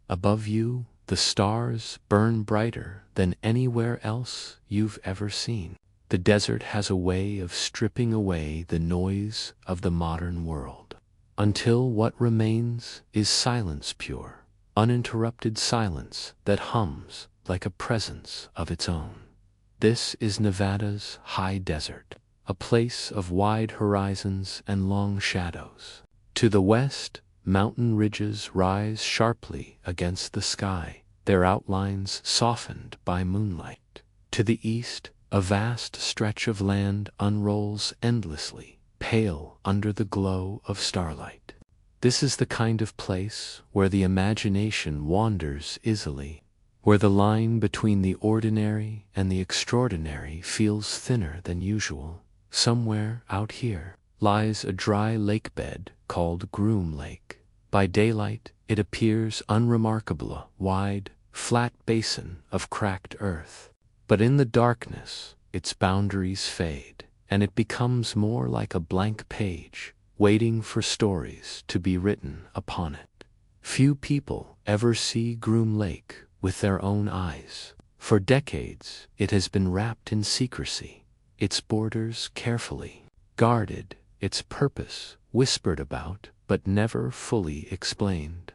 Above you, the stars burn brighter than anywhere else you've ever seen. The desert has a way of stripping away the noise of the modern world, until what remains is silence pure, uninterrupted silence that hums like a presence of its own. This is Nevada's high desert, a place of wide horizons and long shadows. To the west, mountain ridges rise sharply against the sky, their outlines softened by moonlight. To the east, a vast stretch of land unrolls endlessly, pale under the glow of starlight. This is the kind of place where the imagination wanders easily, where the line between the ordinary and the extraordinary feels thinner than usual. Somewhere out here lies a dry lake bed called Groom Lake. By daylight, it appears unremarkable, a wide, flat basin of cracked earth. But in the darkness, its boundaries fade, and it becomes more like a blank page, waiting for stories to be written upon it. Few people ever see Groom Lake with their own eyes. For decades, it has been wrapped in secrecy, its borders carefully guarded, its purpose whispered about, but never fully explained.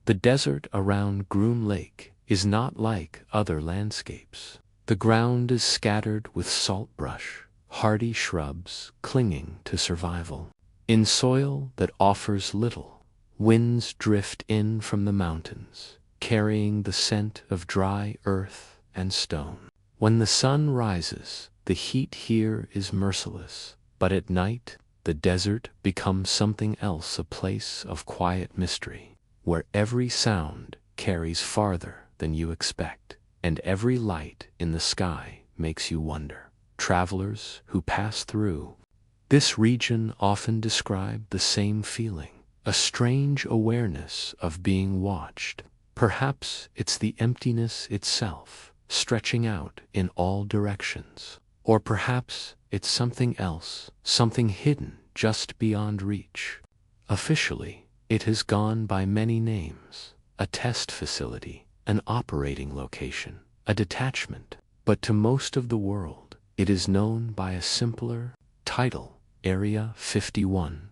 The desert around Groom Lake is not like other landscapes. The ground is scattered with saltbrush, hardy shrubs clinging to survival. In soil that offers little, winds drift in from the mountains, carrying the scent of dry earth and stone. When the sun rises, the heat here is merciless, but at night, the desert becomes something else, a place of quiet mystery, where every sound carries farther than you expect, and every light in the sky makes you wonder. Travelers who pass through this region often describe the same feeling, a strange awareness of being watched. Perhaps it's the emptiness itself, stretching out in all directions. Or perhaps it's something else, something hidden just beyond reach. Officially, it has gone by many names: a test facility, an operating location, a detachment. But to most of the world, it is known by a simpler title: Area 51.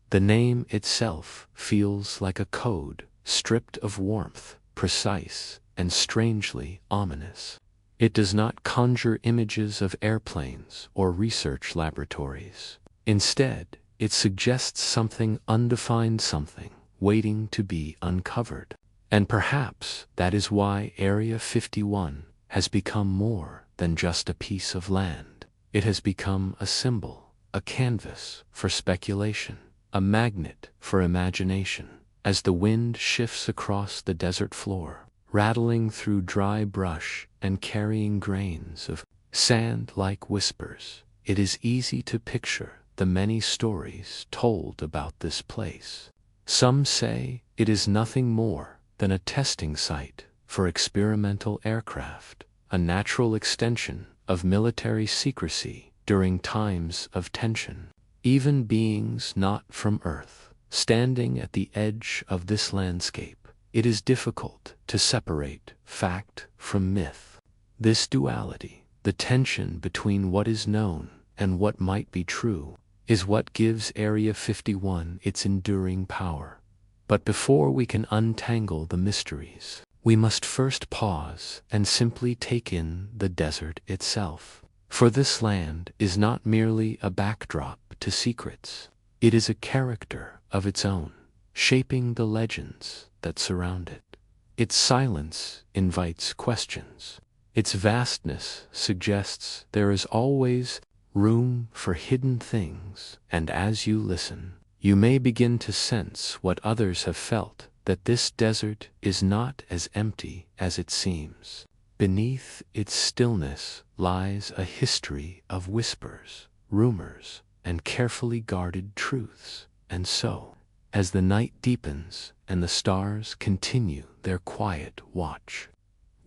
The name itself feels like a code, stripped of warmth, precise, and strangely ominous. It does not conjure images of airplanes or research laboratories. Instead, it suggests something undefined, something waiting to be uncovered. And perhaps that is why Area 51 has become more than just a piece of land. It has become a symbol, a canvas for speculation, a magnet for imagination. As the wind shifts across the desert floor, rattling through dry brush and carrying grains of sand like whispers, it is easy to picture the many stories told about this place. Some say it is nothing more than a testing site for experimental aircraft, a natural extension of military secrecy during times of tension. Even beings not from Earth, standing at the edge of this landscape, it is difficult to separate fact from myth. This duality, the tension between what is known and what might be true, is what gives Area 51 its enduring power. But before we can untangle the mysteries, we must first pause and simply take in the desert itself. For this land is not merely a backdrop to secrets. It is a character of its own, shaping the legends that surround it. Its silence invites questions. Its vastness suggests there is always room for hidden things, and as you listen, you may begin to sense what others have felt, that this desert is not as empty as it seems. Beneath its stillness lies a history of whispers, rumors, and carefully guarded truths. And so, as the night deepens and the stars continue their quiet watch,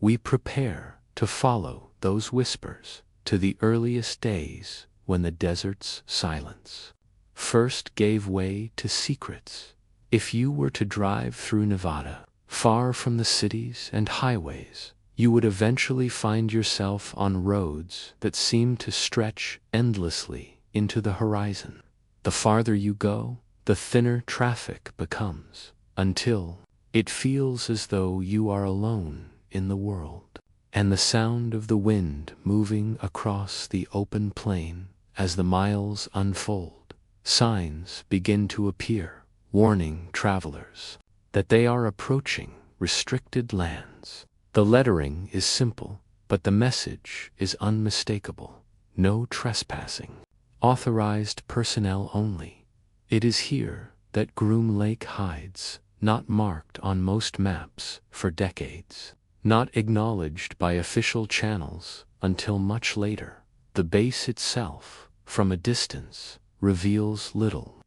we prepare to follow those whispers to the earliest days when the desert's silence first gave way to secrets. If you were to drive through Nevada, Far from the cities and highways, you would eventually find yourself on roads that seem to stretch endlessly into the horizon. The farther you go, the thinner traffic becomes, until it feels as though you are alone in the world. And the sound of the wind moving across the open plain as the miles unfold, signs begin to appear, warning travelers that they are approaching restricted lands. The lettering is simple, but the message is unmistakable. No trespassing. Authorized personnel only. It is here that Groom Lake hides, not marked on most maps for decades, not acknowledged by official channels until much later. The base itself, from a distance, reveals little.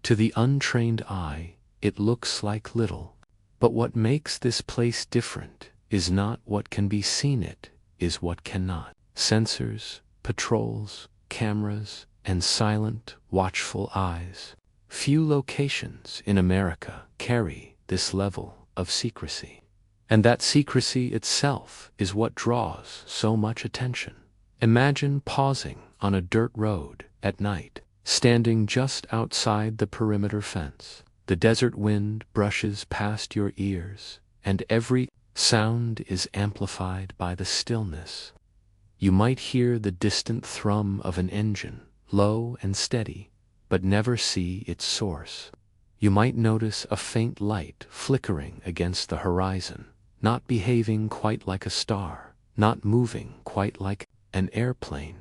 To the untrained eye, it looks like little. But what makes this place different is not what can be seen, it is what cannot. Sensors, patrols, cameras, and silent, watchful eyes. Few locations in America carry this level of secrecy. And that secrecy itself is what draws so much attention. Imagine pausing on a dirt road at night, standing just outside the perimeter fence. The desert wind brushes past your ears, and every sound is amplified by the stillness. You might hear the distant thrum of an engine, low and steady, but never see its source. You might notice a faint light flickering against the horizon, not behaving quite like a star, not moving quite like an airplane.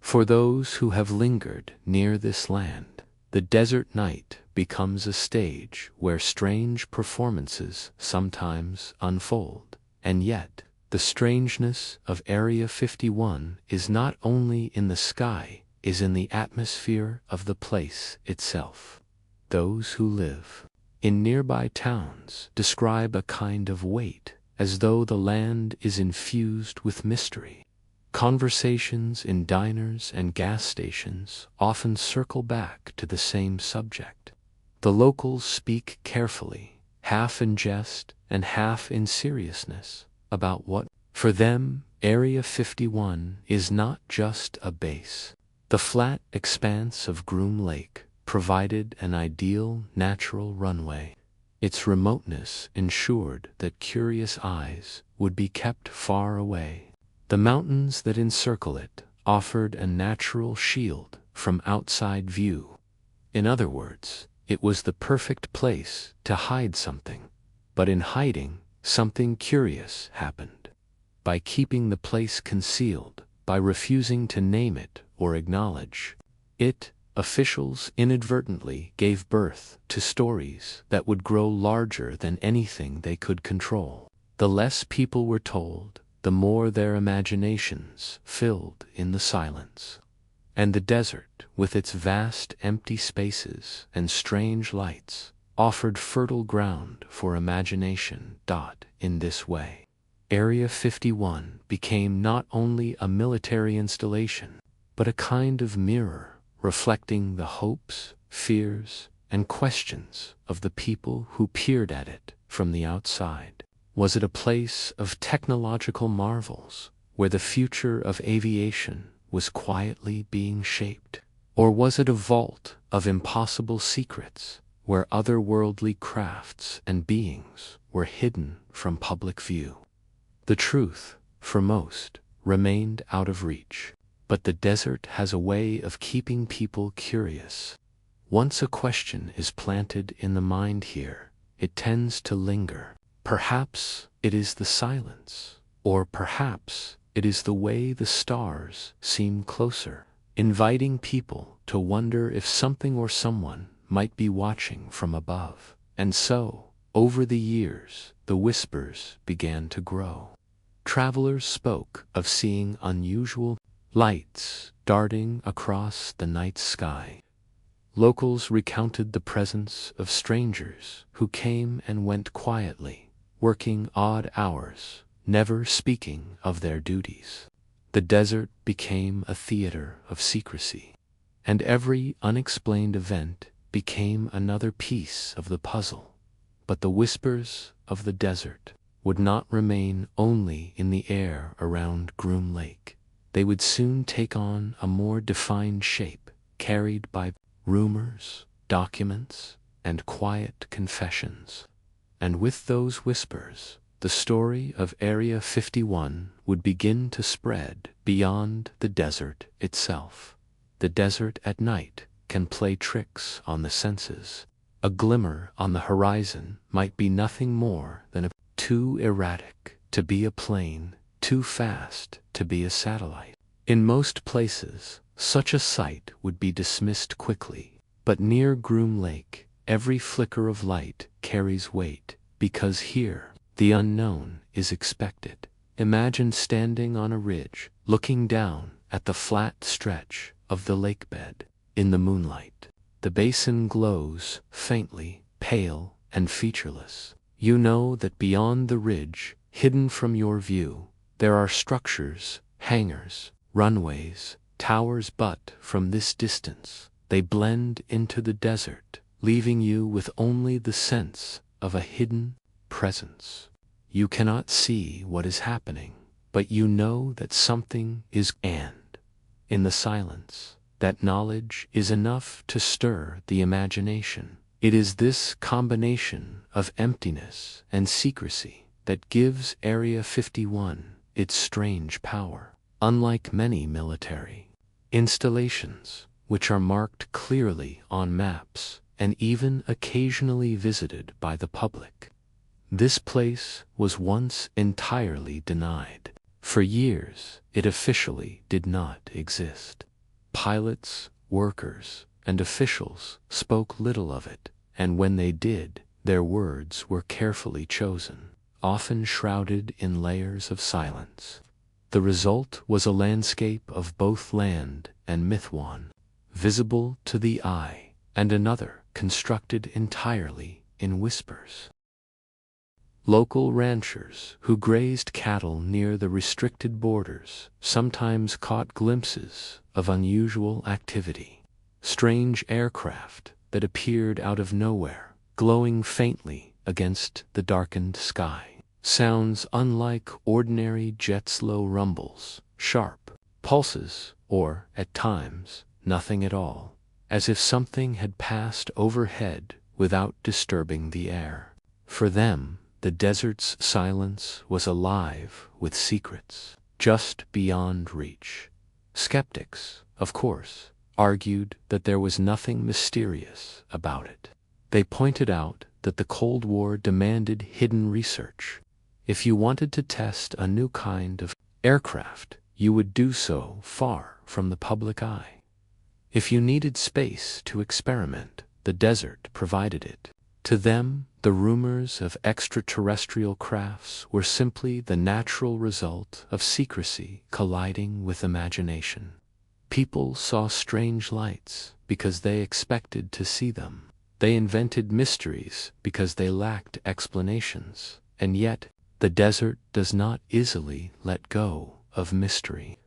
For those who have lingered near this land, the desert night becomes a stage where strange performances sometimes unfold. And yet, the strangeness of Area 51 is not only in the sky, is in the atmosphere of the place itself. Those who live in nearby towns describe a kind of weight, as though the land is infused with mystery. Conversations in diners and gas stations often circle back to the same subject. The locals speak carefully, half in jest and half in seriousness, about what, for them, Area 51 is not just a base. The flat expanse of Groom Lake provided an ideal natural runway. Its remoteness ensured that curious eyes would be kept far away. The mountains that encircle it offered a natural shield from outside view. In other words, it was the perfect place to hide something. But in hiding, something curious happened. By keeping the place concealed, by refusing to name it or acknowledge it, officials inadvertently gave birth to stories that would grow larger than anything they could control. The less people were told, the more their imaginations filled in the silence. And the desert, with its vast empty spaces and strange lights, offered fertile ground for imagination. In this way, Area 51 became not only a military installation, but a kind of mirror reflecting the hopes, fears, and questions of the people who peered at it from the outside. Was it a place of technological marvels, where the future of aviation was quietly being shaped? Or was it a vault of impossible secrets, where otherworldly crafts and beings were hidden from public view? The truth, for most, remained out of reach. But the desert has a way of keeping people curious. Once a question is planted in the mind here, it tends to linger. Perhaps it is the silence, or perhaps it is the way the stars seem closer, inviting people to wonder if something or someone might be watching from above. And so, over the years, the whispers began to grow. Travelers spoke of seeing unusual lights darting across the night sky. Locals recounted the presence of strangers who came and went quietly, working odd hours, never speaking of their duties. The desert became a theater of secrecy, and every unexplained event became another piece of the puzzle. But the whispers of the desert would not remain only in the air around Groom Lake. They would soon take on a more defined shape, carried by rumors, documents, and quiet confessions. And with those whispers, the story of Area 51 would begin to spread beyond the desert itself. The desert at night can play tricks on the senses. A glimmer on the horizon might be nothing more than too erratic to be a plane, too fast to be a satellite. In most places, such a sight would be dismissed quickly, but near Groom Lake, every flicker of light carries weight, because here, the unknown is expected. Imagine standing on a ridge, looking down at the flat stretch of the lakebed. In the moonlight, the basin glows faintly, pale and featureless. You know that beyond the ridge, hidden from your view, there are structures, hangars, runways, towers, but from this distance, they blend into the desert, leaving you with only the sense of a hidden presence. You cannot see what is happening, but you know that something is, and in the silence, that knowledge is enough to stir the imagination. It is this combination of emptiness and secrecy that gives Area 51 its strange power. Unlike many military installations, which are marked clearly on maps and even occasionally visited by the public, this place was once entirely denied. For years, it officially did not exist. Pilots, workers, and officials spoke little of it, and when they did, their words were carefully chosen, often shrouded in layers of silence. The result was a landscape of both land and myth, one visible to the eye, and another constructed entirely in whispers. Local ranchers who grazed cattle near the restricted borders sometimes caught glimpses of unusual activity. Strange aircraft that appeared out of nowhere, glowing faintly against the darkened sky. Sounds unlike ordinary jets, low rumbles, sharp pulses, or, at times, nothing at all, as if something had passed overhead without disturbing the air. For them, the desert's silence was alive with secrets just beyond reach. Skeptics, of course, argued that there was nothing mysterious about it. They pointed out that the Cold War demanded hidden research. If you wanted to test a new kind of aircraft, you would do so far from the public eye. If you needed space to experiment, the desert provided it. To them, the rumors of extraterrestrial crafts were simply the natural result of secrecy colliding with imagination. People saw strange lights because they expected to see them. They invented mysteries because they lacked explanations. And yet, the desert does not easily let go of mystery.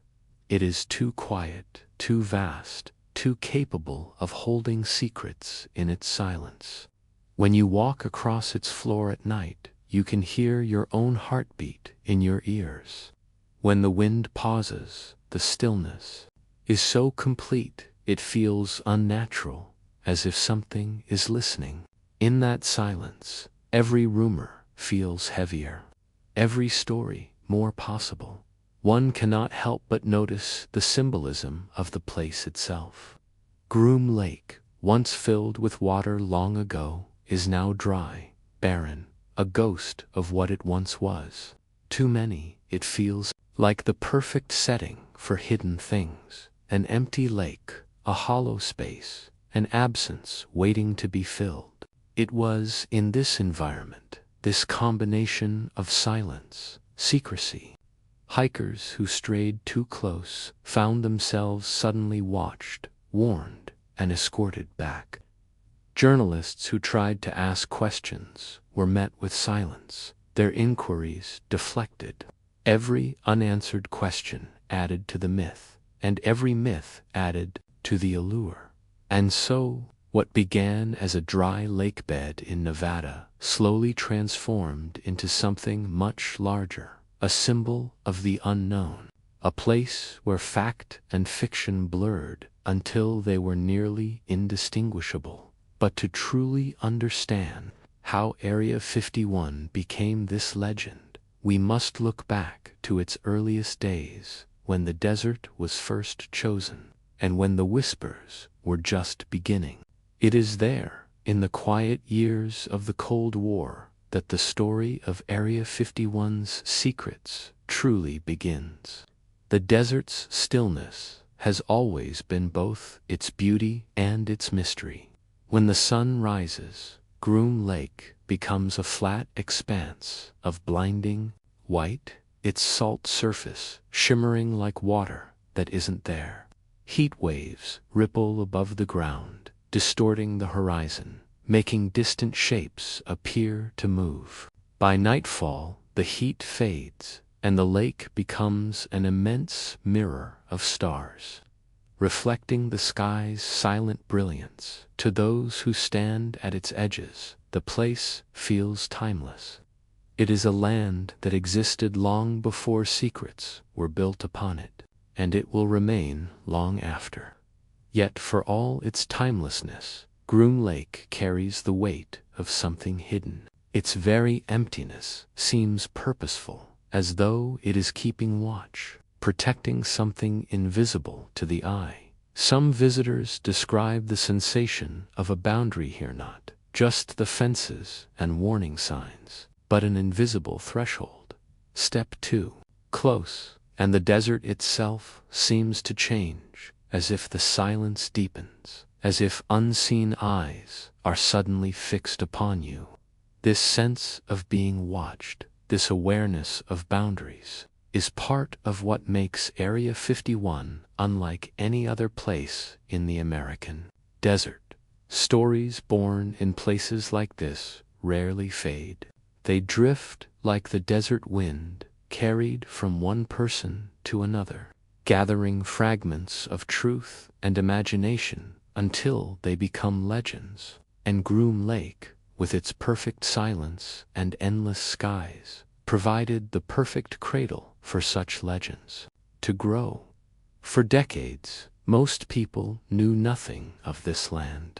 It is too quiet, too vast, too capable of holding secrets in its silence. When you walk across its floor at night, you can hear your own heartbeat in your ears. When the wind pauses, the stillness is so complete it feels unnatural, as if something is listening. In that silence, every rumor feels heavier, every story more possible. One cannot help but notice the symbolism of the place itself. Groom Lake, once filled with water long ago, is now dry, barren, a ghost of what it once was. To many, it feels like the perfect setting for hidden things, an empty lake, a hollow space, an absence waiting to be filled. It was in this environment, this combination of silence, secrecy, hikers who strayed too close found themselves suddenly watched, warned, and escorted back. Journalists who tried to ask questions were met with silence, their inquiries deflected. Every unanswered question added to the myth, and every myth added to the allure. And so, What began as a dry lake bed in Nevada slowly transformed into something much larger, a symbol of the unknown, a place where fact and fiction blurred until they were nearly indistinguishable. But to truly understand how Area 51 became this legend, we must look back to its earliest days, when the desert was first chosen, and when the whispers were just beginning. It is there, in the quiet years of the Cold War, that the story of Area 51's secrets truly begins. The desert's stillness has always been both its beauty and its mystery. When the sun rises, Groom Lake becomes a flat expanse of blinding white, its salt surface shimmering like water that isn't there. Heat waves ripple above the ground, distorting the horizon, making distant shapes appear to move. By nightfall, the heat fades, and the lake becomes an immense mirror of stars, reflecting the sky's silent brilliance. To those who stand at its edges, the place feels timeless. It is a land that existed long before secrets were built upon it, and it will remain long after. Yet for all its timelessness, Groom Lake carries the weight of something hidden. Its very emptiness seems purposeful, as though it is keeping watch, protecting something invisible to the eye. Some visitors describe the sensation of a boundary here, not just the fences and warning signs, but an invisible threshold. Step 2. Close, and the desert itself seems to change, as if the silence deepens, as if unseen eyes are suddenly fixed upon you. This sense of being watched, this awareness of boundaries, is part of what makes Area 51 unlike any other place in the American desert. Stories born in places like this rarely fade. They drift like the desert wind, carried from one person to another, gathering fragments of truth and imagination until they become legends. And Groom Lake, with its perfect silence and endless skies, provided the perfect cradle for such legends to grow. For decades, most people knew nothing of this land.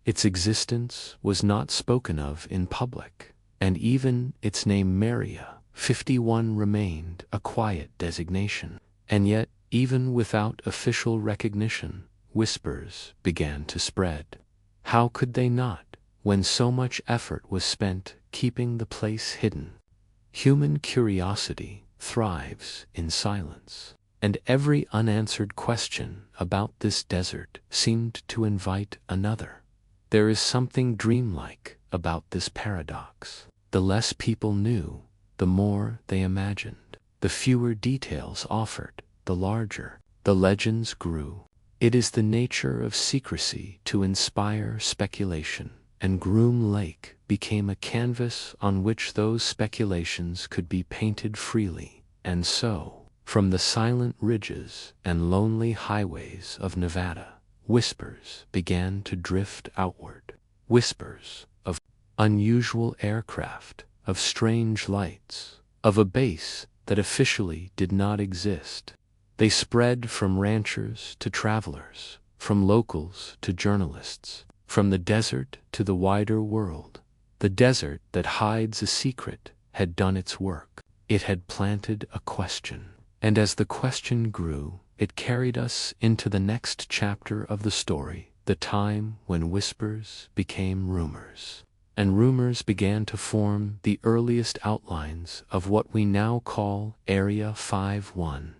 Its existence was not spoken of in public, and even its name Area 51 remained a quiet designation. And yet, even without official recognition, whispers began to spread. How could they not, when so much effort was spent keeping the place hidden? Human curiosity thrives in silence, and every unanswered question about this desert seemed to invite another. There is something dreamlike about this paradox. The less people knew, the more they imagined. The fewer details offered, the larger the legends grew. It is the nature of secrecy to inspire speculation, and Groom Lake became a canvas on which those speculations could be painted freely. And so, from the silent ridges and lonely highways of Nevada, whispers began to drift outward. Whispers of unusual aircraft, of strange lights, of a base that officially did not exist. They spread from ranchers to travelers, from locals to journalists, from the desert to the wider world. The desert that hides a secret had done its work. It had planted a question, and as the question grew, it carried us into the next chapter of the story, the time when whispers became rumors, and rumors began to form the earliest outlines of what we now call Area 51.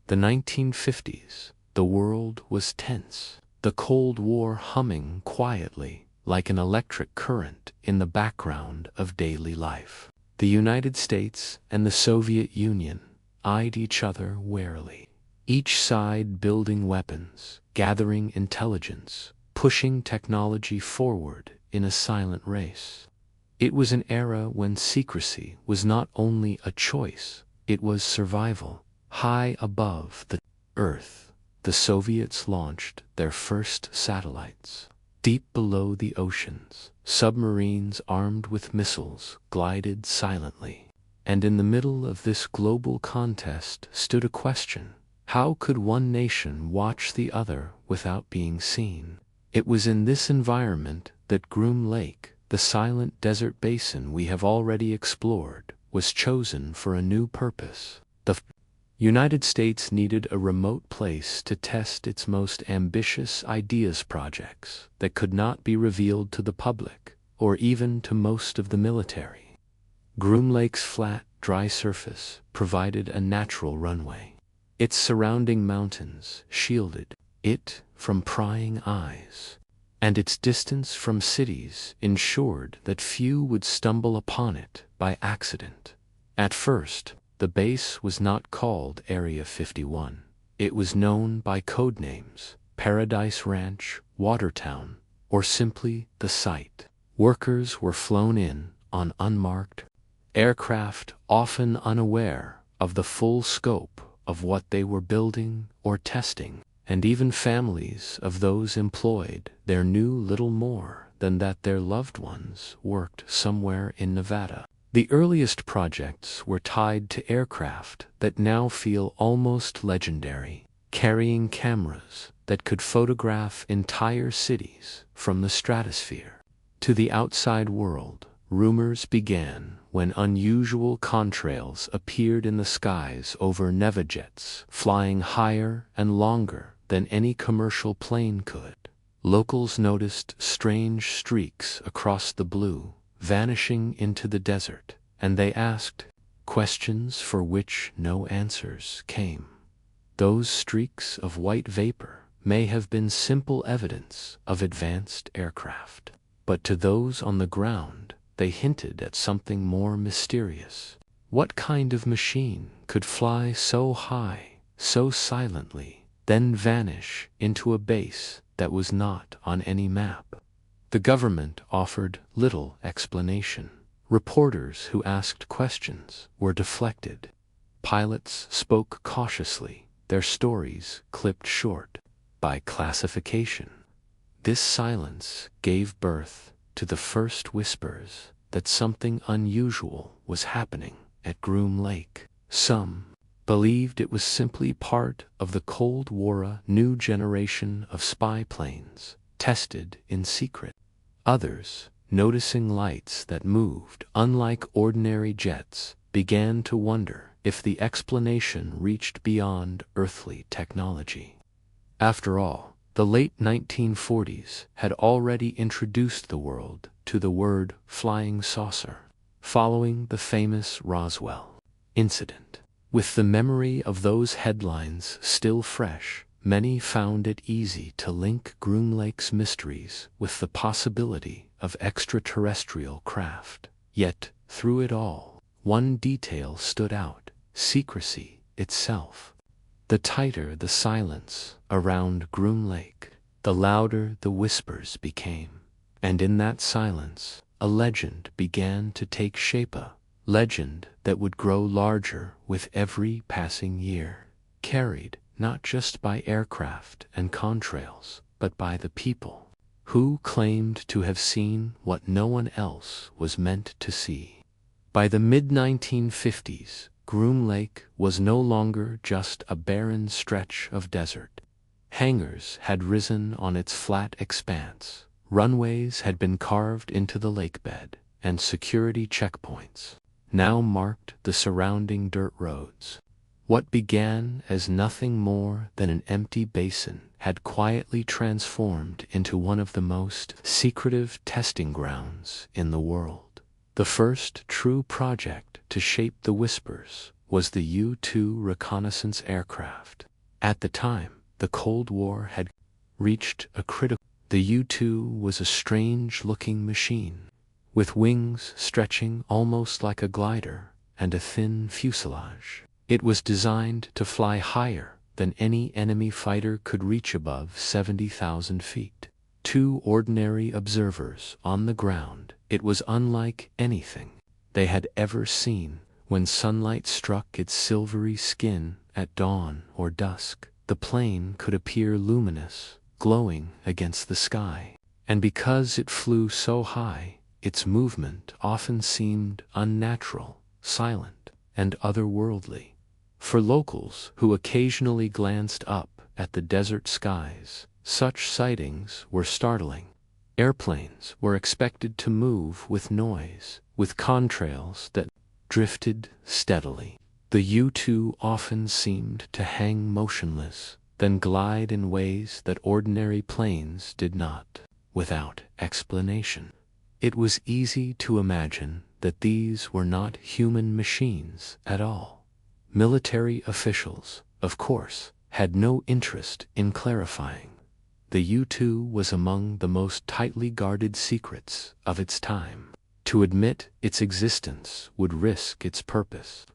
The 1950s, the world was tense, the Cold War humming quietly like an electric current in the background of daily life. The United States and the Soviet Union eyed each other warily, each side building weapons, gathering intelligence, pushing technology forward in a silent race. It was an era when secrecy was not only a choice, it was survival. High above the Earth, the Soviets launched their first satellites. Deep below the oceans, submarines armed with missiles glided silently. And in the middle of this global contest stood a question. How could one nation watch the other without being seen? It was in this environment that Groom Lake, the silent desert basin we have already explored, was chosen for a new purpose. The United States needed a remote place to test its most ambitious ideas projects that could not be revealed to the public, or even to most of the military. Groom Lake's flat, dry surface provided a natural runway. Its surrounding mountains shielded it from prying eyes, and its distance from cities ensured that few would stumble upon it by accident. At first, the base was not called Area 51. It was known by code names: Paradise Ranch, Watertown, or simply the site. Workers were flown in on unmarked aircraft, often unaware of the full scope of what they were building or testing, and even families of those employed there knew little more than that their loved ones worked somewhere in Nevada. The earliest projects were tied to aircraft that now feel almost legendary, carrying cameras that could photograph entire cities from the stratosphere. To the outside world, rumors began when unusual contrails appeared in the skies over Nevajets, flying higher and longer than any commercial plane could. Locals noticed strange streaks across the blue, vanishing into the desert, and they asked questions for which no answers came. Those streaks of white vapor may have been simple evidence of advanced aircraft, but to those on the ground, they hinted at something more mysterious. What kind of machine could fly so high, so silently, then vanish into a base that was not on any map? The government offered little explanation. Reporters who asked questions were deflected. Pilots spoke cautiously, their stories clipped short by classification. This silence gave birth to the first whispers that something unusual was happening at Groom Lake. Some believed it was simply part of the Cold War new generation of spy planes tested in secret. Others, noticing lights that moved unlike ordinary jets, began to wonder if the explanation reached beyond earthly technology. After all, the late 1940s had already introduced the world to the word flying saucer, following the famous Roswell incident. With the memory of those headlines still fresh, many found it easy to link Groom Lake's mysteries with the possibility of extraterrestrial craft. Yet, through it all, one detail stood out: secrecy itself. The tighter the silence around Groom Lake, the louder the whispers became. And in that silence, a legend began to take shape, a legend that would grow larger with every passing year, carried not just by aircraft and contrails, but by the people who claimed to have seen what no one else was meant to see. By the mid-1950s, Groom Lake was no longer just a barren stretch of desert. Hangars had risen on its flat expanse, runways had been carved into the lakebed, and security checkpoints now marked the surrounding dirt roads. What began as nothing more than an empty basin had quietly transformed into one of the most secretive testing grounds in the world. The first true project to shape the whispers was the U-2 reconnaissance aircraft. At the time, the Cold War had reached a critical. The U-2 was a strange-looking machine, with wings stretching almost like a glider and a thin fuselage. It was designed to fly higher than any enemy fighter could reach, above 70,000 feet. To ordinary observers on the ground, it was unlike anything they had ever seen. When sunlight struck its silvery skin at dawn or dusk, the plane could appear luminous, glowing against the sky. And because it flew so high, its movement often seemed unnatural, silent, and otherworldly. For locals who occasionally glanced up at the desert skies, such sightings were startling. Airplanes were expected to move with noise, with contrails that drifted steadily. The U-2 often seemed to hang motionless, then glide in ways that ordinary planes did not, without explanation. It was easy to imagine that these were not human machines at all. Military officials, of course, had no interest in clarifying. The U-2 was among the most tightly guarded secrets of its time. To admit its existence would risk its purpose.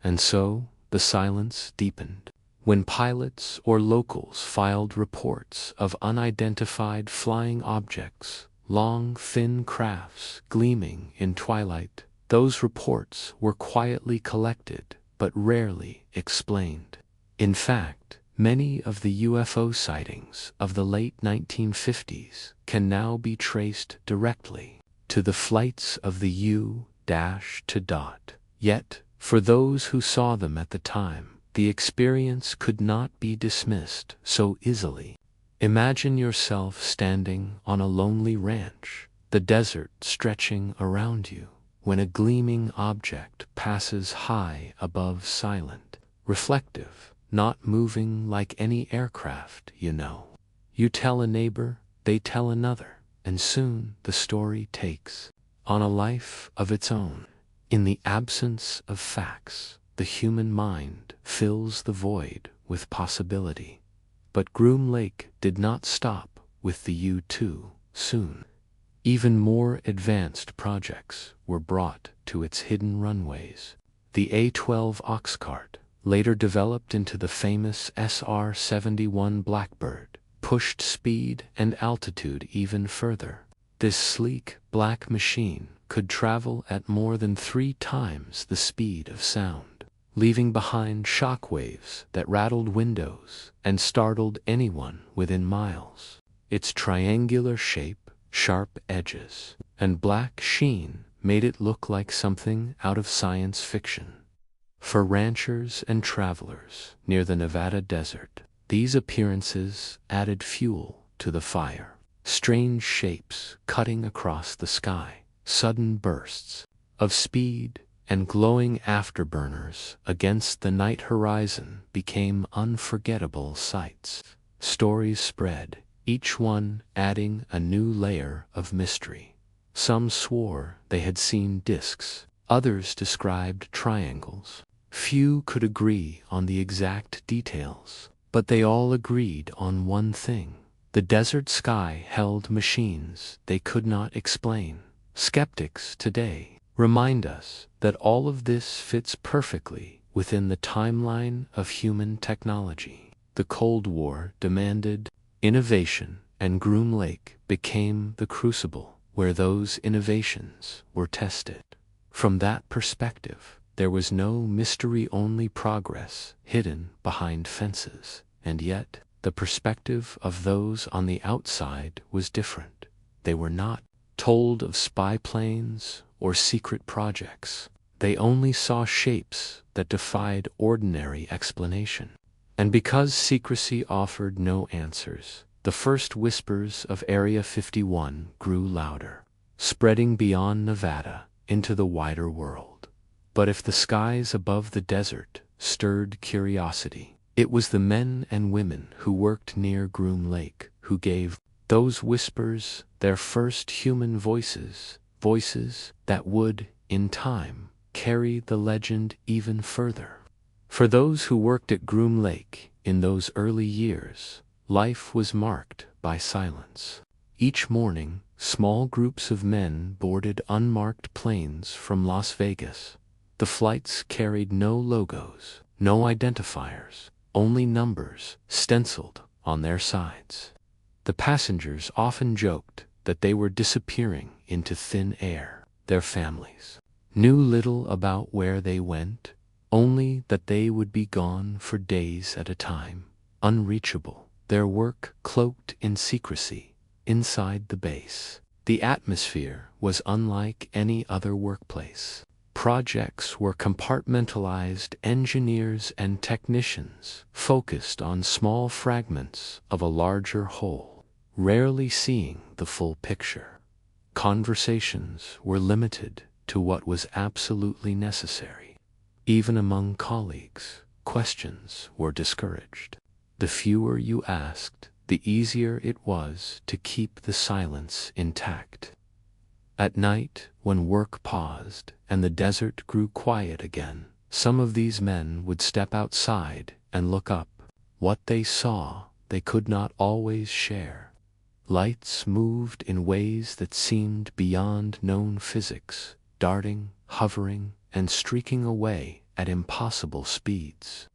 And so the silence deepened. When pilots or locals filed reports of unidentified flying objects, long, thin crafts gleaming in twilight, those reports were quietly collected but rarely explained. In fact, many of the UFO sightings of the late 1950s can now be traced directly to the flights of the U-2. Yet, for those who saw them at the time, the experience could not be dismissed so easily. Imagine yourself standing on a lonely ranch, the desert stretching around you, when a gleaming object passes high above, silent, reflective, not moving like any aircraft, you know. You tell a neighbor, they tell another, and soon the story takes on a life of its own. In the absence of facts, the human mind fills the void with possibility. But Groom Lake did not stop with the U-2 soon. Even more advanced projects were brought to its hidden runways. The A-12 Oxcart, later developed into the famous SR-71 Blackbird, pushed speed and altitude even further. This sleek, black machine could travel at more than 3 times the speed of sound, leaving behind shock waves that rattled windows and startled anyone within miles. Its triangular shape, sharp edges, and black sheen made it look like something out of science fiction. For ranchers and travelers near the Nevada desert, these appearances added fuel to the fire. Strange shapes cutting across the sky, sudden bursts of speed, and glowing afterburners against the night horizon became unforgettable sights. Stories spread, each one adding a new layer of mystery. Some swore they had seen discs, others described triangles. Few could agree on the exact details, but they all agreed on one thing. The desert sky held machines they could not explain. Skeptics today remind us that all of this fits perfectly within the timeline of human technology. The Cold War demanded innovation, and Groom Lake became the crucible where those innovations were tested. From that perspective, there was no mystery-only progress hidden behind fences, and yet the perspective of those on the outside was different. They were not told of spy planes or secret projects. They only saw shapes that defied ordinary explanation. And because secrecy offered no answers, the first whispers of Area 51 grew louder, spreading beyond Nevada into the wider world. But if the skies above the desert stirred curiosity, it was the men and women who worked near Groom Lake who gave those whispers their first human voices, voices that would, in time, carry the legend even further. For those who worked at Groom Lake in those early years, life was marked by silence. Each morning, small groups of men boarded unmarked planes from Las Vegas. The flights carried no logos, no identifiers, only numbers stenciled on their sides. The passengers often joked that they were disappearing into thin air. Their families knew little about where they went, only that they would be gone for days at a time, unreachable, their work cloaked in secrecy. inside the base. The atmosphere was unlike any other workplace. Projects were compartmentalized. Engineers and technicians focused on small fragments of a larger whole, rarely seeing the full picture. Conversations were limited to what was absolutely necessary. Even among colleagues, questions were discouraged. The fewer you asked, the easier it was to keep the silence intact. At night, when work paused and the desert grew quiet again, some of these men would step outside and look up. What they saw, they could not always share. Lights moved in ways that seemed beyond known physics, darting, hovering, and streaking away at impossible speeds.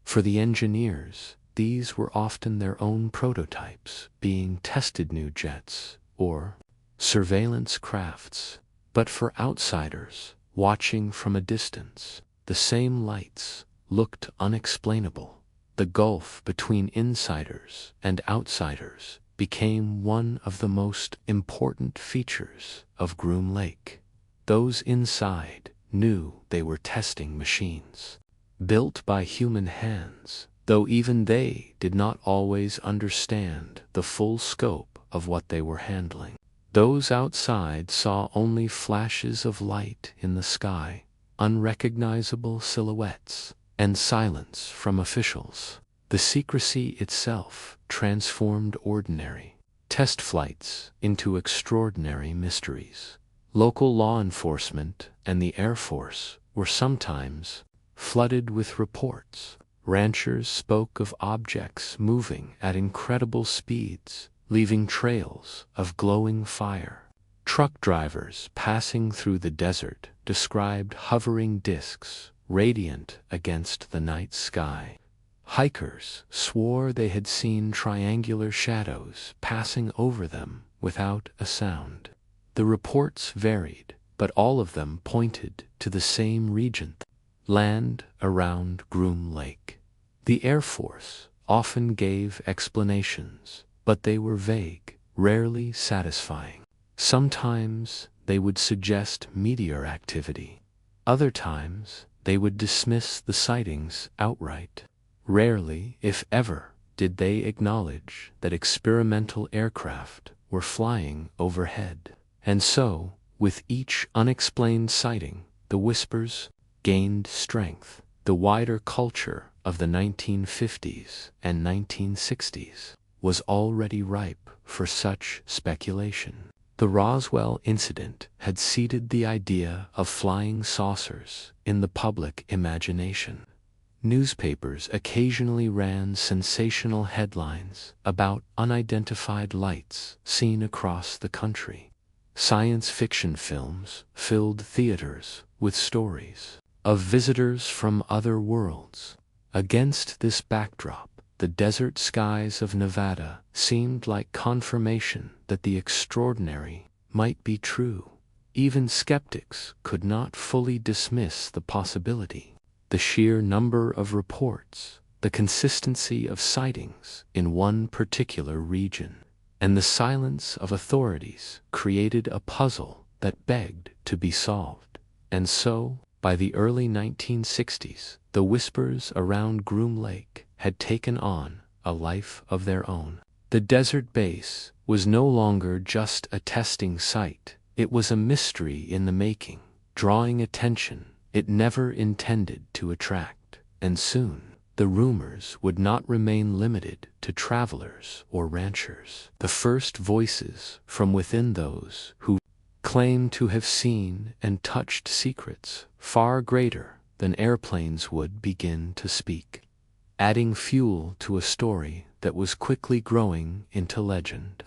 For the engineers, these were often their own prototypes being tested, new jets or surveillance crafts. But for outsiders, watching from a distance, the same lights looked unexplainable. The gulf between insiders and outsiders became one of the most important features of Groom Lake. Those inside knew they were testing machines, built by human hands, though even they did not always understand the full scope of what they were handling. Those outside saw only flashes of light in the sky, unrecognizable silhouettes, and silence from officials. The secrecy itself transformed ordinary test flights into extraordinary mysteries. Local law enforcement and the Air Force were sometimes flooded with reports. Ranchers spoke of objects moving at incredible speeds, leaving trails of glowing fire. Truck drivers passing through the desert described hovering discs, radiant against the night sky. Hikers swore they had seen triangular shadows passing over them without a sound. The reports varied, but all of them pointed to the same region: land around Groom Lake. The Air Force often gave explanations, but they were vague, rarely satisfying. Sometimes they would suggest meteor activity. Other times they would dismiss the sightings outright. Rarely, if ever, did they acknowledge that experimental aircraft were flying overhead. And so, with each unexplained sighting, the whispers gained strength. The wider culture of the 1950s and 1960s was already ripe for such speculation. The Roswell incident had seeded the idea of flying saucers in the public imagination. Newspapers occasionally ran sensational headlines about unidentified lights seen across the country. Science fiction films filled theaters with stories of visitors from other worlds. Against this backdrop, the desert skies of Nevada seemed like confirmation that the extraordinary might be true. Even skeptics could not fully dismiss the possibility. The sheer number of reports, the consistency of sightings in one particular region, and the silence of authorities created a puzzle that begged to be solved. And so, by the early 1960s, the whispers around Groom Lake had taken on a life of their own. The desert base was no longer just a testing site. It was a mystery in the making, drawing attention it never intended to attract. And soon, the rumors would not remain limited to travelers or ranchers. The first voices from within, those who claimed to have seen and touched secrets far greater than airplanes, would begin to speak, adding fuel to a story that was quickly growing into legend.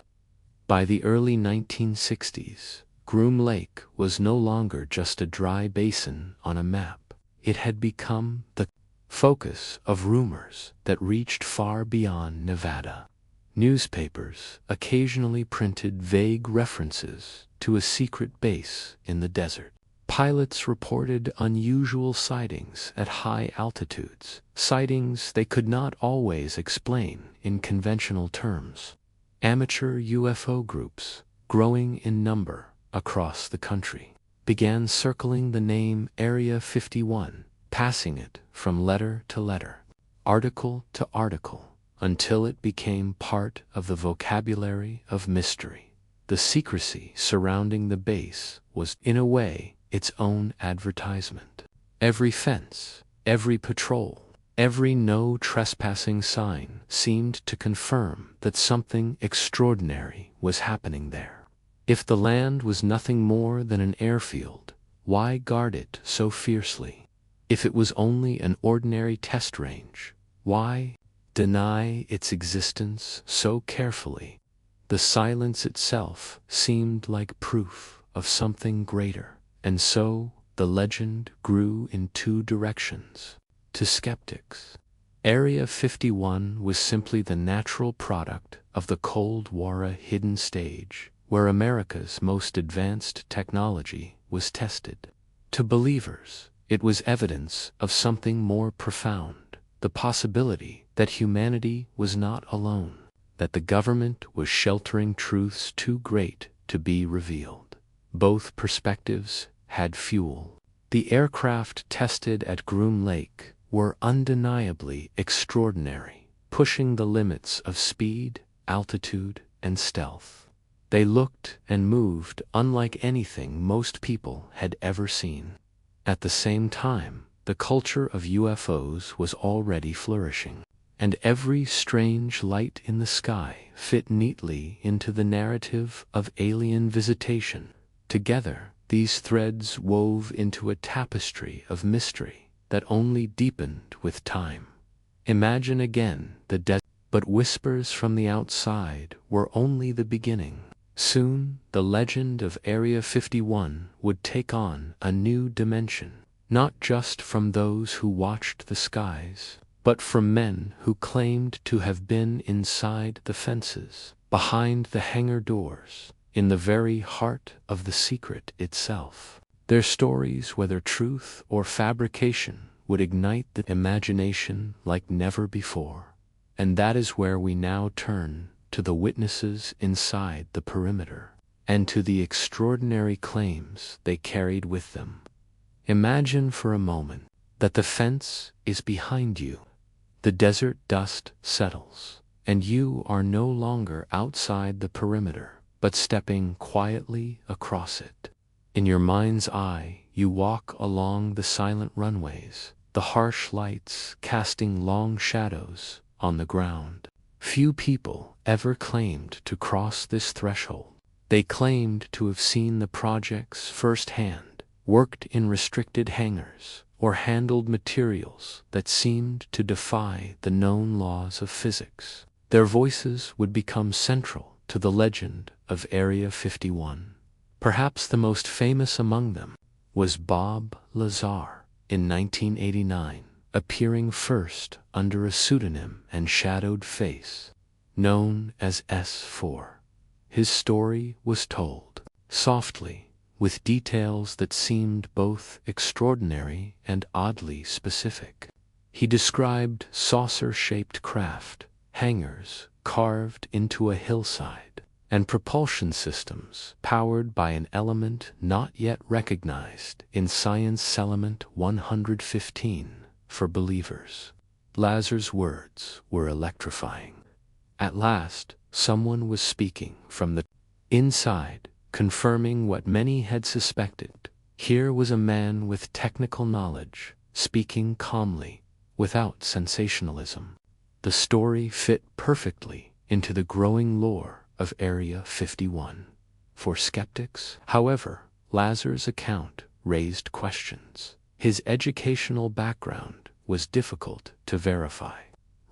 By the early 1960s, Groom Lake was no longer just a dry basin on a map. It had become the focus of rumors that reached far beyond Nevada. Newspapers occasionally printed vague references to a secret base in the desert. Pilots reported unusual sightings at high altitudes, sightings they could not always explain in conventional terms. Amateur UFO groups, growing in number across the country, began circling the name Area 51, passing it from letter to letter, article to article, until it became part of the vocabulary of mystery. The secrecy surrounding the base was, in a way, its own advertisement. Every fence, every patrol, every no trespassing sign seemed to confirm that something extraordinary was happening there. If the land was nothing more than an airfield, why guard it so fiercely? If it was only an ordinary test range, why deny its existence so carefully? The silence itself seemed like proof of something greater, and so the legend grew in two directions. To skeptics, Area 51 was simply the natural product of the Cold War hidden stage, where America's most advanced technology was tested. To believers, it was evidence of something more profound, the possibility that humanity was not alone, that the government was sheltering truths too great to be revealed. Both perspectives had fuel. The aircraft tested at Groom Lake were undeniably extraordinary, pushing the limits of speed, altitude, and stealth. They looked and moved unlike anything most people had ever seen. At the same time, the culture of UFOs was already flourishing, and every strange light in the sky fit neatly into the narrative of alien visitation. Together, these threads wove into a tapestry of mystery that only deepened with time. Imagine again the desert, but whispers from the outside were only the beginning. Soon, the legend of Area 51 would take on a new dimension, not just from those who watched the skies, but from men who claimed to have been inside the fences, behind the hangar doors, in the very heart of the secret itself. Their stories, whether truth or fabrication, would ignite the imagination like never before. And that is where we now turn to the witnesses inside the perimeter, and to the extraordinary claims they carried with them. Imagine for a moment that the fence is behind you. The desert dust settles, and you are no longer outside the perimeter, but stepping quietly across it. In your mind's eye, you walk along the silent runways, the harsh lights casting long shadows on the ground. Few people ever claimed to cross this threshold. They claimed to have seen the projects firsthand, worked in restricted hangars, or handled materials that seemed to defy the known laws of physics. Their voices would become central to the legend of Area 51. Perhaps the most famous among them was Bob Lazar in 1989, appearing first under a pseudonym and shadowed face, known as S4. His story was told softly, with details that seemed both extraordinary and oddly specific. He described saucer-shaped craft, hangars carved into a hillside, and propulsion systems powered by an element not yet recognized in Science Element 115 for believers. Lazar's words were electrifying. At last, someone was speaking from the inside, confirming what many had suspected. Here was a man with technical knowledge, speaking calmly, without sensationalism. The story fit perfectly into the growing lore of Area 51. For skeptics, however, Lazar's account raised questions. His educational background was difficult to verify.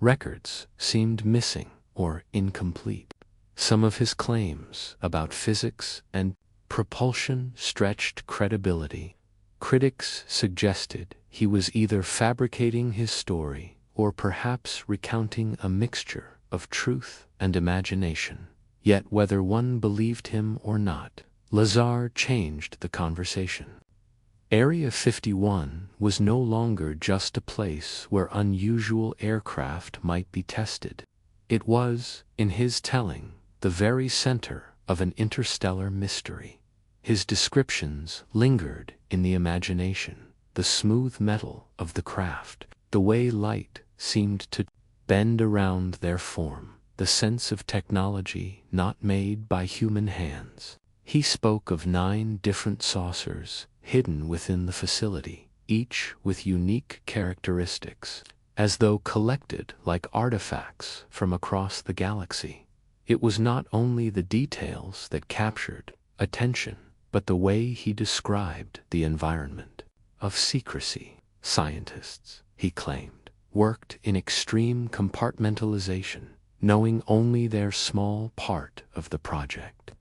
Records seemed missing or incomplete. Some of his claims about physics and propulsion stretched credibility. Critics suggested he was either fabricating his story or perhaps recounting a mixture of truth and imagination. Yet whether one believed him or not, Lazar changed the conversation. Area 51 was no longer just a place where unusual aircraft might be tested. It was, in his telling, the very center of an interstellar mystery. His descriptions lingered in the imagination, the smooth metal of the craft, the way light seemed to bend around their form, the sense of technology not made by human hands. He spoke of 9 different saucers hidden within the facility, each with unique characteristics, as though collected like artifacts from across the galaxy. It was not only the details that captured attention, but the way he described the environment of secrecy. Scientists, he claimed, worked in extreme compartmentalization, knowing only their small part of the project.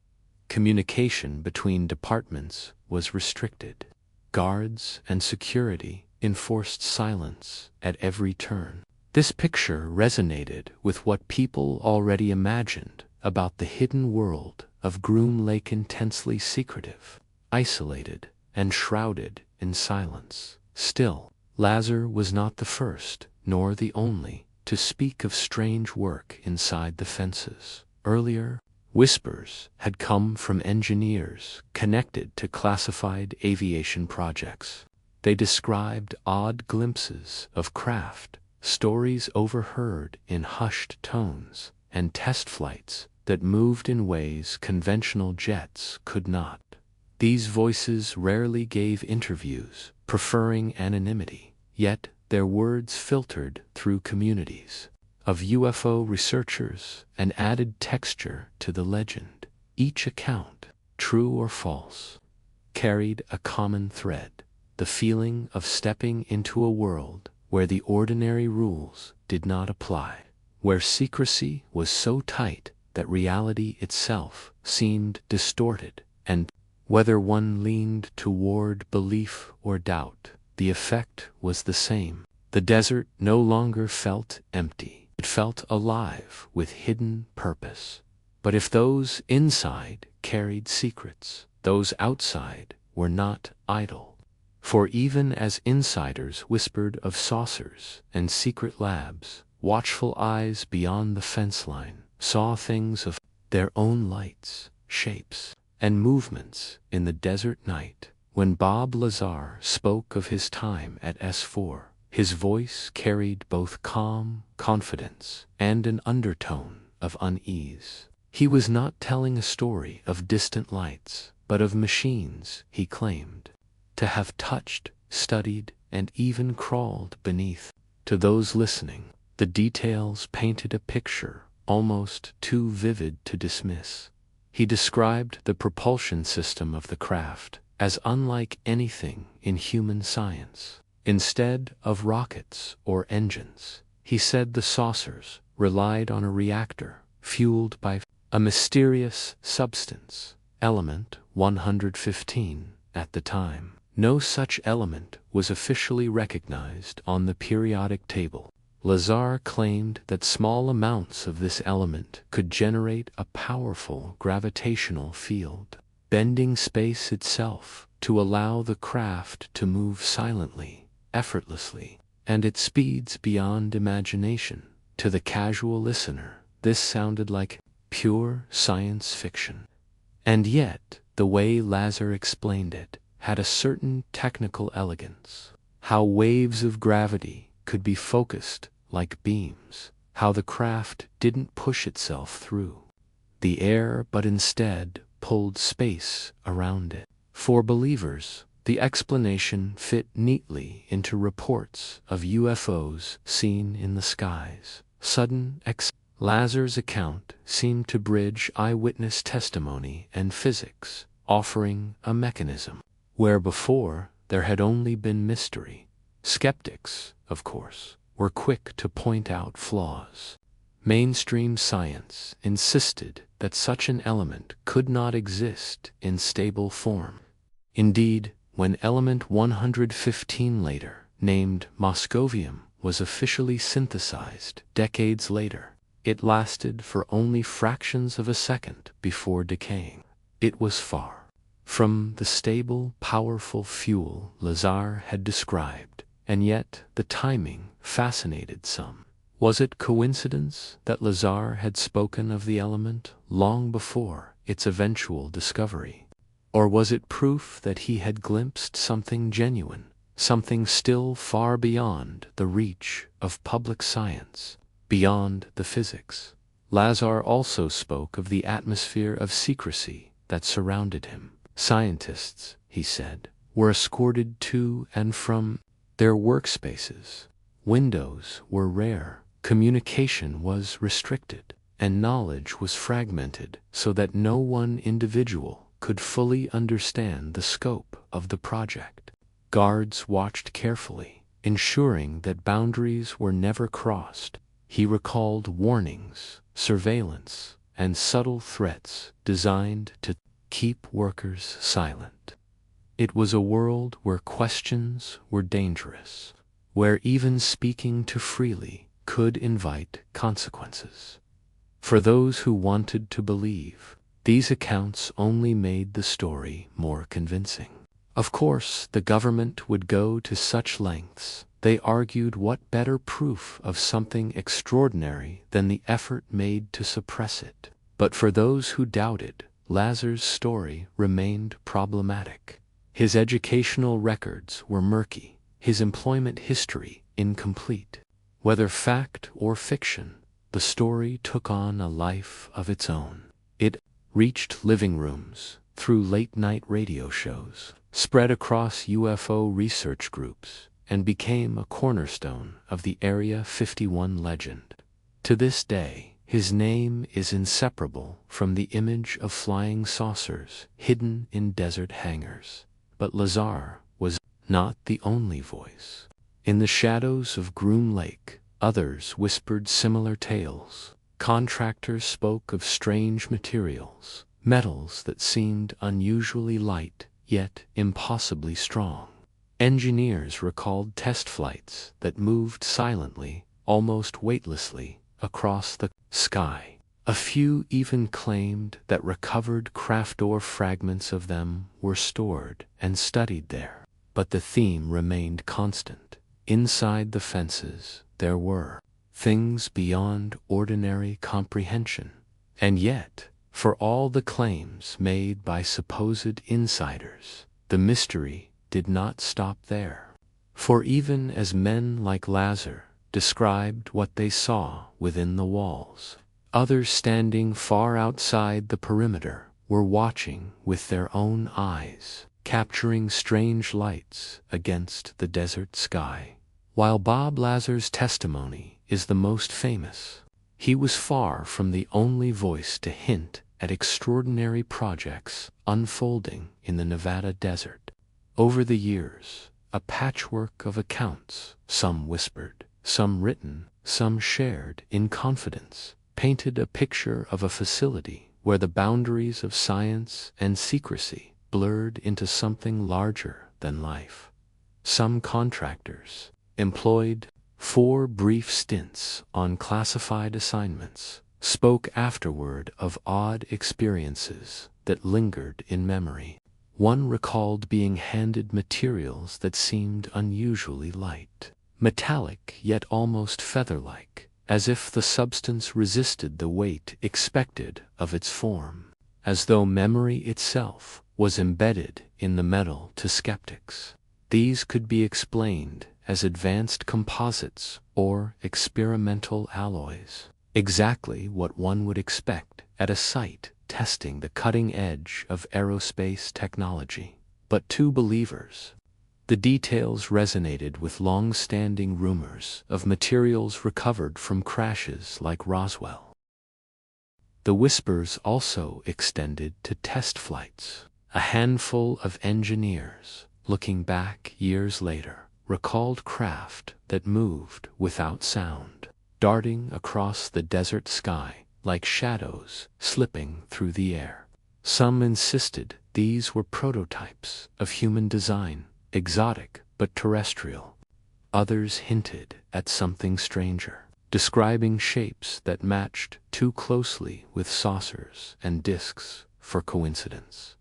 Communication between departments was restricted. Guards and security enforced silence at every turn. This picture resonated with what people already imagined about the hidden world of Groom Lake, intensely secretive, isolated, and shrouded in silence. Still, Lazar was not the first, nor the only, to speak of strange work inside the fences. Earlier, whispers had come from engineers connected to classified aviation projects. They described odd glimpses of craft, stories overheard in hushed tones, and test flights that moved in ways conventional jets could not. These voices rarely gave interviews, preferring anonymity, yet their words filtered through communities of UFO researchers and added texture to the legend. Each account, true or false, carried a common thread: the feeling of stepping into a world where the ordinary rules did not apply, where secrecy was so tight that reality itself seemed distorted, and whether one leaned toward belief or doubt, the effect was the same. The desert no longer felt empty. It felt alive with hidden purpose. But if those inside carried secrets, those outside were not idle. For even as insiders whispered of saucers and secret labs, watchful eyes beyond the fence line saw things of their own: lights, shapes, and movements in the desert night. When Bob Lazar spoke of his time at S4, his voice carried both calm confidence and an undertone of unease. He was not telling a story of distant lights, but of machines he claimed to have touched, studied, and even crawled beneath. To those listening, the details painted a picture almost too vivid to dismiss. He described the propulsion system of the craft as unlike anything in human science. Instead of rockets or engines, he said the saucers relied on a reactor fueled by a mysterious substance, element 115 at the time. No such element was officially recognized on the periodic table. Lazar claimed that small amounts of this element could generate a powerful gravitational field, bending space itself to allow the craft to move silently, effortlessly, and at speeds beyond imagination. To the casual listener, this sounded like pure science fiction. And yet, the way Lazar explained it had a certain technical elegance. How waves of gravity could be focused like beams, how the craft didn't push itself through the air but instead pulled space around it. For believers, the explanation fit neatly into reports of UFOs seen in the skies. Lazar's account seemed to bridge eyewitness testimony and physics, offering a mechanism where before there had only been mystery. Skeptics, of course, were quick to point out flaws. Mainstream science insisted that such an element could not exist in stable form. Indeed, when element 115 later, named moscovium, was officially synthesized decades later, it lasted for only fractions of a second before decaying. It was far from the stable, powerful fuel Lazar had described, and yet the timing fascinated some. Was it coincidence that Lazar had spoken of the element long before its eventual discovery? Or was it proof that he had glimpsed something genuine, something still far beyond the reach of public science, beyond the physics? Lazar also spoke of the atmosphere of secrecy that surrounded him. Scientists, he said, were escorted to and from their workspaces. Windows were rare, communication was restricted, and knowledge was fragmented so that no one individual could fully understand the scope of the project. Guards watched carefully, ensuring that boundaries were never crossed. He recalled warnings, surveillance, and subtle threats designed to keep workers silent. It was a world where questions were dangerous, where even speaking too freely could invite consequences. For those who wanted to believe, these accounts only made the story more convincing. Of course, the government would go to such lengths. They argued, what better proof of something extraordinary than the effort made to suppress it? But for those who doubted, Lazar's story remained problematic. His educational records were murky, his employment history incomplete. Whether fact or fiction, the story took on a life of its own. It reached living rooms, through late-night radio shows, spread across UFO research groups, and became a cornerstone of the Area 51 legend. To this day, his name is inseparable from the image of flying saucers hidden in desert hangars. But Lazar was not the only voice. In the shadows of Groom Lake, others whispered similar tales. Contractors spoke of strange materials, metals that seemed unusually light, yet impossibly strong. Engineers recalled test flights that moved silently, almost weightlessly, across the sky. A few even claimed that recovered craft door fragments of them were stored and studied there. But the theme remained constant. Inside the fences, there were things beyond ordinary comprehension. And yet, for all the claims made by supposed insiders, the mystery did not stop there. For even as men like Lazar described what they saw within the walls, others standing far outside the perimeter were watching with their own eyes, capturing strange lights against the desert sky. While Bob Lazar's testimony is the most famous, he was far from the only voice to hint at extraordinary projects unfolding in the Nevada desert. Over the years, a patchwork of accounts, some whispered, some written, some shared in confidence, painted a picture of a facility where the boundaries of science and secrecy blurred into something larger than life. Some contractors, employed for brief stints on classified assignments, spoke afterward of odd experiences that lingered in memory. One recalled being handed materials that seemed unusually light, metallic yet almost feather-like, as if the substance resisted the weight expected of its form, as though memory itself was embedded in the metal. To skeptics, these could be explained as advanced composites or experimental alloys, exactly what one would expect at a site testing the cutting edge of aerospace technology. But to believers, the details resonated with long-standing rumors of materials recovered from crashes like Roswell. The whispers also extended to test flights. A handful of engineers, looking back years later, recalled craft that moved without sound, darting across the desert sky like shadows slipping through the air. Some insisted these were prototypes of human design, exotic but terrestrial. Others hinted at something stranger, describing shapes that matched too closely with saucers and disks for coincidence.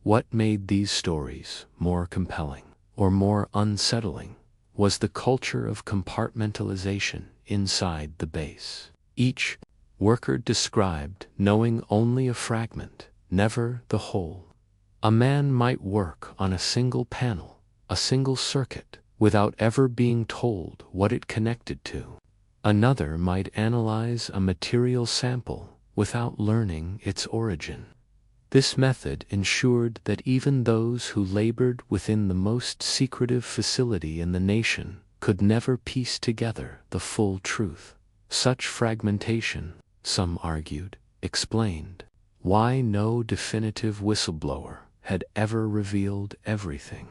What made these stories more compelling or more unsettling was the culture of compartmentalization inside the base. Each worker described knowing only a fragment, never the whole. A man might work on a single panel, a single circuit, without ever being told what it connected to. Another might analyze a material sample without learning its origin. This method ensured that even those who labored within the most secretive facility in the nation could never piece together the full truth. Such fragmentation, some argued, explained why no definitive whistleblower had ever revealed everything.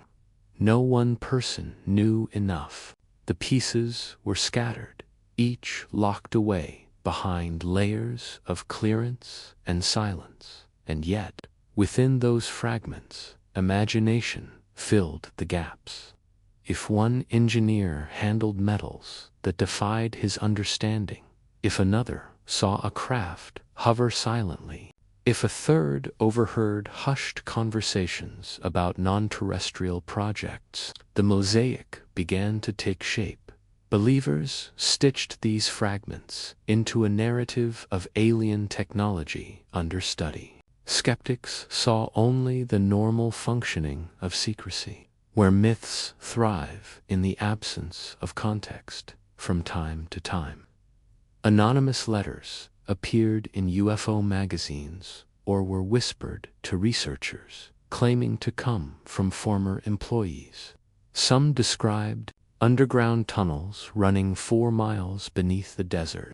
No one person knew enough. The pieces were scattered, each locked away behind layers of clearance and silence. And yet, within those fragments, imagination filled the gaps. If one engineer handled metals that defied his understanding, if another saw a craft hover silently, if a third overheard hushed conversations about non-terrestrial projects, the mosaic began to take shape. Believers stitched these fragments into a narrative of alien technology under study. Skeptics saw only the normal functioning of secrecy, where myths thrive in the absence of context from time to time. Anonymous letters appeared in UFO magazines or were whispered to researchers, claiming to come from former employees. Some described underground tunnels running 4 miles beneath the desert.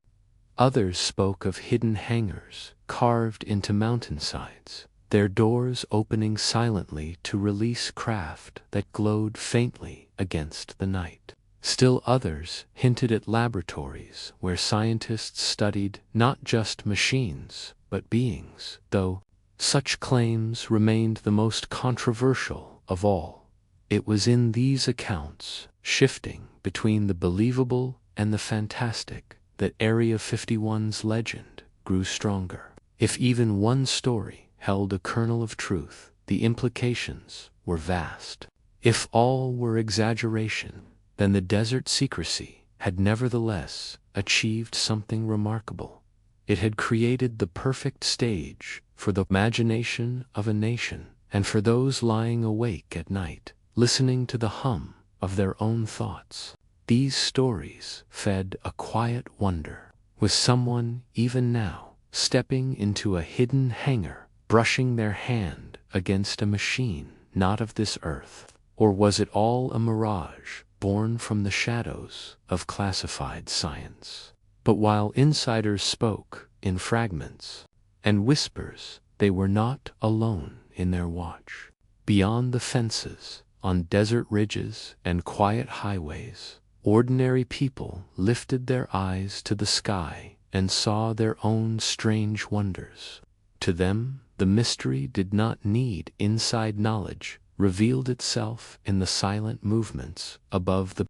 Others spoke of hidden hangars carved into mountainsides, their doors opening silently to release craft that glowed faintly against the night. Still others hinted at laboratories where scientists studied not just machines, but beings, though such claims remained the most controversial of all. It was in these accounts, shifting between the believable and the fantastic, that Area 51's legend grew stronger. If even one story held a kernel of truth, the implications were vast. If all were exaggeration, then the desert secrecy had nevertheless achieved something remarkable. It had created the perfect stage for the imagination of a nation, and for those lying awake at night, listening to the hum of their own thoughts. These stories fed a quiet wonder. Was someone, even now, stepping into a hidden hangar, brushing their hand against a machine not of this earth? Or was it all a mirage, born from the shadows of classified science? But while insiders spoke in fragments and whispers, they were not alone in their watch. Beyond the fences, on desert ridges and quiet highways, ordinary people lifted their eyes to the sky and saw their own strange wonders. To them, the mystery did not need inside knowledge, revealed itself in the silent movements above the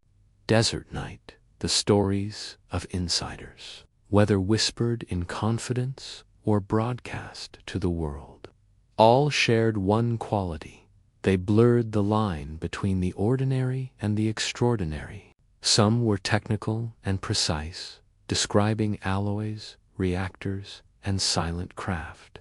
desert night, the stories of insiders, whether whispered in confidence or broadcast to the world. All shared one quality: they blurred the line between the ordinary and the extraordinary. Some were technical and precise, describing alloys, reactors, and silent craft.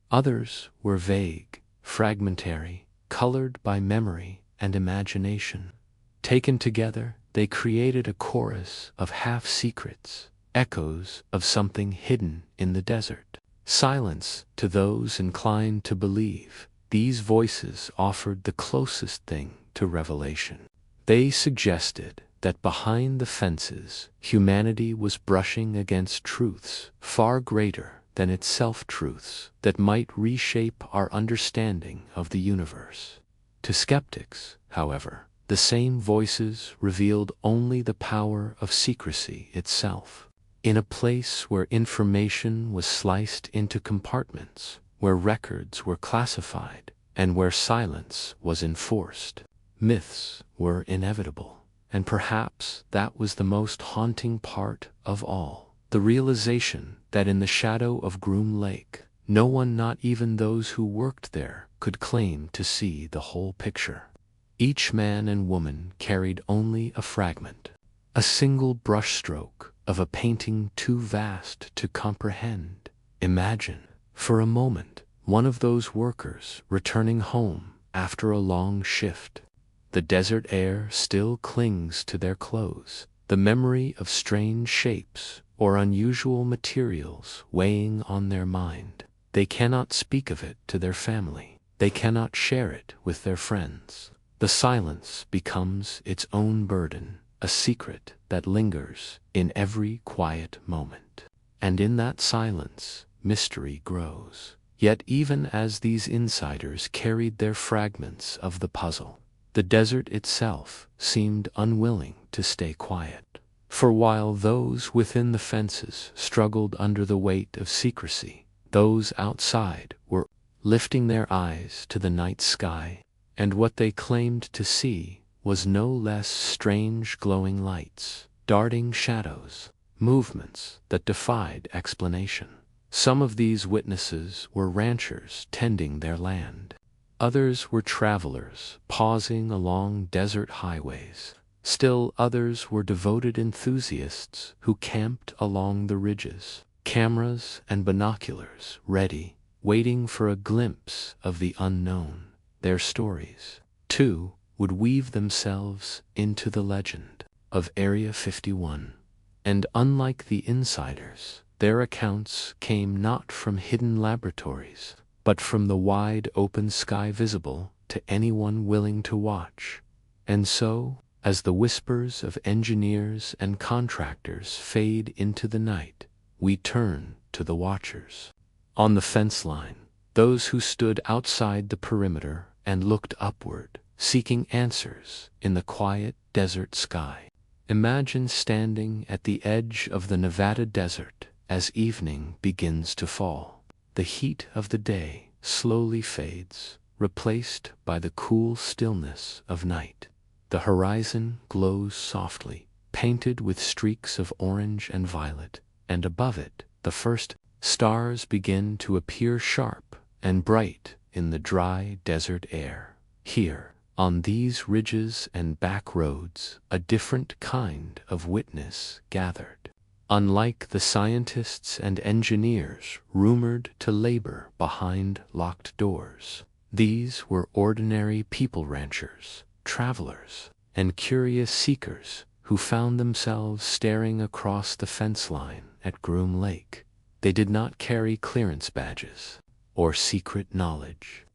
Others were vague, fragmentary, colored by memory and imagination. Taken together, they created a chorus of half-secrets, echoes of something hidden in the desert. Silence to those inclined to believe. These voices offered the closest thing to revelation. They suggested that behind the fences, humanity was brushing against truths far greater than its self-truths that might reshape our understanding of the universe. To skeptics, however, the same voices revealed only the power of secrecy itself. In a place where information was sliced into compartments, where records were classified, and where silence was enforced, myths were inevitable. And perhaps that was the most haunting part of all, the realization that in the shadow of Groom Lake, no one, not even those who worked there, could claim to see the whole picture. Each man and woman carried only a fragment, a single brushstroke of a painting too vast to comprehend. Imagine, for a moment, one of those workers returning home after a long shift. The desert air still clings to their clothes, the memory of strange shapes or unusual materials weighing on their mind. They cannot speak of it to their family. They cannot share it with their friends. The silence becomes its own burden, a secret that lingers in every quiet moment. And in that silence, mystery grows. Yet even as these insiders carried their fragments of the puzzle, the desert itself seemed unwilling to stay quiet. For while those within the fences struggled under the weight of secrecy, those outside were lifting their eyes to the night sky, and what they claimed to see was no less strange glowing lights, darting shadows, movements that defied explanation. Some of these witnesses were ranchers tending their land. Others were travelers pausing along desert highways. Still others were devoted enthusiasts who camped along the ridges, cameras and binoculars ready, waiting for a glimpse of the unknown. Their stories, too, would weave themselves into the legend of Area 51. And unlike the insiders, their accounts came not from hidden laboratories, but from the wide open sky visible to anyone willing to watch. And so, as the whispers of engineers and contractors fade into the night, we turn to the watchers. On the fence line, those who stood outside the perimeter and looked upward, seeking answers in the quiet desert sky. Imagine standing at the edge of the Nevada desert as evening begins to fall. The heat of the day slowly fades, replaced by the cool stillness of night. The horizon glows softly, painted with streaks of orange and violet, and above it, the first stars begin to appear sharp and bright in the dry desert air. Here, on these ridges and back roads, a different kind of witness gathered. Unlike the scientists and engineers rumored to labor behind locked doors, these were ordinary people ranchers, travelers, and curious seekers who found themselves staring across the fence line at Groom Lake. They did not carry clearance badges or secret knowledge.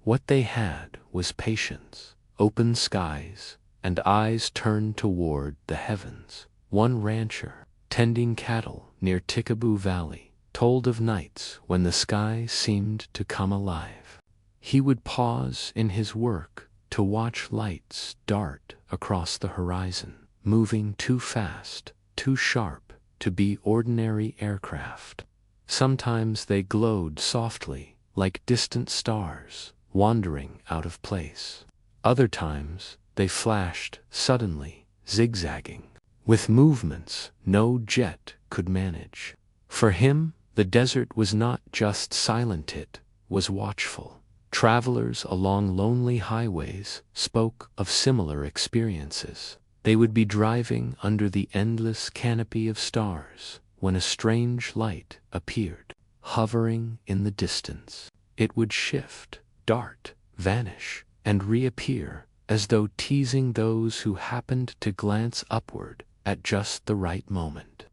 What they had was patience, open skies, and eyes turned toward the heavens. One rancher, tending cattle near Tikaboo Valley, told of nights when the sky seemed to come alive. He would pause in his work to watch lights dart across the horizon, moving too fast, too sharp to be ordinary aircraft. Sometimes they glowed softly, like distant stars, wandering out of place. Other times they flashed suddenly, zigzagging, with movements no jet could manage. For him, the desert was not just silent, it was watchful. Travelers along lonely highways spoke of similar experiences. They would be driving under the endless canopy of stars when a strange light appeared, hovering in the distance. It would shift, dart, vanish, and reappear, as though teasing those who happened to glance upward at just the right moment.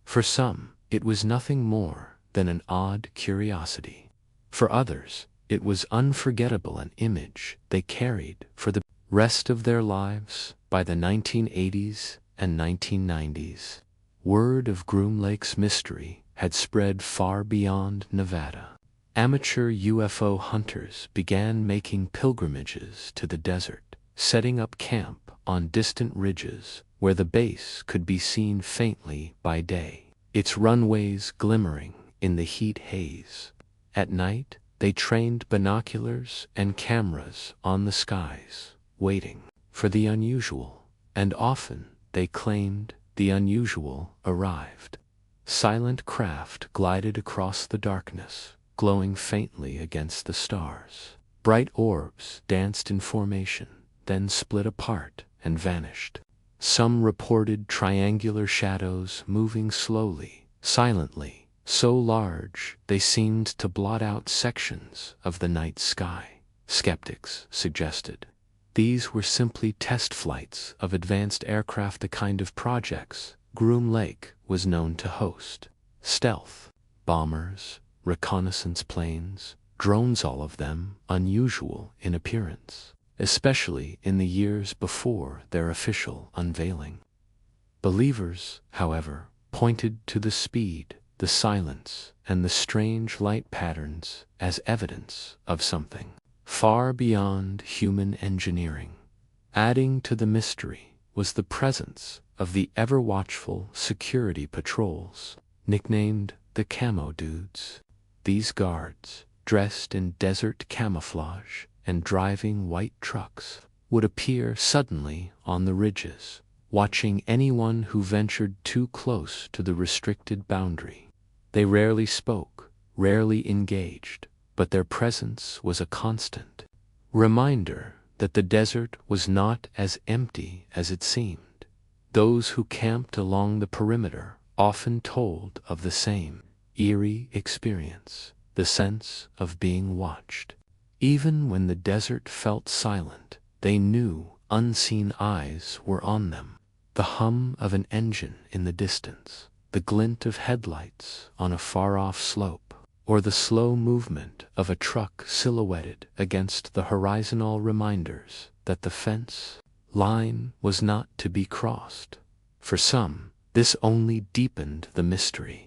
For some, it was nothing more than an odd curiosity. For others, it was unforgettable, an image they carried for the rest of their lives. By the 1980s and 1990s, word of Groom Lake's mystery had spread far beyond Nevada. Amateur UFO hunters began making pilgrimages to the desert, setting up camp on distant ridges where the base could be seen faintly by day, its runways glimmering in the heat haze. At night, they trained binoculars and cameras on the skies, waiting for the unusual, and often, they claimed, the unusual arrived. Silent craft glided across the darkness, glowing faintly against the stars. Bright orbs danced in formation, then split apart and vanished. Some reported triangular shadows moving slowly, silently, so large they seemed to blot out sections of the night sky. Skeptics suggested these were simply test flights of advanced aircraft, the kind of projects Groom Lake was known to host. Stealth bombers, reconnaissance planes, drones, all of them unusual in appearance, especially in the years before their official unveiling. Believers, however, pointed to the speed, the silence, and the strange light patterns as evidence of something far beyond human engineering. Adding to the mystery was the presence of the ever-watchful security patrols, nicknamed the Camo Dudes. These guards, dressed in desert camouflage and driving white trucks, would appear suddenly on the ridges, watching anyone who ventured too close to the restricted boundary. They rarely spoke, rarely engaged, but their presence was a constant reminder that the desert was not as empty as it seemed. Those who camped along the perimeter often told of the same eerie experience, the sense of being watched. Even when the desert felt silent, they knew unseen eyes were on them. The hum of an engine in the distance, the glint of headlights on a far-off slope, or the slow movement of a truck silhouetted against the horizon, all reminders that the fence line was not to be crossed. For some, this only deepened the mystery.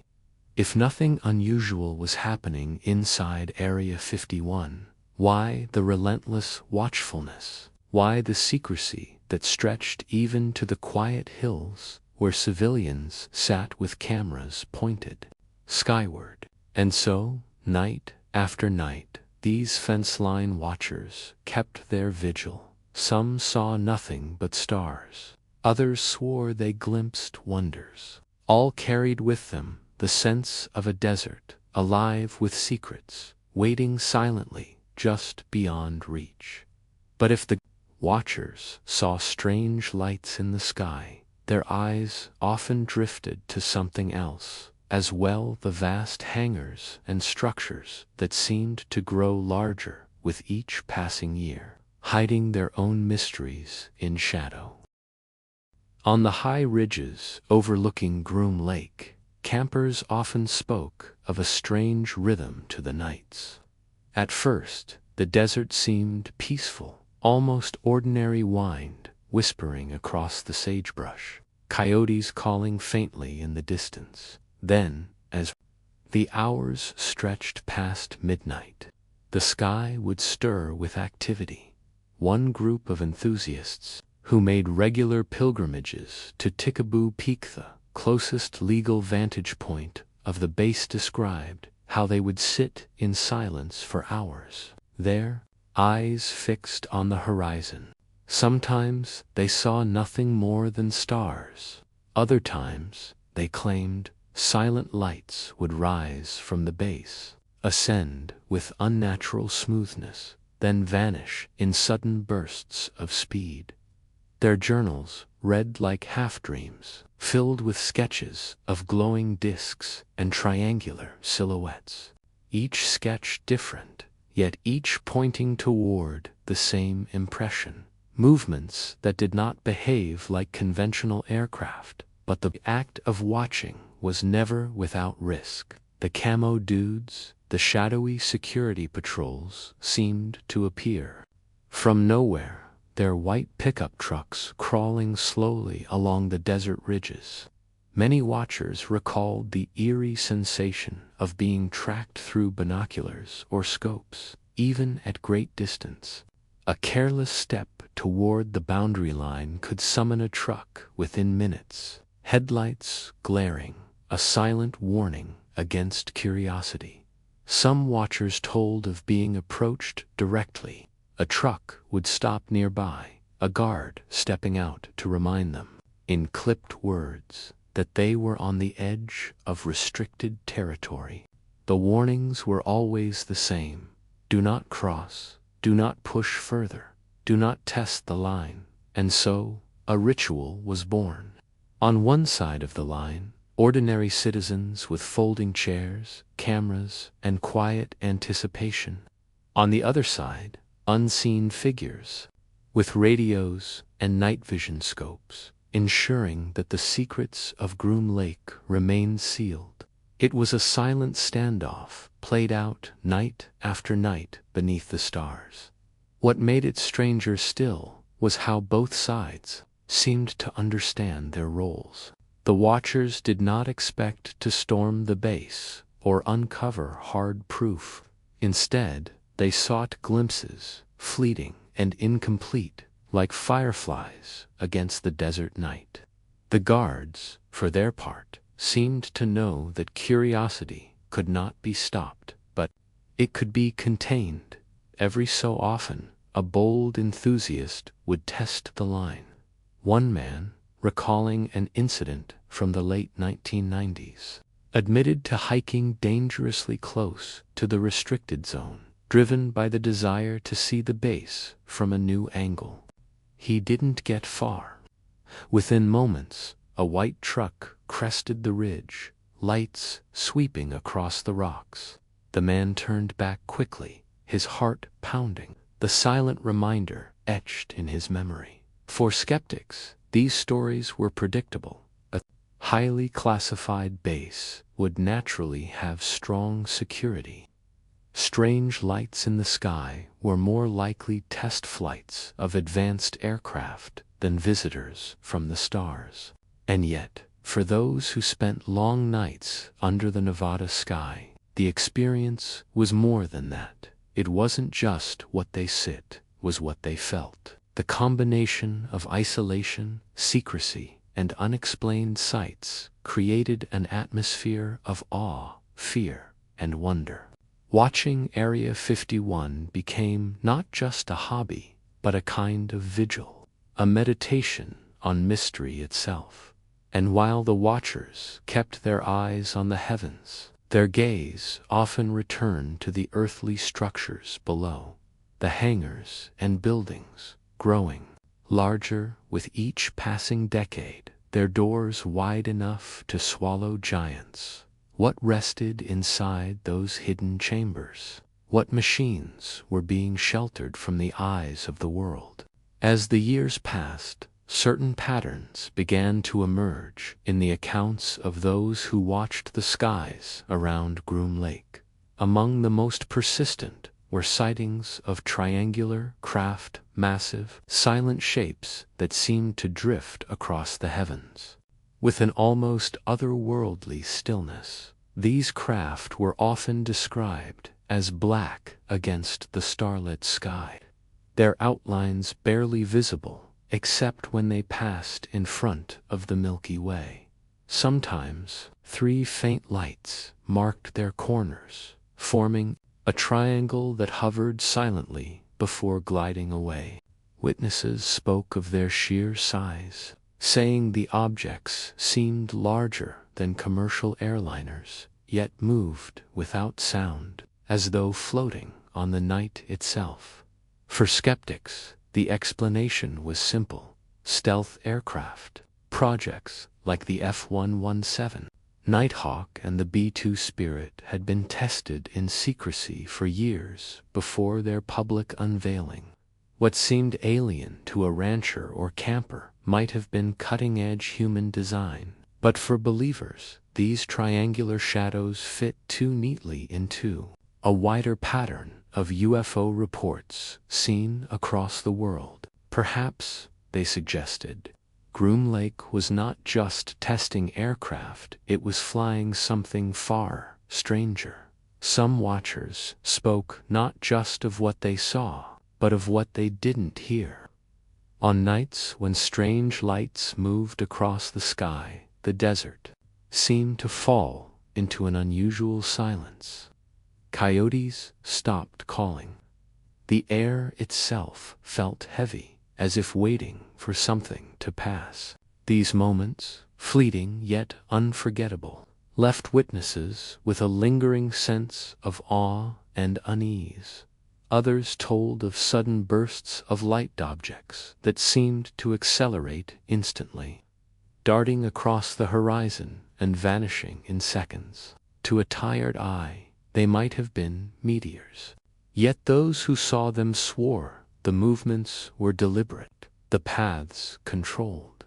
If nothing unusual was happening inside Area 51, why the relentless watchfulness? Why the secrecy that stretched even to the quiet hills where civilians sat with cameras pointed skyward? And so, night after night, these fence-line watchers kept their vigil. Some saw nothing but stars. Others swore they glimpsed wonders. All carried with them the sense of a desert, alive with secrets, waiting silently just beyond reach. But if the watchers saw strange lights in the sky, their eyes often drifted to something else as well, the vast hangars and structures that seemed to grow larger with each passing year, hiding their own mysteries in shadow. On the high ridges overlooking Groom Lake, campers often spoke of a strange rhythm to the nights. At first, the desert seemed peaceful, almost ordinary wind whispering across the sagebrush, coyotes calling faintly in the distance. Then, as the hours stretched past midnight, the sky would stir with activity. One group of enthusiasts, who made regular pilgrimages to Tikaboo Peak, the closest legal vantage point of the base, described how they would sit in silence for hours, their eyes fixed on the horizon. Sometimes they saw nothing more than stars. Other times, they claimed, silent lights would rise from the base, ascend with unnatural smoothness, then vanish in sudden bursts of speed. Their journals read like half-dreams, filled with sketches of glowing discs and triangular silhouettes, each sketch different, yet each pointing toward the same impression. Movements that did not behave like conventional aircraft, but the act of watching was never without risk. The Camo Dudes, the shadowy security patrols, seemed to appear from nowhere, their white pickup trucks crawling slowly along the desert ridges. Many watchers recalled the eerie sensation of being tracked through binoculars or scopes, even at great distance. A careless step toward the boundary line could summon a truck within minutes, headlights glaring, a silent warning against curiosity. Some watchers told of being approached directly. A truck would stop nearby, a guard stepping out to remind them, in clipped words, that they were on the edge of restricted territory. The warnings were always the same: do not cross, do not push further, do not test the line. And so, a ritual was born. On one side of the line, ordinary citizens with folding chairs, cameras, and quiet anticipation. On the other side, unseen figures, with radios and night vision scopes, ensuring that the secrets of Groom Lake remained sealed. It was a silent standoff, played out night after night beneath the stars. What made it stranger still was how both sides seemed to understand their roles. The watchers did not expect to storm the base or uncover hard proof. Instead, they sought glimpses, fleeting and incomplete, like fireflies against the desert night. The guards, for their part, seemed to know that curiosity could not be stopped, but it could be contained. Every so often, a bold enthusiast would test the line. One man, recalling an incident from the late 1990s, admitted to hiking dangerously close to the restricted zone, driven by the desire to see the base from a new angle. He didn't get far. Within moments, a white truck crested the ridge, lights sweeping across the rocks. The man turned back quickly, his heart pounding, the silent reminder etched in his memory. For skeptics, these stories were predictable. A highly classified base would naturally have strong security. Strange lights in the sky were more likely test flights of advanced aircraft than visitors from the stars. And yet, for those who spent long nights under the Nevada sky, the experience was more than that. It wasn't just what they was what they felt. The combination of isolation, secrecy, and unexplained sights created an atmosphere of awe, fear, and wonder. Watching Area 51 became not just a hobby, but a kind of vigil, a meditation on mystery itself. And while the watchers kept their eyes on the heavens, their gaze often returned to the earthly structures below, the hangars and buildings, growing larger with each passing decade, their doors wide enough to swallow giants. What rested inside those hidden chambers? What machines were being sheltered from the eyes of the world? As the years passed, certain patterns began to emerge in the accounts of those who watched the skies around Groom Lake. Among the most persistent were sightings of triangular craft, massive, silent shapes that seemed to drift across the heavens. With an almost otherworldly stillness, these craft were often described as black against the starlit sky, their outlines barely visible except when they passed in front of the Milky Way. Sometimes, 3 faint lights marked their corners, forming a triangle that hovered silently before gliding away. Witnesses spoke of their sheer size, saying the objects seemed larger than commercial airliners, yet moved without sound, as though floating on the night itself. For skeptics, the explanation was simple: stealth aircraft. Projects like the F-117, Nighthawk, and the B-2 Spirit had been tested in secrecy for years before their public unveiling. What seemed alien to a rancher or camper might have been cutting-edge human design, but for believers, these triangular shadows fit too neatly into a wider pattern of UFO reports seen across the world. Perhaps, they suggested, Groom Lake was not just testing aircraft, it was flying something far stranger. Some watchers spoke not just of what they saw, but of what they didn't hear. On nights when strange lights moved across the sky, the desert seemed to fall into an unusual silence. Coyotes stopped calling. The air itself felt heavy, as if waiting for something to pass. These moments, fleeting yet unforgettable, left witnesses with a lingering sense of awe and unease. Others told of sudden bursts of light objects that seemed to accelerate instantly, darting across the horizon and vanishing in seconds. To a tired eye, they might have been meteors. Yet those who saw them swore the movements were deliberate, the paths controlled.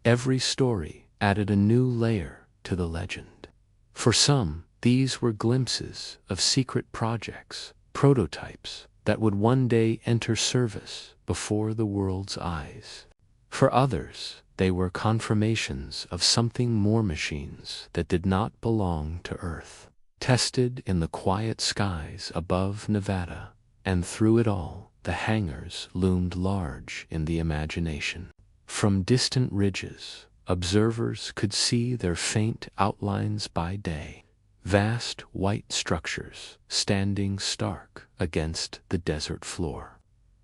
Every story added a new layer to the legend. For some, these were glimpses of secret projects, prototypes that would one day enter service before the world's eyes. For others, they were confirmations of something more, machines that did not belong to Earth, tested in the quiet skies above Nevada, and through it all, the hangars loomed large in the imagination. From distant ridges, observers could see their faint outlines by day, vast white structures standing stark against the desert floor.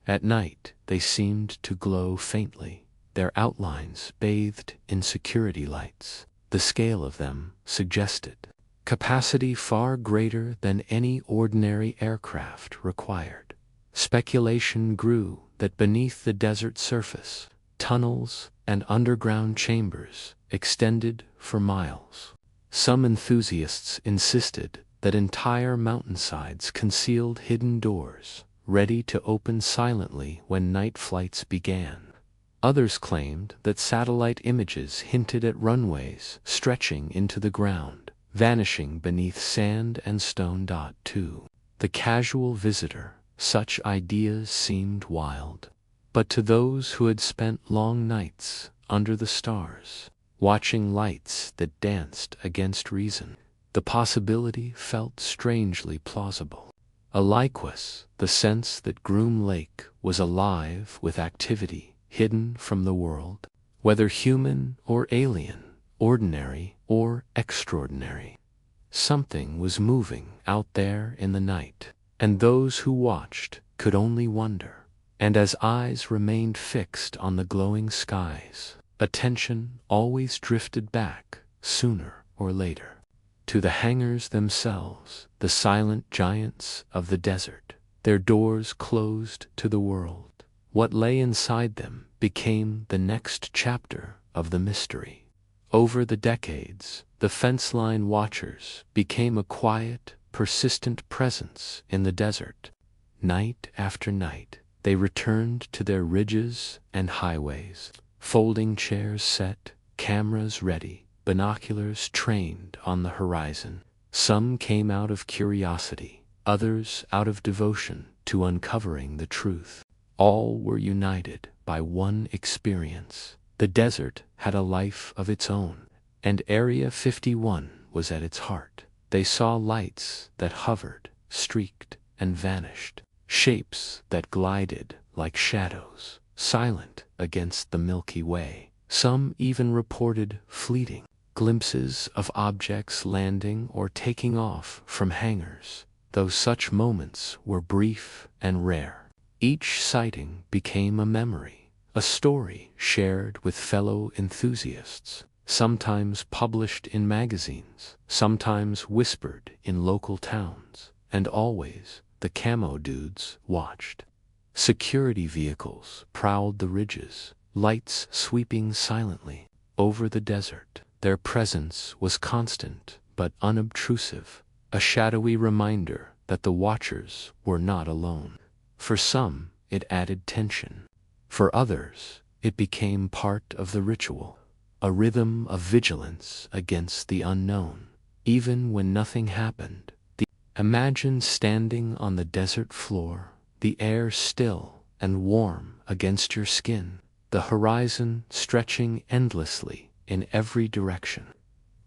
At night, they seemed to glow faintly, their outlines bathed in security lights. The scale of them suggested capacity far greater than any ordinary aircraft required. Speculation grew that beneath the desert surface, tunnels and underground chambers extended for miles. Some enthusiasts insisted that entire mountainsides concealed hidden doors, ready to open silently when night flights began. Others claimed that satellite images hinted at runways stretching into the ground, vanishing beneath sand and stone. To the casual visitor, such ideas seemed wild. But to those who had spent long nights under the stars, watching lights that danced against reason, the possibility felt strangely plausible. Likewise, the sense that Groom Lake was alive with activity hidden from the world, whether human or alien, ordinary or extraordinary. Something was moving out there in the night, and those who watched could only wonder. And as eyes remained fixed on the glowing skies, attention always drifted back, sooner or later, to the hangars themselves, the silent giants of the desert. Their doors closed to the world. What lay inside them became the next chapter of the mystery. Over the decades, the fence line watchers became a quiet, persistent presence in the desert. Night after night, they returned to their ridges and highways, folding chairs set, cameras ready, binoculars trained on the horizon. Some came out of curiosity, others out of devotion to uncovering the truth. All were united by one experience. The desert had a life of its own, and Area 51 was at its heart. They saw lights that hovered, streaked, and vanished, shapes that glided like shadows, silent against the Milky Way. Some even reported fleeting glimpses of objects landing or taking off from hangars, though such moments were brief and rare. Each sighting became a memory, a story shared with fellow enthusiasts, sometimes published in magazines, sometimes whispered in local towns, and always the camo dudes watched. Security vehicles prowled the ridges, lights sweeping silently over the desert. Their presence was constant but unobtrusive, a shadowy reminder that the watchers were not alone. For some, it added tension. For others, it became part of the ritual, a rhythm of vigilance against the unknown. Even when nothing happened, imagine standing on the desert floor, the air still and warm against your skin, the horizon stretching endlessly in every direction.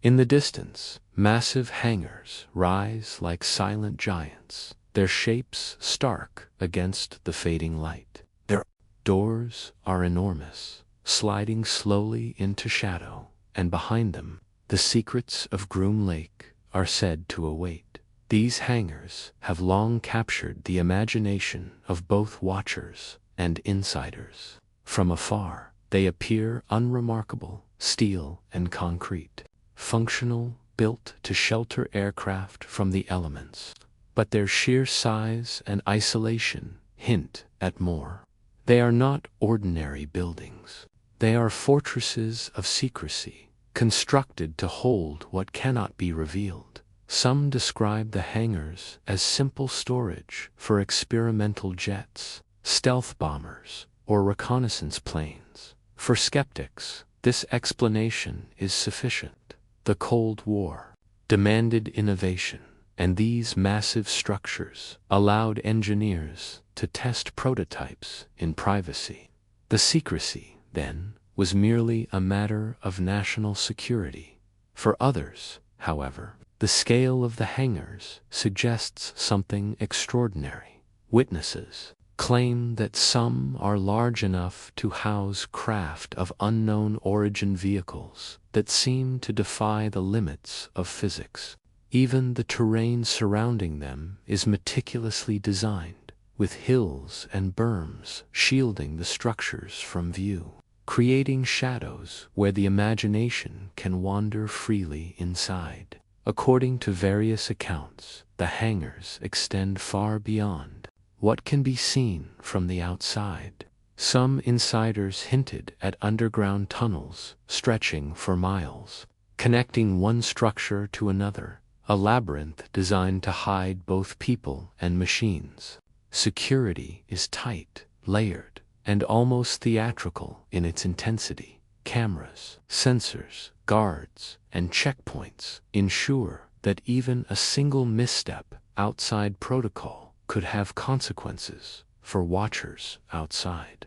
In the distance, massive hangars rise like silent giants, their shapes stark against the fading light. Their doors are enormous, sliding slowly into shadow, and behind them, the secrets of Groom Lake are said to await. These hangars have long captured the imagination of both watchers and insiders. From afar, they appear unremarkable, steel and concrete, functional, built to shelter aircraft from the elements. but their sheer size and isolation hint at more. They are not ordinary buildings. They are fortresses of secrecy, constructed to hold what cannot be revealed. Some describe the hangars as simple storage for experimental jets, stealth bombers, or reconnaissance planes. For skeptics, this explanation is sufficient. The Cold War demanded innovation, and these massive structures allowed engineers to test prototypes in privacy. The secrecy, then, was merely a matter of national security. For others, however, the scale of the hangars suggests something extraordinary. Witnesses claim that some are large enough to house craft of unknown origin, vehicles that seem to defy the limits of physics. Even the terrain surrounding them is meticulously designed, with hills and berms shielding the structures from view, creating shadows where the imagination can wander freely inside. According to various accounts, the hangars extend far beyond what can be seen from the outside. Some insiders hinted at underground tunnels stretching for miles, connecting one structure to another, a labyrinth designed to hide both people and machines. Security is tight, layered, and almost theatrical in its intensity. Cameras, sensors, guards, and checkpoints ensure that even a single misstep outside protocol could have consequences for watchers outside.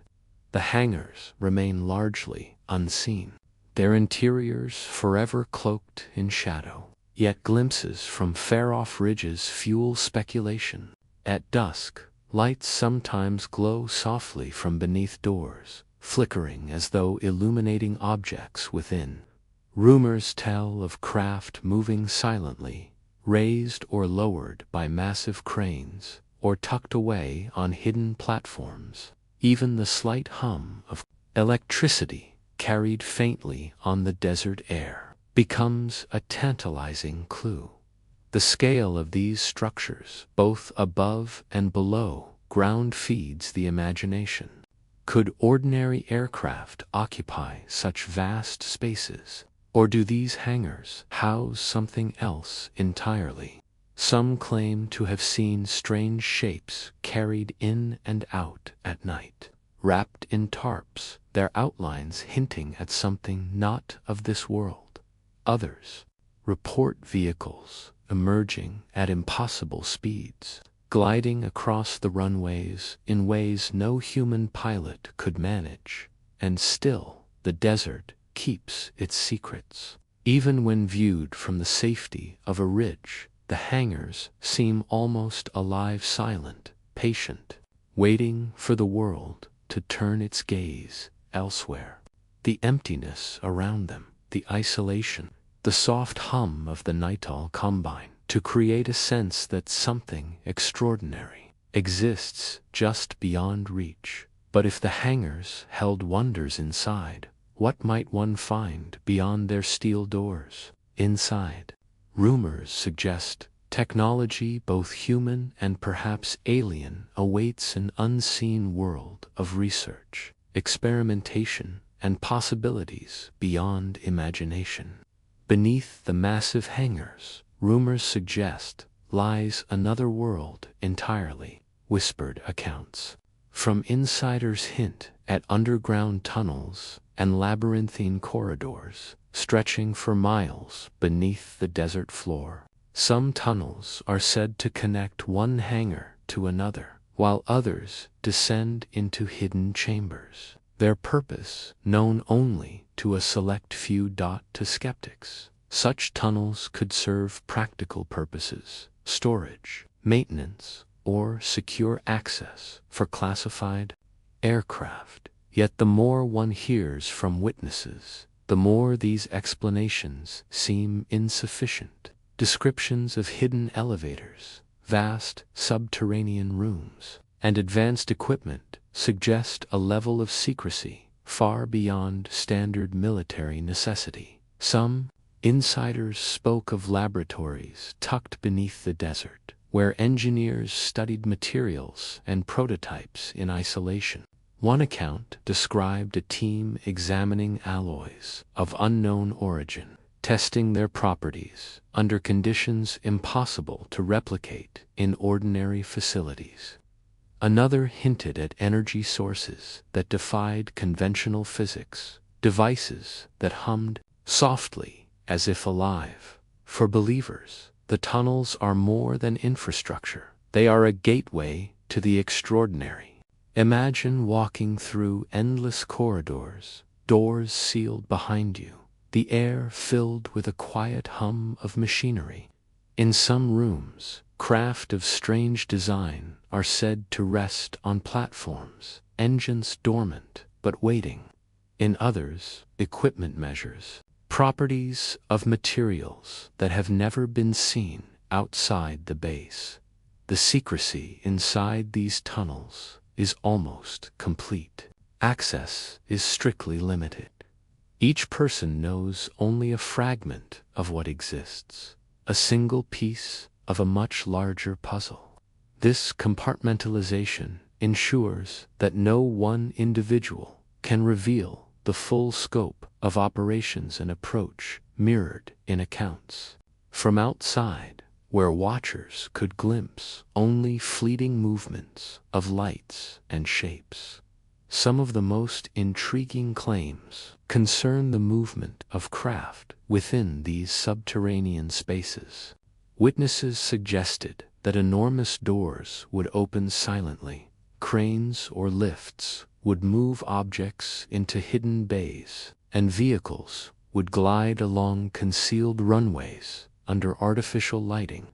The hangars remain largely unseen, their interiors forever cloaked in shadow. Yet glimpses from far-off ridges fuel speculation. At dusk, lights sometimes glow softly from beneath doors, flickering as though illuminating objects within. Rumors tell of craft moving silently, raised or lowered by massive cranes, or tucked away on hidden platforms. Even the slight hum of electricity, carried faintly on the desert air, becomes a tantalizing clue. The scale of these structures, both above and below ground, feeds the imagination. Could ordinary aircraft occupy such vast spaces, or do these hangars house something else entirely? Some claim to have seen strange shapes carried in and out at night, wrapped in tarps, their outlines hinting at something not of this world. Others report vehicles emerging at impossible speeds, gliding across the runways in ways no human pilot could manage. And still, the desert keeps its secrets. Even when viewed from the safety of a ridge, the hangars seem almost alive, silent, patient, waiting for the world to turn its gaze elsewhere. The emptiness around them, the isolation, the soft hum of the nighthawk combine to create a sense that something extraordinary exists just beyond reach. But if the hangars held wonders inside, what might one find beyond their steel doors? Inside, rumors suggest technology both human and perhaps alien awaits an unseen world of research, experimentation, and possibilities beyond imagination. Beneath the massive hangars, rumors suggest, lies another world entirely. Whispered accounts from insiders hint at underground tunnels and labyrinthine corridors stretching for miles beneath the desert floor. Some tunnels are said to connect one hangar to another, while others descend into hidden chambers, their purpose known only to a select few. To skeptics, such tunnels could serve practical purposes: storage, maintenance, or secure access for classified aircraft. Yet the more one hears from witnesses, the more these explanations seem insufficient. Descriptions of hidden elevators, vast subterranean rooms, and advanced equipment suggest a level of secrecy far beyond standard military necessity. Some insiders spoke of laboratories tucked beneath the desert, where engineers studied materials and prototypes in isolation. One account described a team examining alloys of unknown origin, testing their properties under conditions impossible to replicate in ordinary facilities. Another hinted at energy sources that defied conventional physics, devices that hummed softly as if alive. For believers, the tunnels are more than infrastructure. They are a gateway to the extraordinary. Imagine walking through endless corridors, doors sealed behind you, the air filled with a quiet hum of machinery. In some rooms, craft of strange design are said to rest on platforms, engines dormant but waiting. In others, equipment measures properties of materials that have never been seen outside the base. The secrecy inside these tunnels is almost complete. Access is strictly limited. Each person knows only a fragment of what exists, a single piece of a much larger puzzle. This compartmentalization ensures that no one individual can reveal the full scope of operations and approach mirrored in accounts. From outside, where watchers could glimpse only fleeting movements of lights and shapes. Some of the most intriguing claims concern the movement of craft within these subterranean spaces. Witnesses suggested that enormous doors would open silently, cranes or lifts would move objects into hidden bays, and vehicles would glide along concealed runways under artificial lighting.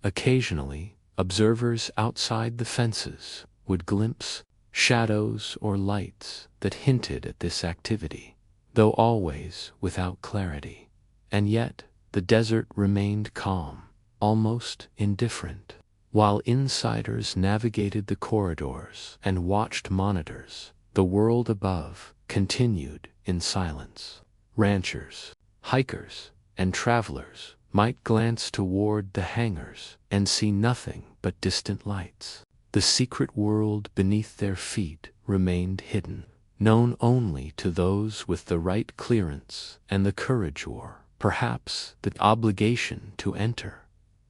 Occasionally, observers outside the fences would glimpse shadows or lights that hinted at this activity, though always without clarity. And yet, the desert remained calm, almost indifferent. While insiders navigated the corridors and watched monitors, the world above continued in silence. Ranchers, hikers, and travelers might glance toward the hangars and see nothing but distant lights. The secret world beneath their feet remained hidden, known only to those with the right clearance and the courage or, perhaps, the obligation to enter.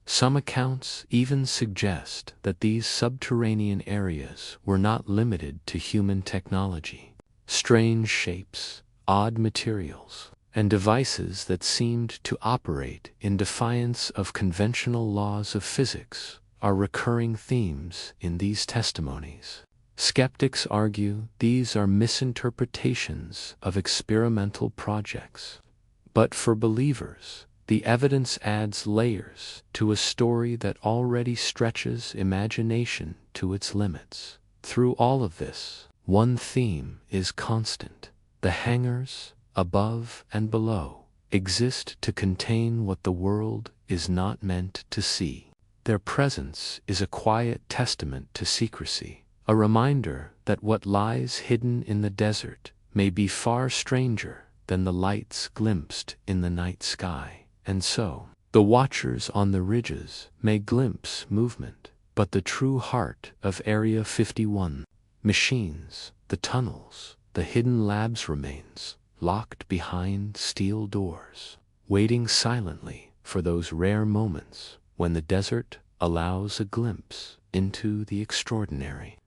Some accounts even suggest that these subterranean areas were not limited to human technology. Strange shapes, odd materials, and devices that seemed to operate in defiance of conventional laws of physics are recurring themes in these testimonies. Skeptics argue these are misinterpretations of experimental projects. But for believers, the evidence adds layers to a story that already stretches imagination to its limits. Through all of this, one theme is constant. The hangars, above and below, exist to contain what the world is not meant to see. Their presence is a quiet testament to secrecy, a reminder that what lies hidden in the desert may be far stranger than the lights glimpsed in the night sky. And so, the watchers on the ridges may glimpse movement, but the true heart of Area 51, machines, the tunnels, the hidden labs remains, locked behind steel doors, waiting silently for those rare moments when the desert allows a glimpse into the extraordinary.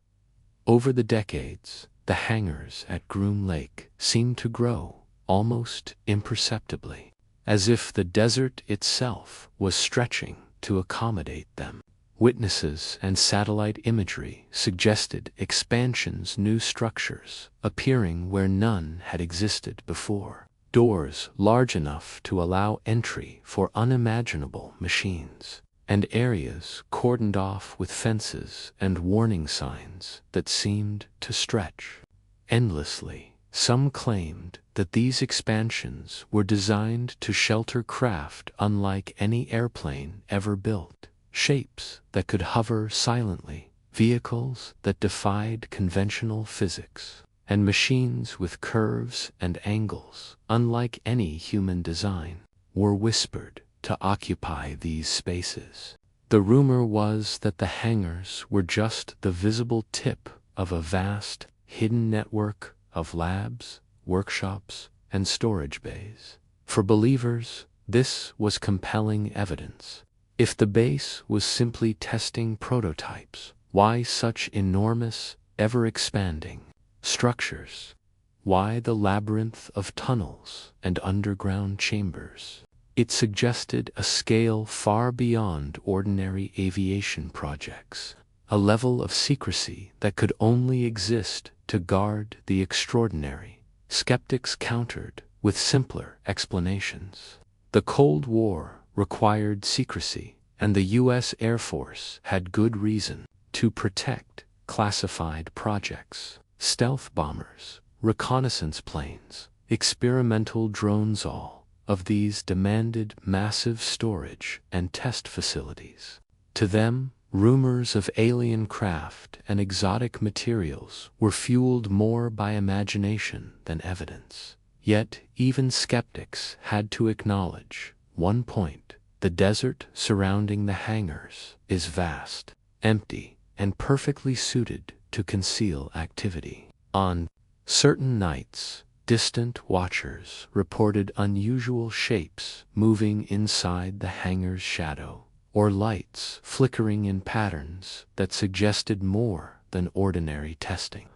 Over the decades, the hangars at Groom Lake seemed to grow, almost imperceptibly, as if the desert itself was stretching to accommodate them. Witnesses and satellite imagery suggested expansions, new structures appearing where none had existed before, doors large enough to allow entry for unimaginable machines, and areas cordoned off with fences and warning signs that seemed to stretch endlessly. Some claimed that these expansions were designed to shelter craft unlike any airplane ever built, shapes that could hover silently, vehicles that defied conventional physics, and machines with curves and angles unlike any human design were whispered to occupy these spaces. The rumor was that the hangars were just the visible tip of a vast, hidden network of labs, workshops, and storage bays. For believers, this was compelling evidence. If the base was simply testing prototypes, why such enormous, ever-expanding structures? Why the labyrinth of tunnels and underground chambers? It suggested a scale far beyond ordinary aviation projects, a level of secrecy that could only exist to guard the extraordinary. Skeptics countered with simpler explanations. The Cold War required secrecy, and the U.S. Air Force had good reason to protect classified projects. Stealth bombers, reconnaissance planes, experimental drones, all of these demanded massive storage and test facilities. To them, rumors of alien craft and exotic materials were fueled more by imagination than evidence. Yet, even skeptics had to acknowledge one point: the desert surrounding the hangars is vast, empty, and perfectly suited to conceal activity. On certain nights, distant watchers reported unusual shapes moving inside the hangar's shadow, or lights flickering in patterns that suggested more than ordinary testing.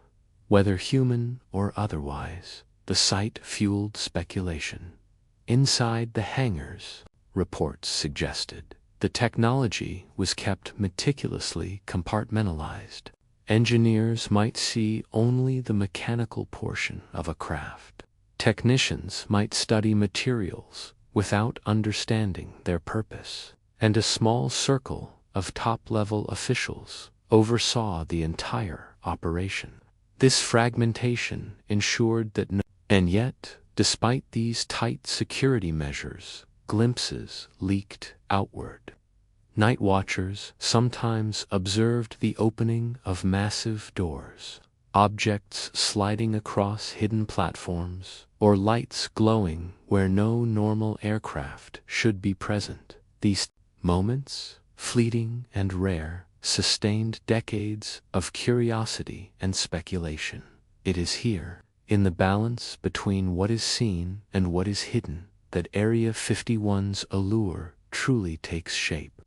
Whether human or otherwise, the sight fueled speculation. Inside the hangars, reports suggested, the technology was kept meticulously compartmentalized. Engineers might see only the mechanical portion of a craft. Technicians might study materials without understanding their purpose. And a small circle of top-level officials oversaw the entire operation. This fragmentation ensured that and yet, despite these tight security measures, glimpses leaked outward. Night watchers sometimes observed the opening of massive doors, objects sliding across hidden platforms, or lights glowing where no normal aircraft should be present. These moments, fleeting and rare, sustained decades of curiosity and speculation. It is here, in the balance between what is seen and what is hidden, that Area 51's allure truly takes shape.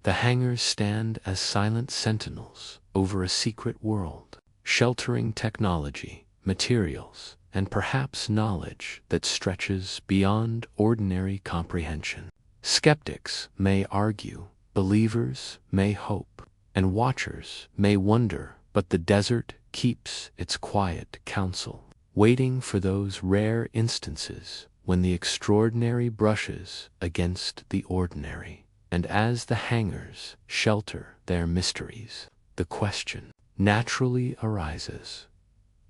The hangars stand as silent sentinels over a secret world, sheltering technology, materials, and perhaps knowledge that stretches beyond ordinary comprehension. Skeptics may argue, believers may hope, and watchers may wonder, but the desert keeps its quiet counsel, waiting for those rare instances when the extraordinary brushes against the ordinary. And as the hangars shelter their mysteries, the question naturally arises: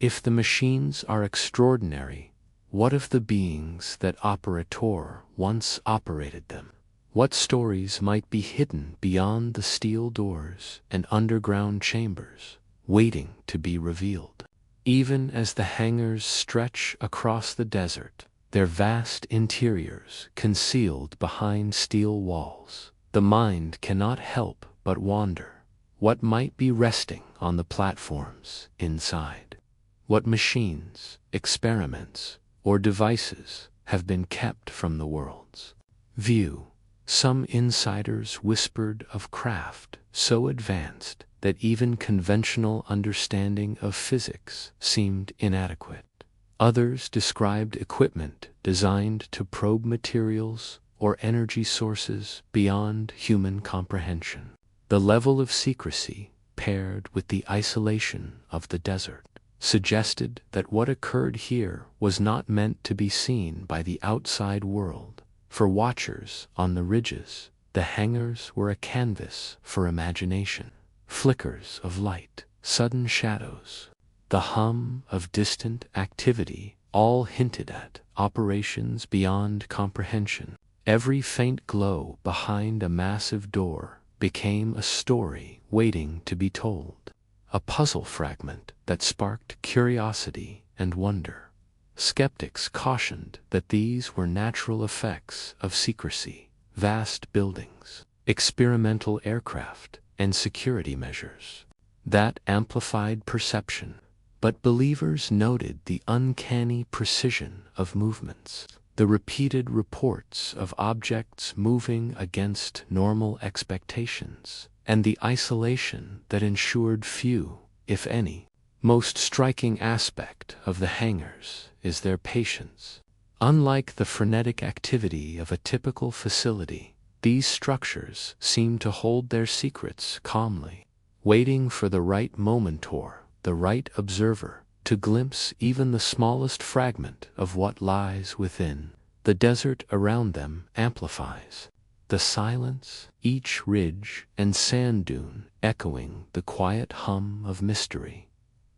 if the machines are extraordinary, what of the beings that operator once operated them? What stories might be hidden beyond the steel doors and underground chambers, waiting to be revealed? Even as the hangars stretch across the desert, their vast interiors concealed behind steel walls, the mind cannot help but wonder what might be resting on the platforms inside. What machines, experiments, or devices have been kept from the world's view? Some insiders whispered of craft so advanced that even conventional understanding of physics seemed inadequate. Others described equipment designed to probe materials or energy sources beyond human comprehension. The level of secrecy, paired with the isolation of the desert, suggested that what occurred here was not meant to be seen by the outside world. For watchers on the ridges, the hangars were a canvas for imagination. Flickers of light, sudden shadows, the hum of distant activity all hinted at operations beyond comprehension. Every faint glow behind a massive door became a story waiting to be told, a puzzle fragment that sparked curiosity and wonder. Skeptics cautioned that these were natural effects of secrecy. Vast buildings, experimental aircraft, and security measures. That amplified perception. But believers noted the uncanny precision of movements, the repeated reports of objects moving against normal expectations, and the isolation that ensured few, if any. Most striking aspect of the hangars is their patience. Unlike the frenetic activity of a typical facility, these structures seem to hold their secrets calmly, waiting for the right moment or the right observer to glimpse even the smallest fragment of what lies within. The desert around them amplifies the silence, each ridge and sand dune echoing the quiet hum of mystery.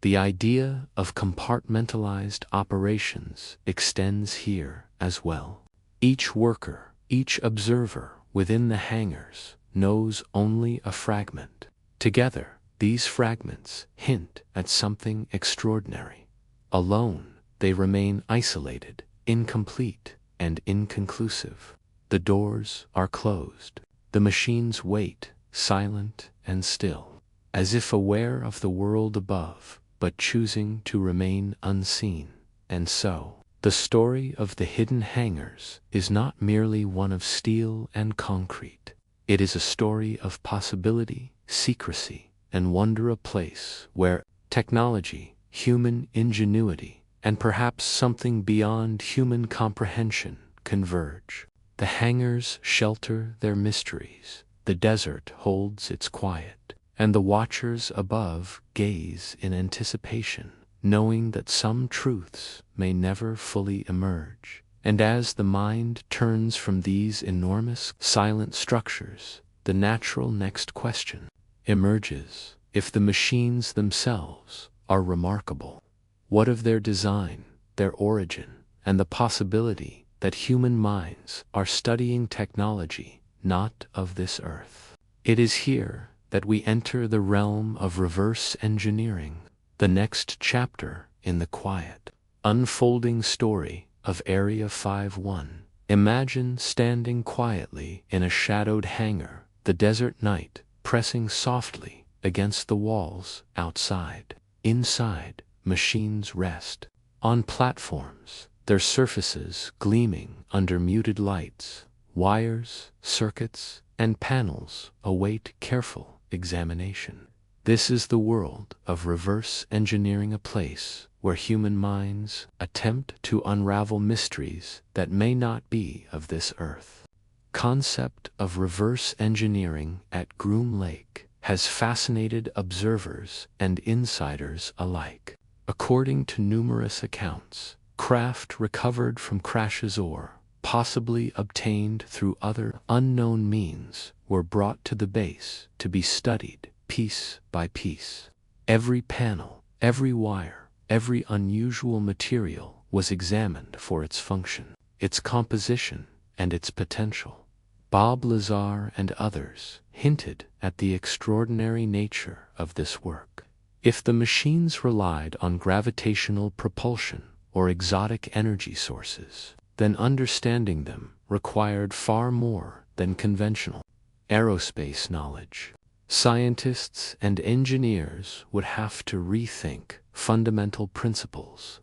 The idea of compartmentalized operations extends here as well. Each worker, each observer within the hangars knows only a fragment. Together, these fragments hint at something extraordinary. Alone, they remain isolated, incomplete, and inconclusive. The doors are closed. The machines wait, silent and still, as if aware of the world above, but choosing to remain unseen. And so, the story of the hidden hangars is not merely one of steel and concrete. It is a story of possibility, secrecy, and wonder, a place where technology, human ingenuity, and perhaps something beyond human comprehension converge. The hangars shelter their mysteries, the desert holds its quiet, and the watchers above gaze in anticipation, knowing that some truths may never fully emerge. And as the mind turns from these enormous, silent structures, the natural next question emerges. If the machines themselves are remarkable, what of their design, their origin, and the possibility that human minds are studying technology not of this earth? It is here that we enter the realm of reverse engineering, the next chapter in the quiet, unfolding story of Area 51. Imagine standing quietly in a shadowed hangar, the desert night pressing softly against the walls outside. Inside, machines rest on platforms, their surfaces gleaming under muted lights. Wires, circuits, and panels await careful examination. This is the world of reverse engineering, a place where human minds attempt to unravel mysteries that may not be of this earth. Concept of reverse engineering at Groom Lake has fascinated observers and insiders alike. According to numerous accounts, craft recovered from crashes or possibly obtained through other unknown means were brought to the base to be studied piece by piece. Every panel, every wire, every unusual material was examined for its function, its composition, and its potential. Bob Lazar and others hinted at the extraordinary nature of this work. If the machines relied on gravitational propulsion or exotic energy sources, then understanding them required far more than conventional aerospace knowledge. Scientists and engineers would have to rethink fundamental principles,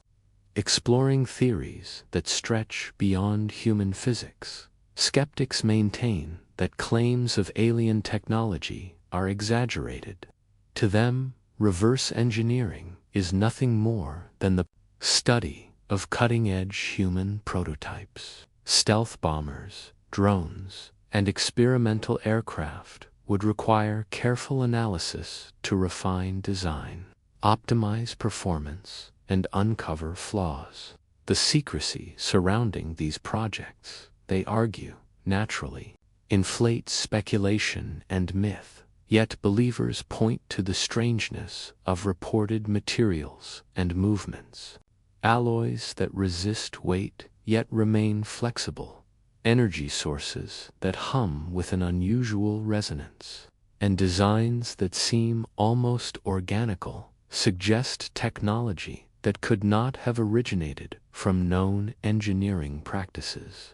exploring theories that stretch beyond human physics. Skeptics maintain that claims of alien technology are exaggerated. To them, reverse engineering is nothing more than the study of cutting-edge human prototypes. Stealth bombers, drones, and experimental aircraft would require careful analysis to refine design, optimize performance, and uncover flaws. The secrecy surrounding these projects, they argue, naturally inflates speculation and myth. Yet believers point to the strangeness of reported materials and movements. Alloys that resist weight yet remain flexible, energy sources that hum with an unusual resonance, and designs that seem almost organical suggest technology that could not have originated from known engineering practices.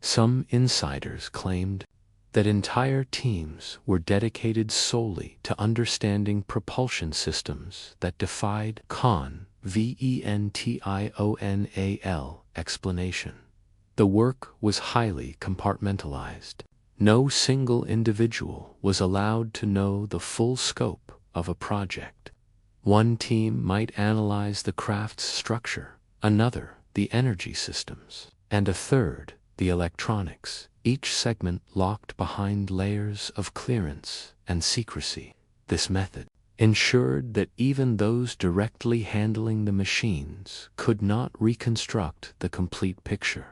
Some insiders claimed that entire teams were dedicated solely to understanding propulsion systems that defied ventional explanation. The work was highly compartmentalized. No single individual was allowed to know the full scope of a project. One team might analyze the craft's structure, another the energy systems, and a third the electronics, each segment locked behind layers of clearance and secrecy. This method ensured that even those directly handling the machines could not reconstruct the complete picture.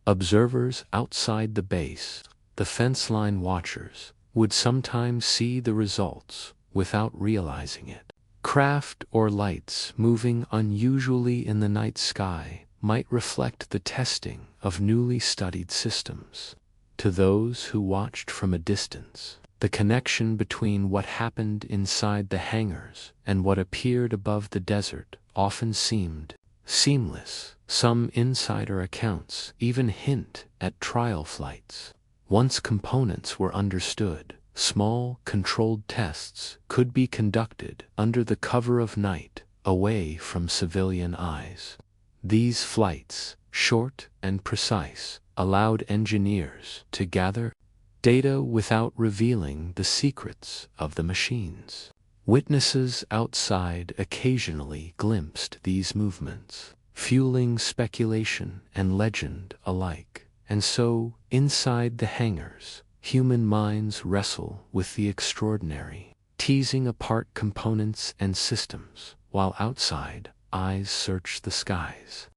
Observers outside the base, the fence-line watchers, would sometimes see the results without realizing it. Craft or lights moving unusually in the night sky might reflect the testing of newly studied systems. To those who watched from a distance, the connection between what happened inside the hangars and what appeared above the desert often seemed seamless. Some insider accounts even hint at trial flights. Once components were understood, small, controlled tests could be conducted under the cover of night, away from civilian eyes. These flights, short and precise, allowed engineers to gather data without revealing the secrets of the machines. Witnesses outside occasionally glimpsed these movements, fueling speculation and legend alike. And so, inside the hangars, human minds wrestle with the extraordinary, teasing apart components and systems, while outside, eyes search the skies,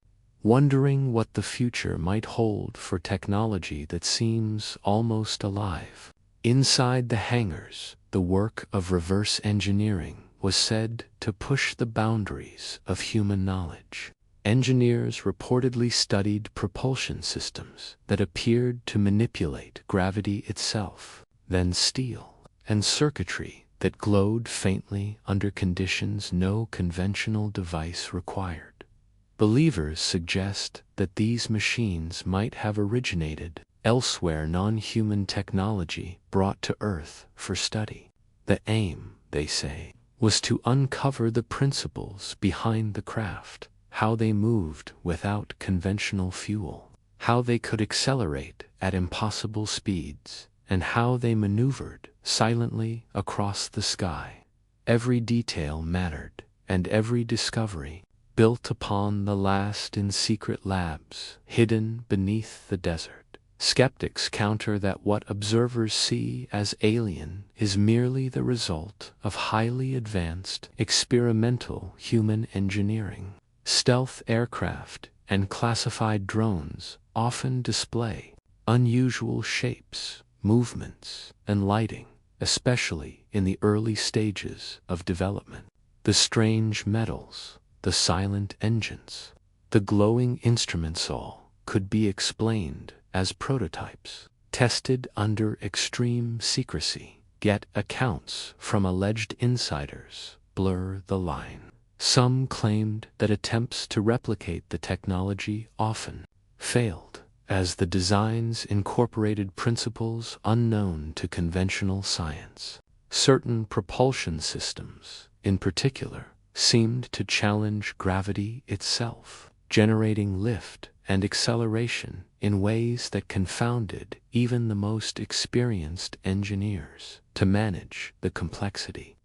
wondering what the future might hold for technology that seems almost alive. Inside the hangars, the work of reverse engineering was said to push the boundaries of human knowledge. Engineers reportedly studied propulsion systems that appeared to manipulate gravity itself, then steel and circuitry that glowed faintly under conditions no conventional device required. Believers suggest that these machines might have originated elsewhere, non-human technology brought to Earth for study. The aim, they say, was to uncover the principles behind the craft, how they moved without conventional fuel, how they could accelerate at impossible speeds, and how they maneuvered silently across the sky. Every detail mattered, and every discovery, built upon the last in secret labs hidden beneath the desert. Skeptics counter that what observers see as alien is merely the result of highly advanced experimental human engineering. Stealth aircraft and classified drones often display unusual shapes, movements, and lighting, especially in the early stages of development. The strange metals, the silent engines, the glowing instruments, all could be explained as prototypes, tested under extreme secrecy. Yet accounts from alleged insiders blur the line. Some claimed that attempts to replicate the technology often failed, as the designs incorporated principles unknown to conventional science. Certain propulsion systems, in particular, seemed to challenge gravity itself, generating lift and acceleration in ways that confounded even the most experienced engineers. To manage the complexity,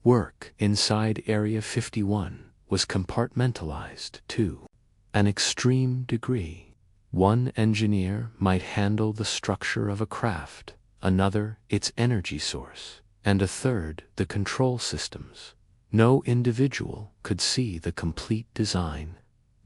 work inside Area 51 was compartmentalized to an extreme degree. One engineer might handle the structure of a craft, another its energy source, and a third the control systems. No individual could see the complete design.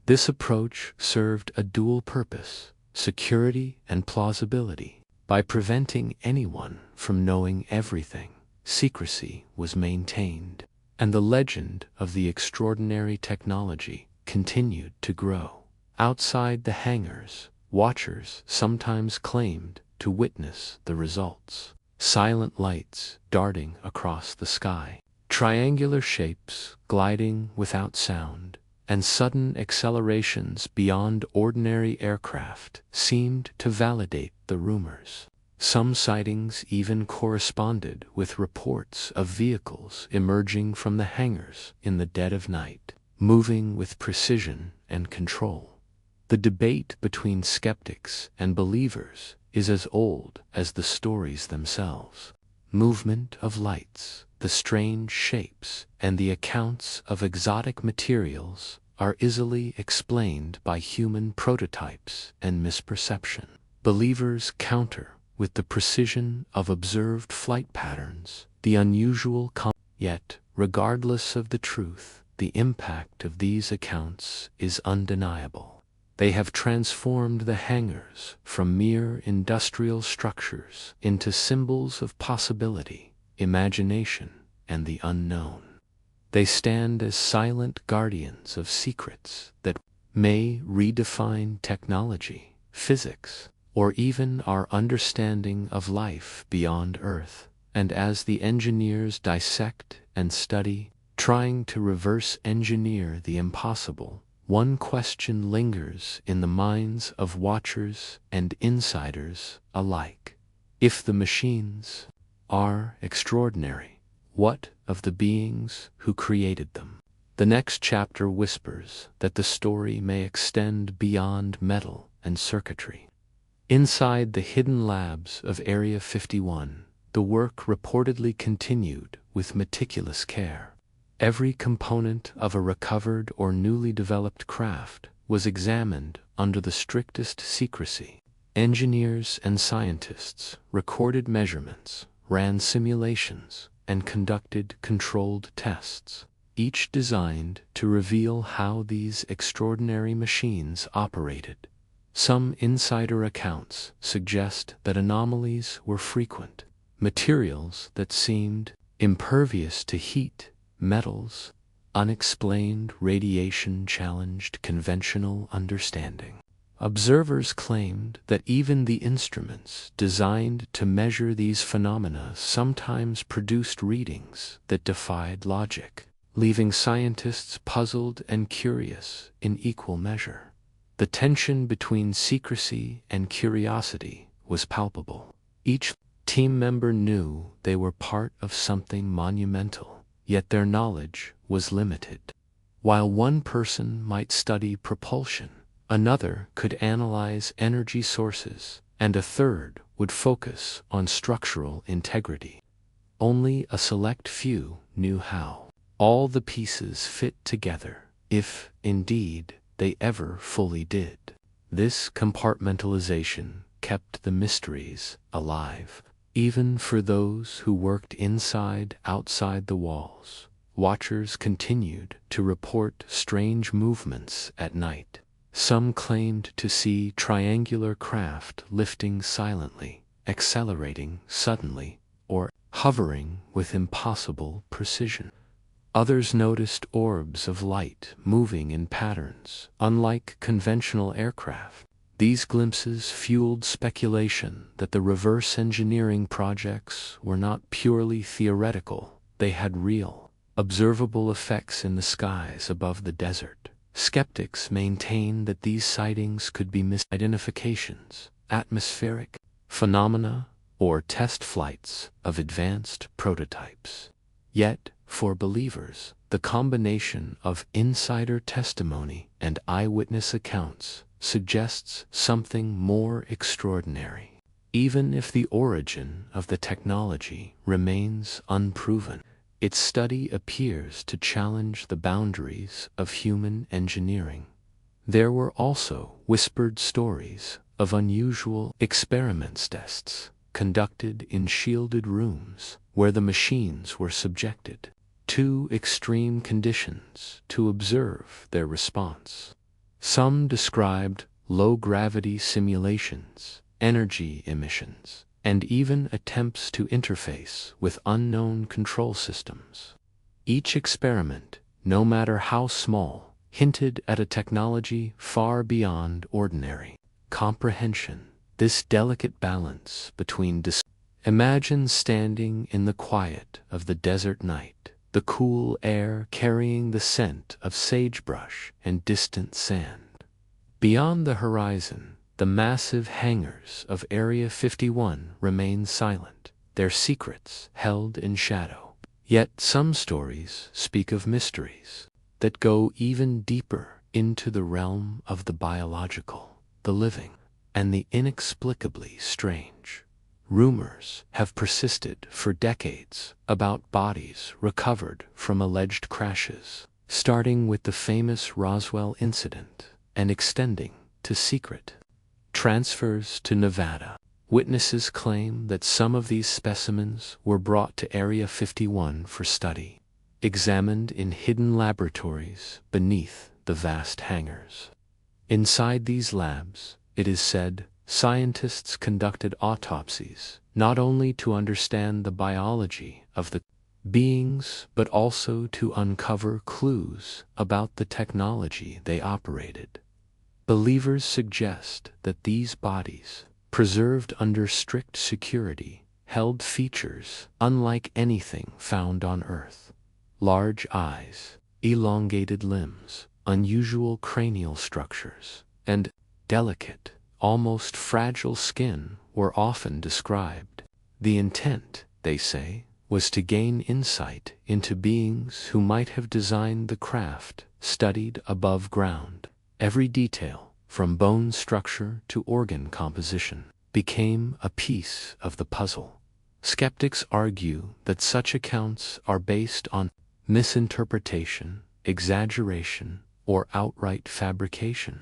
This approach served a dual purpose: security and plausibility. By preventing anyone from knowing everything, secrecy was maintained, and the legend of the extraordinary technology continued to grow. Outside the hangars, watchers sometimes claimed to witness the results: silent lights darting across the sky, triangular shapes gliding without sound, and sudden accelerations beyond ordinary aircraft seemed to validate the rumors. Some sightings even corresponded with reports of vehicles emerging from the hangars in the dead of night, moving with precision and control. The debate between skeptics and believers is as old as the stories themselves. Movement of lights, the strange shapes, and the accounts of exotic materials are easily explained by human prototypes and misperception. Believers counter with the precision of observed flight patterns, the unusual yet, regardless of the truth, the impact of these accounts is undeniable. They have transformed the hangars from mere industrial structures into symbols of possibility, imagination, and the unknown. They stand as silent guardians of secrets that may redefine technology, physics, or even our understanding of life beyond Earth. And as the engineers dissect and study, trying to reverse engineer the impossible, one question lingers in the minds of watchers and insiders alike. If the machines are extraordinary, what of the beings who created them? The next chapter whispers that the story may extend beyond metal and circuitry. Inside the hidden labs of Area 51, the work reportedly continued with meticulous care. Every component of a recovered or newly developed craft was examined under the strictest secrecy. Engineers and scientists recorded measurements, ran simulations, and conducted controlled tests, each designed to reveal how these extraordinary machines operated. Some insider accounts suggest that anomalies were frequent. Materials that seemed impervious to heat, metals, unexplained radiation challenged conventional understanding. Observers claimed that even the instruments designed to measure these phenomena sometimes produced readings that defied logic, leaving scientists puzzled and curious in equal measure. The tension between secrecy and curiosity was palpable. Each team member knew they were part of something monumental, yet their knowledge was limited. While one person might study propulsion, another could analyze energy sources, and a third would focus on structural integrity. Only a select few knew how all the pieces fit together, if, indeed, they ever fully did. This compartmentalization kept the mysteries alive, even for those who worked outside the walls. Watchers continued to report strange movements at night. Some claimed to see triangular craft lifting silently, accelerating suddenly, or hovering with impossible precision. Others noticed orbs of light moving in patterns, unlike conventional aircraft. These glimpses fueled speculation that the reverse engineering projects were not purely theoretical. They had real, observable effects in the skies above the desert. Skeptics maintain that these sightings could be misidentifications, atmospheric phenomena, or test flights of advanced prototypes. Yet, for believers, the combination of insider testimony and eyewitness accounts suggests something more extraordinary. Even if the origin of the technology remains unproven, its study appears to challenge the boundaries of human engineering. There were also whispered stories of unusual experiments tests conducted in shielded rooms where the machines were subjected to extreme conditions to observe their response. Some described low-gravity simulations, energy emissions, and even attempts to interface with unknown control systems. Each experiment, no matter how small, hinted at a technology far beyond ordinary comprehension. This delicate balance between imagine standing in the quiet of the desert night, the cool air carrying the scent of sagebrush and distant sand. Beyond the horizon, The massive hangars of Area 51 remain silent, their secrets held in shadow. Yet some stories speak of mysteries that go even deeper into the realm of the biological, the living, and the inexplicably strange. Rumors have persisted for decades about bodies recovered from alleged crashes, starting with the famous Roswell incident and extending to secret transfers to Nevada. Witnesses claim that some of these specimens were brought to Area 51 for study, examined in hidden laboratories beneath the vast hangars. Inside these labs, it is said, scientists conducted autopsies, not only to understand the biology of the beings, but also to uncover clues about the technology they operated. Believers suggest that these bodies, preserved under strict security, held features unlike anything found on Earth. Large eyes, elongated limbs, unusual cranial structures, and delicate, almost fragile skin were often described. The intent, they say, was to gain insight into beings who might have designed the craft studied above ground. Every detail, from bone structure to organ composition, became a piece of the puzzle. Skeptics argue that such accounts are based on misinterpretation, exaggeration, or outright fabrication.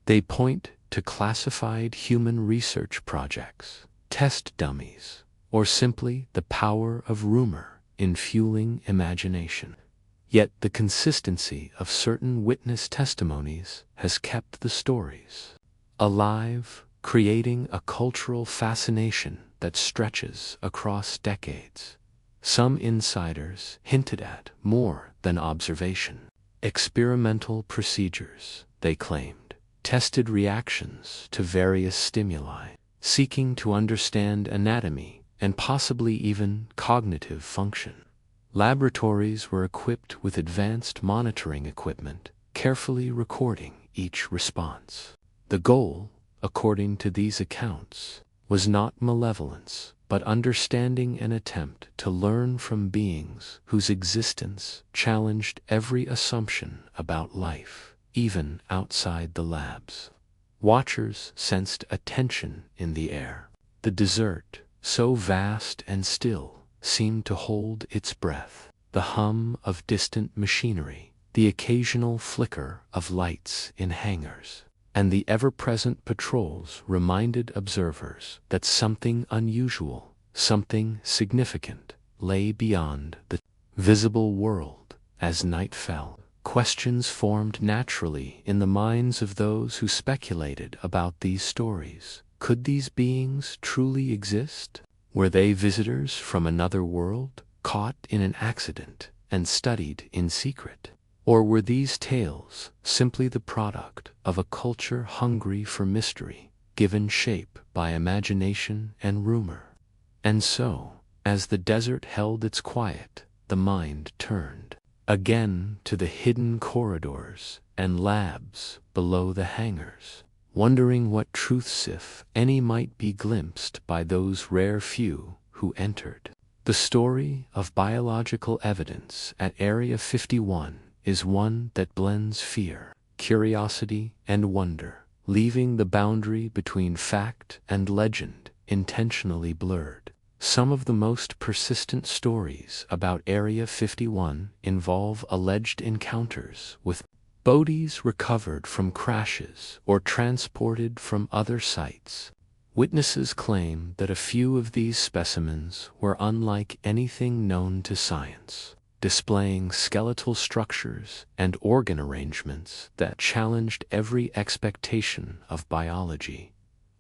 They point to classified human research projects, test dummies, or simply the power of rumor in fueling imagination. Yet the consistency of certain witness testimonies has kept the stories alive, creating a cultural fascination that stretches across decades. Some insiders hinted at more than observation. Experimental procedures, they claimed, tested reactions to various stimuli, seeking to understand anatomy and possibly even cognitive function. Laboratories were equipped with advanced monitoring equipment, carefully recording each response. The goal, according to these accounts, was not malevolence, but understanding, an attempt to learn from beings whose existence challenged every assumption about life, even outside the labs. Watchers sensed a tension in the air. The desert, so vast and still, seemed to hold its breath. The hum of distant machinery, the occasional flicker of lights in hangars, and the ever-present patrols reminded observers that something unusual, something significant, lay beyond the visible world. As night fell, questions formed naturally in the minds of those who speculated about these stories. Could these beings truly exist? Were they visitors from another world, caught in an accident and studied in secret? Or were these tales simply the product of a culture hungry for mystery, given shape by imagination and rumor? And so, as the desert held its quiet, the mind turned again to the hidden corridors and labs below the hangars, wondering what truths, if any, might be glimpsed by those rare few who entered. The story of biological evidence at Area 51 is one that blends fear, curiosity, and wonder, leaving the boundary between fact and legend intentionally blurred. Some of the most persistent stories about Area 51 involve alleged encounters with bodies recovered from crashes or transported from other sites. Witnesses claim that a few of these specimens were unlike anything known to science, displaying skeletal structures and organ arrangements that challenged every expectation of biology.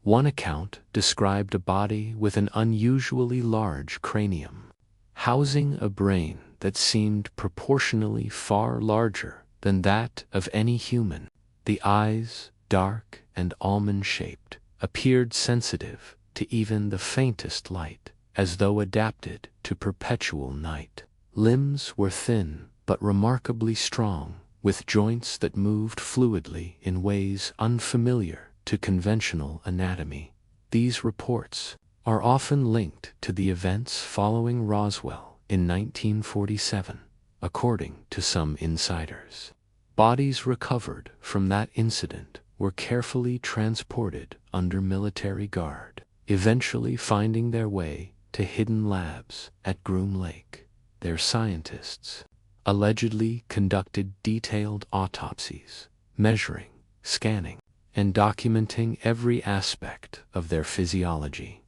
One account described a body with an unusually large cranium, housing a brain that seemed proportionally far larger than that of any human. The eyes, dark and almond-shaped, appeared sensitive to even the faintest light, as though adapted to perpetual night. Limbs were thin but remarkably strong, with joints that moved fluidly in ways unfamiliar to conventional anatomy. These reports are often linked to the events following Roswell in 1947, according to some insiders. Bodies recovered from that incident were carefully transported under military guard, eventually finding their way to hidden labs at Groom Lake. Their scientists allegedly conducted detailed autopsies, measuring, scanning, and documenting every aspect of their physiology.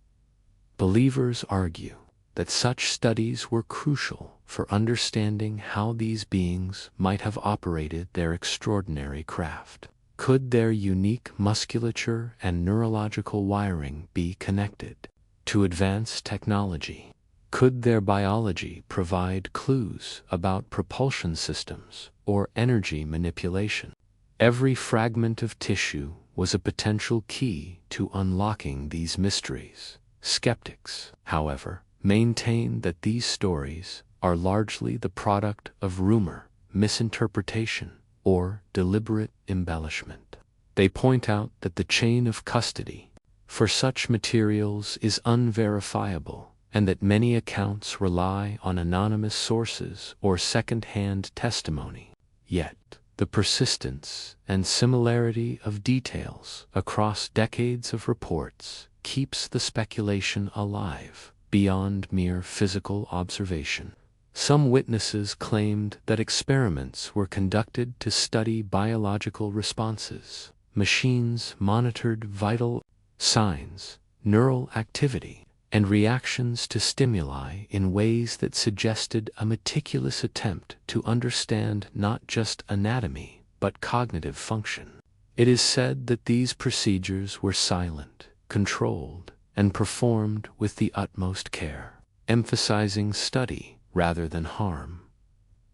Believers argue that such studies were crucial for understanding how these beings might have operated their extraordinary craft. Could their unique musculature and neurological wiring be connected to advanced technology? Could their biology provide clues about propulsion systems or energy manipulation? Every fragment of tissue was a potential key to unlocking these mysteries. Skeptics, however, maintain that these stories are largely the product of rumor, misinterpretation, or deliberate embellishment. They point out that the chain of custody for such materials is unverifiable, and that many accounts rely on anonymous sources or second-hand testimony. Yet, the persistence and similarity of details across decades of reports keeps the speculation alive beyond mere physical observation. Some witnesses claimed that experiments were conducted to study biological responses. Machines monitored vital signs, neural activity, and reactions to stimuli in ways that suggested a meticulous attempt to understand not just anatomy, but cognitive function. It is said that these procedures were silent, controlled, and performed with the utmost care, emphasizing study rather than harm.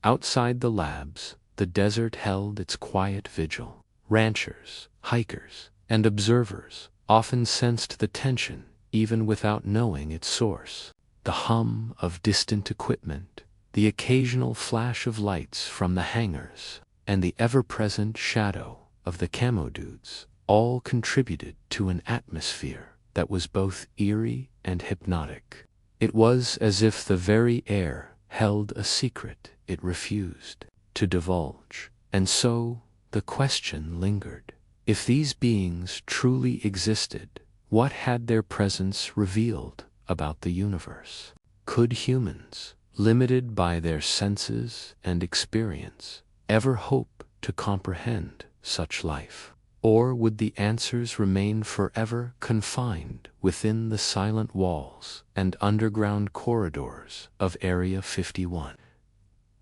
Outside the labs, the desert held its quiet vigil. Ranchers, hikers, and observers often sensed the tension even without knowing its source. The hum of distant equipment, the occasional flash of lights from the hangars, and the ever-present shadow of the camo dudes all contributed to an atmosphere that was both eerie and hypnotic. It was as if the very air held a secret it refused to divulge, and so the question lingered. If these beings truly existed, what had their presence revealed about the universe? Could humans, limited by their senses and experience, ever hope to comprehend such life? Or would the answers remain forever confined within the silent walls and underground corridors of Area 51?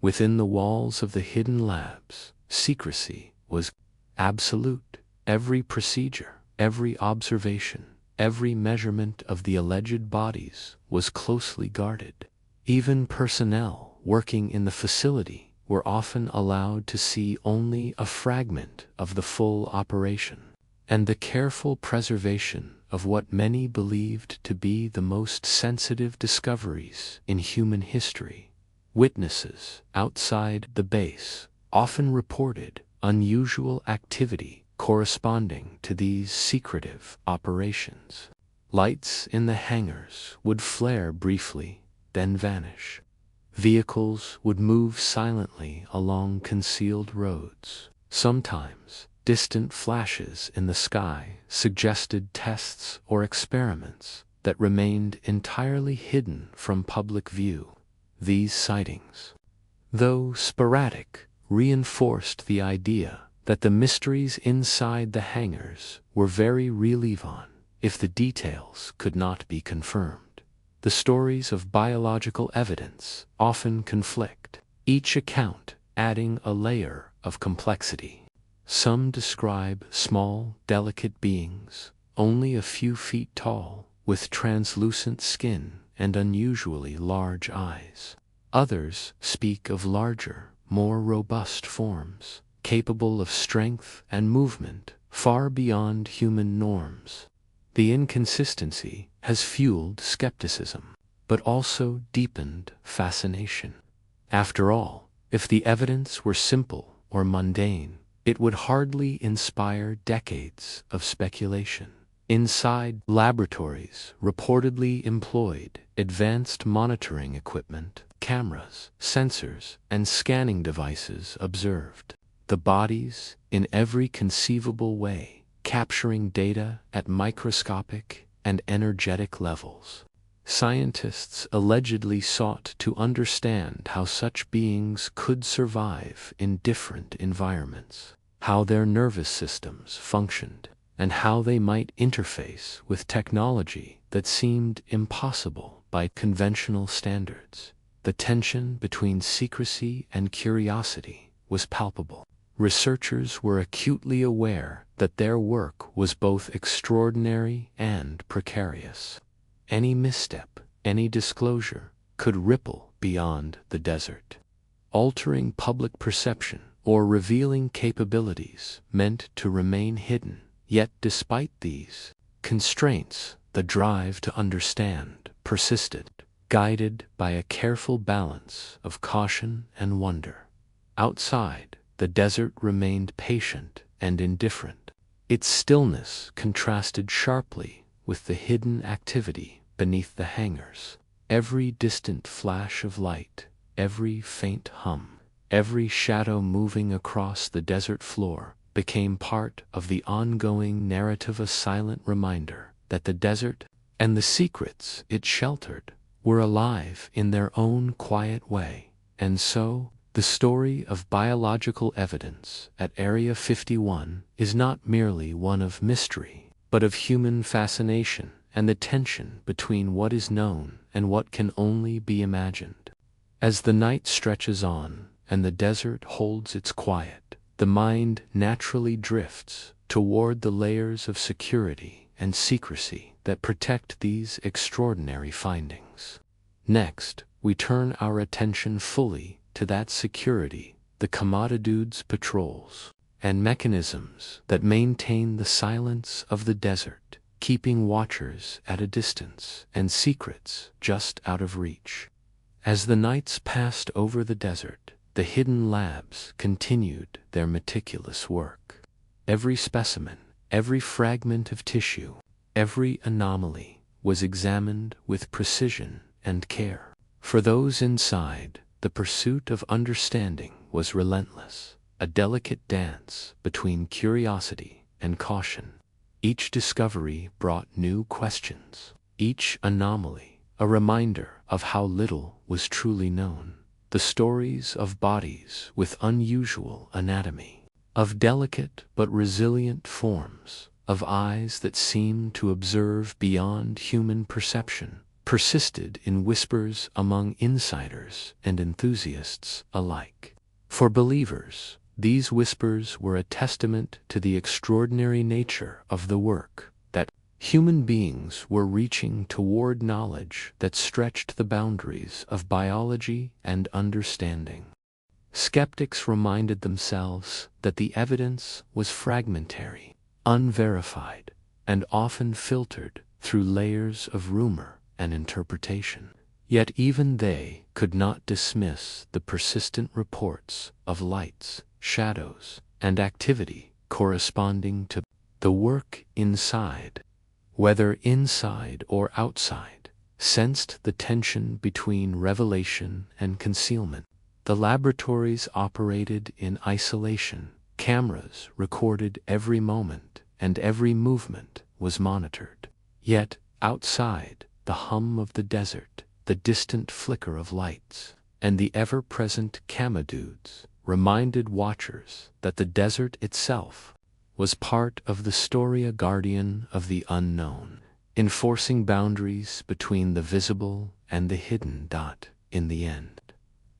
Within the walls of the hidden labs, secrecy was absolute. Every procedure, every observation, every measurement of the alleged bodies was closely guarded. Even personnel working in the facility were often allowed to see only a fragment of the full operation, and the careful preservation of what many believed to be the most sensitive discoveries in human history. Witnesses outside the base often reported unusual activity corresponding to these secretive operations. Lights in the hangars would flare briefly, then vanish. Vehicles would move silently along concealed roads. Sometimes, distant flashes in the sky suggested tests or experiments that remained entirely hidden from public view. These sightings, though sporadic, reinforced the idea that the mysteries inside the hangars were very real even if the details could not be confirmed. The stories of biological evidence often conflict, each account adding a layer of complexity. Some describe small, delicate beings, only a few feet tall, with translucent skin and unusually large eyes. Others speak of larger, more robust forms, capable of strength and movement far beyond human norms. The inconsistency has fueled skepticism, but also deepened fascination. After all, if the evidence were simple or mundane, it would hardly inspire decades of speculation. Inside, laboratories reportedly employed advanced monitoring equipment, cameras, sensors, and scanning devices observed the bodies in every conceivable way, capturing data at microscopic and energetic levels. Scientists allegedly sought to understand how such beings could survive in different environments, how their nervous systems functioned, and how they might interface with technology that seemed impossible by conventional standards. The tension between secrecy and curiosity was palpable. Researchers were acutely aware that their work was both extraordinary and precarious. Any misstep, any disclosure, could ripple beyond the desert, altering public perception or revealing capabilities meant to remain hidden. Yet despite these constraints, the drive to understand persisted, guided by a careful balance of caution and wonder. Outside, the desert remained patient and indifferent. Its stillness contrasted sharply with the hidden activity beneath the hangars. Every distant flash of light, every faint hum, every shadow moving across the desert floor became part of the ongoing narrative, a silent reminder that the desert and the secrets it sheltered were alive in their own quiet way. And so, the story of biological evidence at Area 51 is not merely one of mystery, but of human fascination and the tension between what is known and what can only be imagined. As the night stretches on and the desert holds its quiet, the mind naturally drifts toward the layers of security and secrecy that protect these extraordinary findings. Next, we turn our attention fully to that security, the commodities, patrols, and mechanisms that maintain the silence of the desert, keeping watchers at a distance and secrets just out of reach. As the nights passed over the desert, the hidden labs continued their meticulous work. Every specimen, every fragment of tissue, every anomaly was examined with precision and care. For those inside, the pursuit of understanding was relentless, a delicate dance between curiosity and caution. Each discovery brought new questions, each anomaly a reminder of how little was truly known. The stories of bodies with unusual anatomy, of delicate but resilient forms, of eyes that seemed to observe beyond human perception, persisted in whispers among insiders and enthusiasts alike. For believers, these whispers were a testament to the extraordinary nature of the work, that human beings were reaching toward knowledge that stretched the boundaries of biology and understanding. Skeptics reminded themselves that the evidence was fragmentary, unverified, and often filtered through layers of rumor and interpretation. Yet even they could not dismiss the persistent reports of lights, shadows, and activity corresponding to the work inside. Whether inside or outside, sensed the tension between revelation and concealment. The laboratories operated in isolation. Cameras recorded every moment, and every movement was monitored. Yet, outside, the hum of the desert, the distant flicker of lights, and the ever-present commodities reminded watchers that the desert itself was part of the story, a guardian of the unknown, enforcing boundaries between the visible and the hidden. In the end,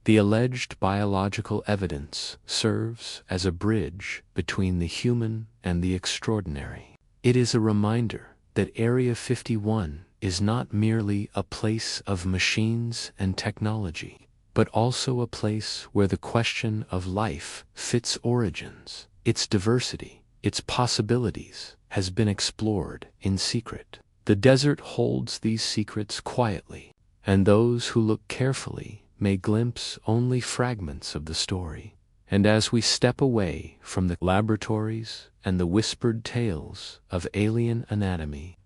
the alleged biological evidence serves as a bridge between the human and the extraordinary. It is a reminder that Area 51 is not merely a place of machines and technology, but also a place where the question of life, its origins, its diversity, its possibilities, has been explored in secret. The desert holds these secrets quietly, and those who look carefully may glimpse only fragments of the story. And as we step away from the laboratories and the whispered tales of alien anatomy,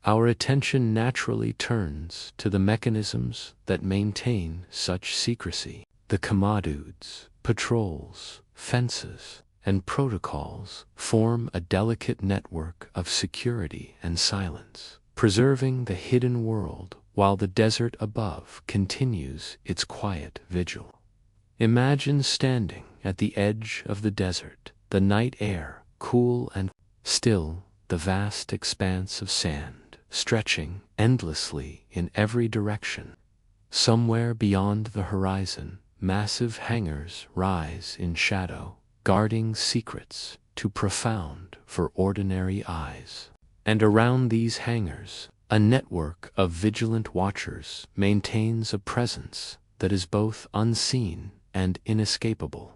our attention naturally turns to the mechanisms that maintain such secrecy. The commodudes, patrols, fences, and protocols form a delicate network of security and silence, preserving the hidden world while the desert above continues its quiet vigil. Imagine standing at the edge of the desert, the night air cool and still, the vast expanse of sand stretching endlessly in every direction. Somewhere beyond the horizon, massive hangars rise in shadow, guarding secrets too profound for ordinary eyes. And around these hangars, a network of vigilant watchers maintains a presence that is both unseen and inescapable.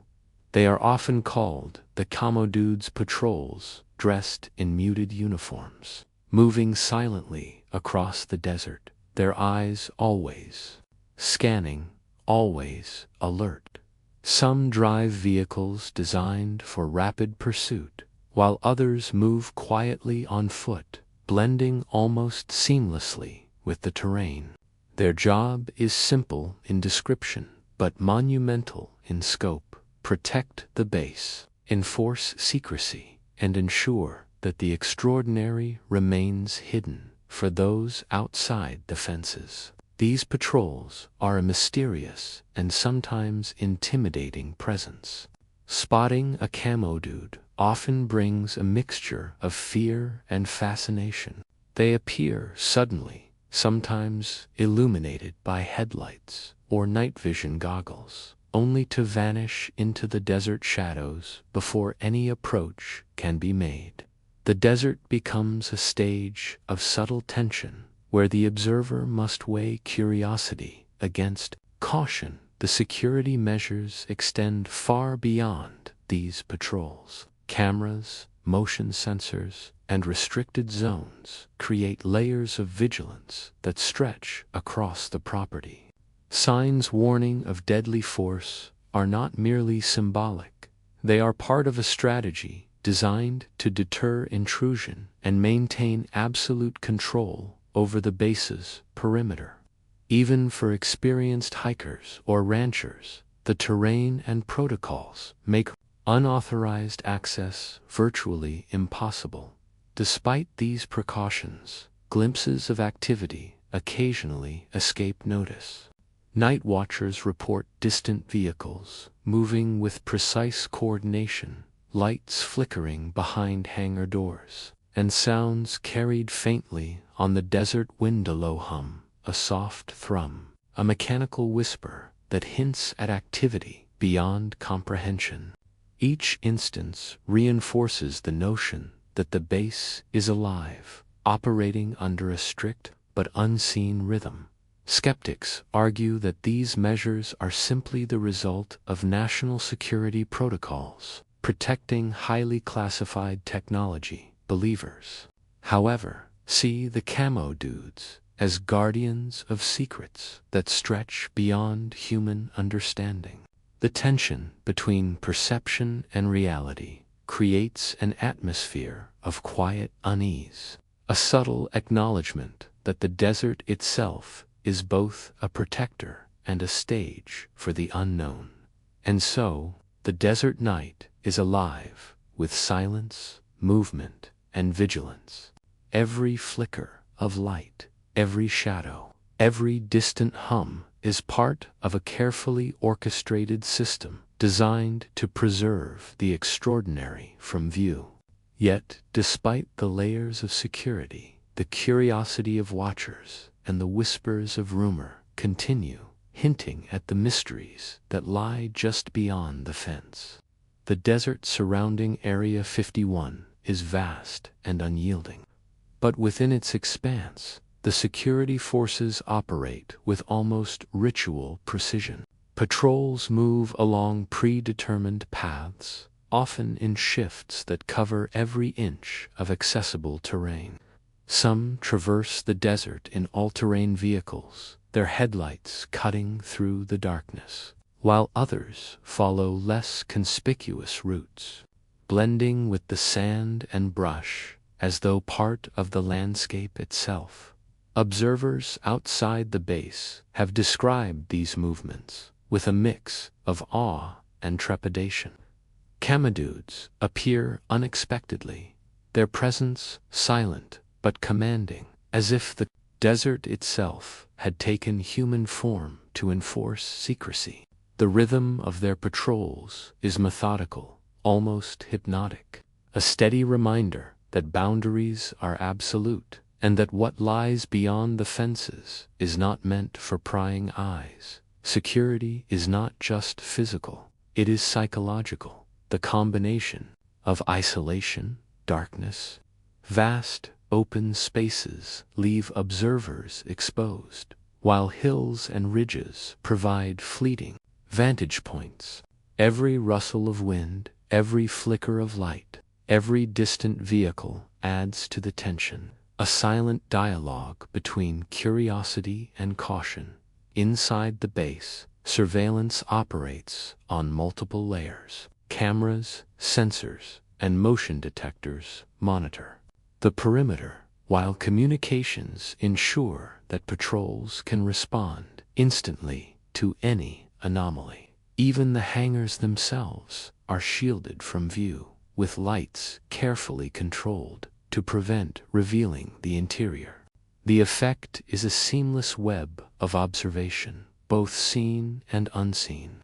They are often called the commodudes patrols, dressed in muted uniforms, moving silently across the desert, their eyes always scanning, always alert. Some drive vehicles designed for rapid pursuit, while others move quietly on foot, blending almost seamlessly with the terrain. Their job is simple in description, but monumental in scope: protect the base, enforce secrecy, and ensure that the extraordinary remains hidden for those outside the fences. These patrols are a mysterious and sometimes intimidating presence. Spotting a commodude often brings a mixture of fear and fascination. They appear suddenly, sometimes illuminated by headlights or night vision goggles, only to vanish into the desert shadows before any approach can be made. The desert becomes a stage of subtle tension, where the observer must weigh curiosity against caution. The security measures extend far beyond these patrols. Cameras, motion sensors, and restricted zones create layers of vigilance that stretch across the property. Signs warning of deadly force are not merely symbolic. They are part of a strategy designed to deter intrusion and maintain absolute control over the base's perimeter. Even for experienced hikers or ranchers, the terrain and protocols make unauthorized access virtually impossible. Despite these precautions, glimpses of activity occasionally escape notice. Night watchers report distant vehicles moving with precise coordination, lights flickering behind hangar doors, and sounds carried faintly on the desert wind. A low hum, a soft thrum, a mechanical whisper that hints at activity beyond comprehension. Each instance reinforces the notion that the base is alive, operating under a strict but unseen rhythm. Skeptics argue that these measures are simply the result of national security protocols, protecting highly classified technology. Believers, however, see the commodudes as guardians of secrets that stretch beyond human understanding. The tension between perception and reality creates an atmosphere of quiet unease, a subtle acknowledgement that the desert itself is both a protector and a stage for the unknown. And so, the desert night is alive with silence, movement, and vigilance. Every flicker of light, every shadow, every distant hum is part of a carefully orchestrated system designed to preserve the extraordinary from view. Yet, despite the layers of security, the curiosity of watchers and the whispers of rumor continue, hinting at the mysteries that lie just beyond the fence. The desert surrounding Area 51 is vast and unyielding. But within its expanse, the security forces operate with almost ritual precision. Patrols move along predetermined paths, often in shifts that cover every inch of accessible terrain. Some traverse the desert in all-terrain vehicles, their headlights cutting through the darkness. while others follow less conspicuous routes, blending with the sand and brush as though part of the landscape itself. Observers outside the base have described these movements with a mix of awe and trepidation. Camedudes appear unexpectedly, their presence silent but commanding, as if the desert itself had taken human form to enforce secrecy. The rhythm of their patrols is methodical, almost hypnotic, a steady reminder that boundaries are absolute and that what lies beyond the fences is not meant for prying eyes. Security is not just physical, it is psychological. The combination of isolation, darkness, vast open spaces leave observers exposed, while hills and ridges provide fleeting vantage points. Every rustle of wind, every flicker of light, every distant vehicle adds to the tension, a silent dialogue between curiosity and caution. Inside the base, surveillance operates on multiple layers. Cameras, sensors, and motion detectors monitor the perimeter, while communications ensure that patrols can respond instantly to any anomaly. Even the hangars themselves are shielded from view, with lights carefully controlled to prevent revealing the interior. The effect is a seamless web of observation, both seen and unseen,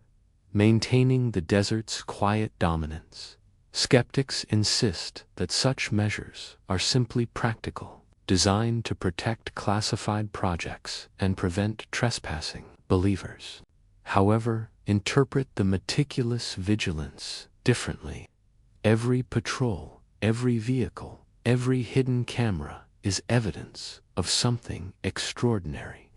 maintaining the desert's quiet dominance. Skeptics insist that such measures are simply practical, designed to protect classified projects and prevent trespassing. Believers, however, interpret the meticulous vigilance differently. Every patrol, every vehicle, every hidden camera is evidence of something extraordinary,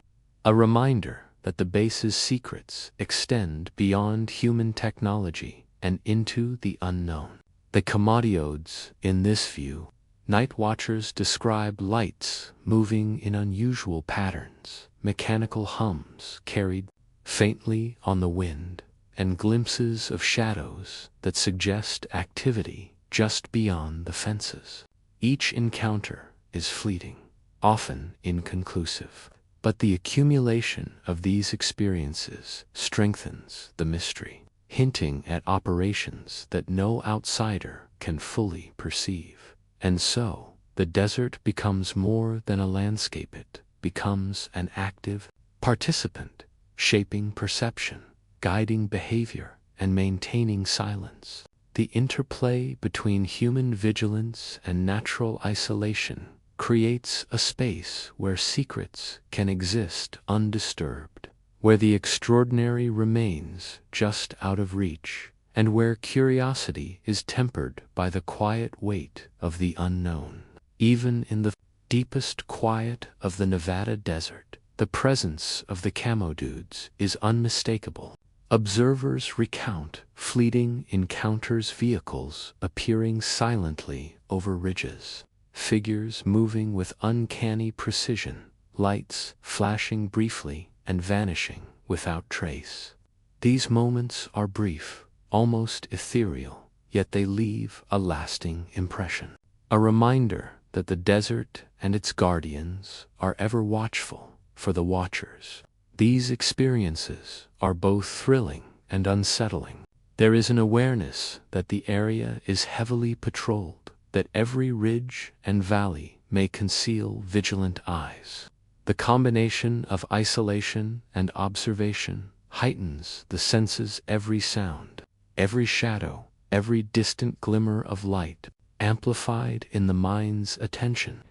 a reminder that the base's secrets extend beyond human technology and into the unknown. The commodiodes in this view, night watchers describe lights moving in unusual patterns, mechanical hums carried faintly on the wind, and glimpses of shadows that suggest activity just beyond the fences. Each encounter is fleeting, often inconclusive, but the accumulation of these experiences strengthens the mystery, hinting at operations that no outsider can fully perceive. And so, the desert becomes more than a landscape, it becomes an active participant, shaping perception, guiding behavior, and maintaining silence. The interplay between human vigilance and natural isolation creates a space where secrets can exist undisturbed, where the extraordinary remains just out of reach, and where curiosity is tempered by the quiet weight of the unknown. Even in the deepest quiet of the Nevada desert, the presence of the camodudes is unmistakable. Observers recount fleeting encounters, vehicles appearing silently over ridges, figures moving with uncanny precision, lights flashing briefly and vanishing without trace. These moments are brief, almost ethereal, yet they leave a lasting impression, a reminder that the desert and its guardians are ever watchful for the watchers. These experiences are both thrilling and unsettling. There is an awareness that the area is heavily patrolled, that every ridge and valley may conceal vigilant eyes. The combination of isolation and observation heightens the senses. Every sound, every shadow, every distant glimmer of light, amplified in the mind's attention.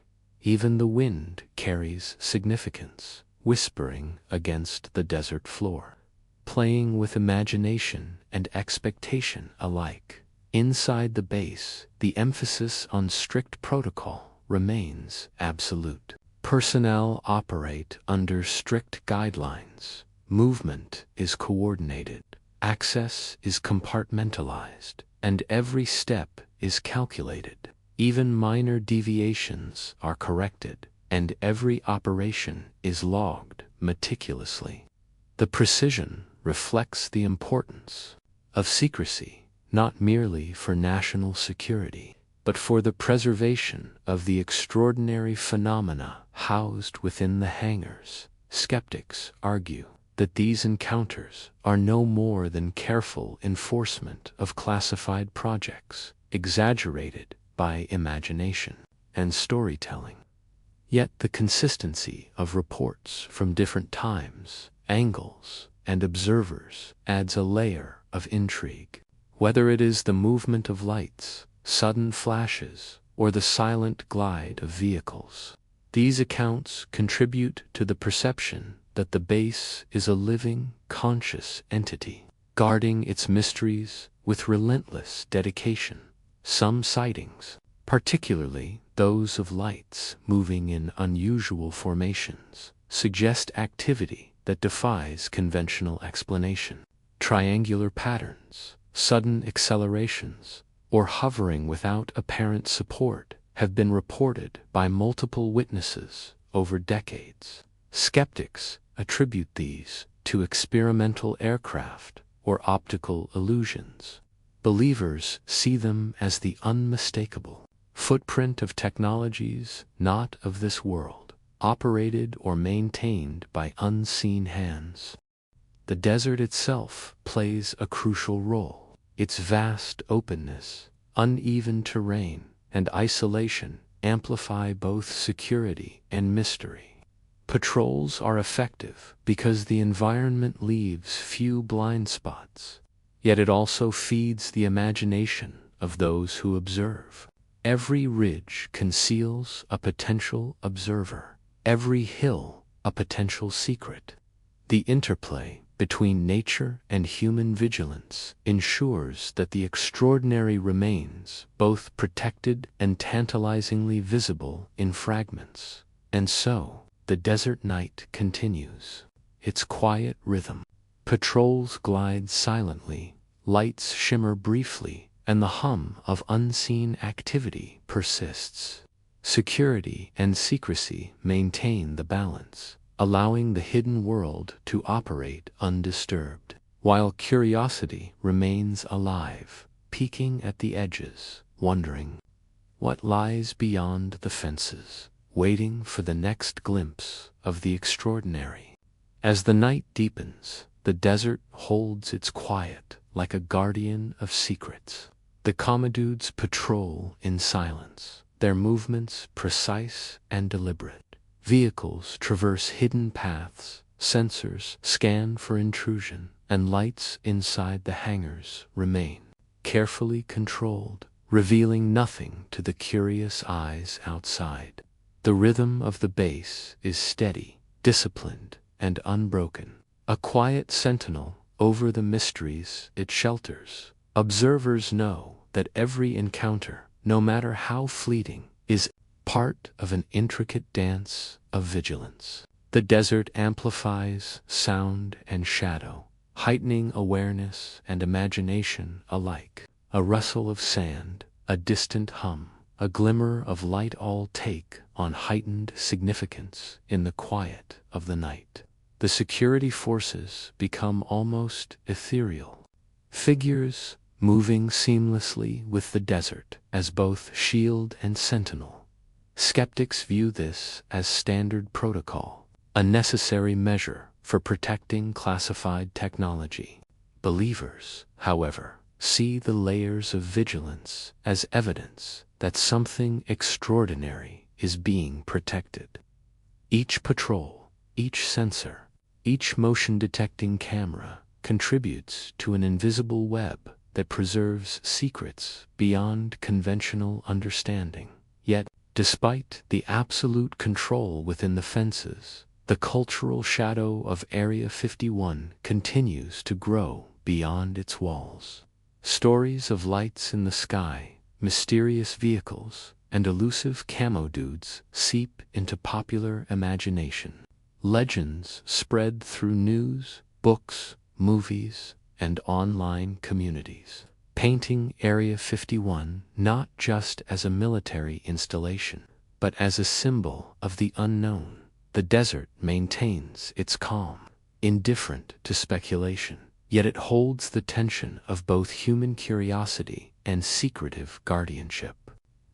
Even the wind carries significance, whispering against the desert floor, playing with imagination and expectation alike. Inside the base, the emphasis on strict protocol remains absolute. Personnel operate under strict guidelines. Movement is coordinated, access is compartmentalized, and every step is calculated. Even minor deviations are corrected, and every operation is logged meticulously. The precision reflects the importance of secrecy, not merely for national security, but for the preservation of the extraordinary phenomena housed within the hangars. Skeptics argue that these encounters are no more than careful enforcement of classified projects, exaggerated by imagination and storytelling. Yet the consistency of reports from different times, angles, and observers adds a layer of intrigue. Whether it is the movement of lights, sudden flashes, or the silent glide of vehicles, these accounts contribute to the perception that the base is a living, conscious entity, guarding its mysteries with relentless dedication. Some sightings, particularly those of lights moving in unusual formations, suggest activity that defies conventional explanation. Triangular patterns, sudden accelerations, or hovering without apparent support have been reported by multiple witnesses over decades. Skeptics attribute these to experimental aircraft or optical illusions. Believers see them as the unmistakable footprint of technologies not of this world, operated or maintained by unseen hands. The desert itself plays a crucial role. Its vast openness, uneven terrain, and isolation amplify both security and mystery. Patrols are effective because the environment leaves few blind spots, yet it also feeds the imagination of those who observe. Every ridge conceals a potential observer, every hill a potential secret. The interplay between nature and human vigilance ensures that the extraordinary remains both protected and tantalizingly visible in fragments. And so, the desert night continues, its quiet rhythm. Patrols glide silently, lights shimmer briefly, and the hum of unseen activity persists. Security and secrecy maintain the balance, allowing the hidden world to operate undisturbed, while curiosity remains alive, peeking at the edges, wondering what lies beyond the fences, waiting for the next glimpse of the extraordinary. As the night deepens, the desert holds its quiet like a guardian of secrets. The Commodores patrol in silence, their movements precise and deliberate. Vehicles traverse hidden paths, sensors scan for intrusion, and lights inside the hangars remain carefully controlled, revealing nothing to the curious eyes outside. The rhythm of the base is steady, disciplined, and unbroken, a quiet sentinel over the mysteries it shelters. Observers know that every encounter, no matter how fleeting, is part of an intricate dance of vigilance. The desert amplifies sound and shadow, heightening awareness and imagination alike. A rustle of sand, a distant hum, a glimmer of light all take on heightened significance in the quiet of the night. The security forces become almost ethereal, figures moving seamlessly with the desert as both shield and sentinel. Skeptics view this as standard protocol, a necessary measure for protecting classified technology. Believers, however, see the layers of vigilance as evidence that something extraordinary is being protected. Each patrol, each sensor, each motion-detecting camera contributes to an invisible web that preserves secrets beyond conventional understanding. Yet, despite the absolute control within the fences, the cultural shadow of Area 51 continues to grow beyond its walls. Stories of lights in the sky, mysterious vehicles, and elusive camo dudes seep into popular imagination. Legends spread through news, books, movies, and online communities, painting Area 51 not just as a military installation, but as a symbol of the unknown. The desert maintains its calm, indifferent to speculation, yet it holds the tension of both human curiosity and secretive guardianship.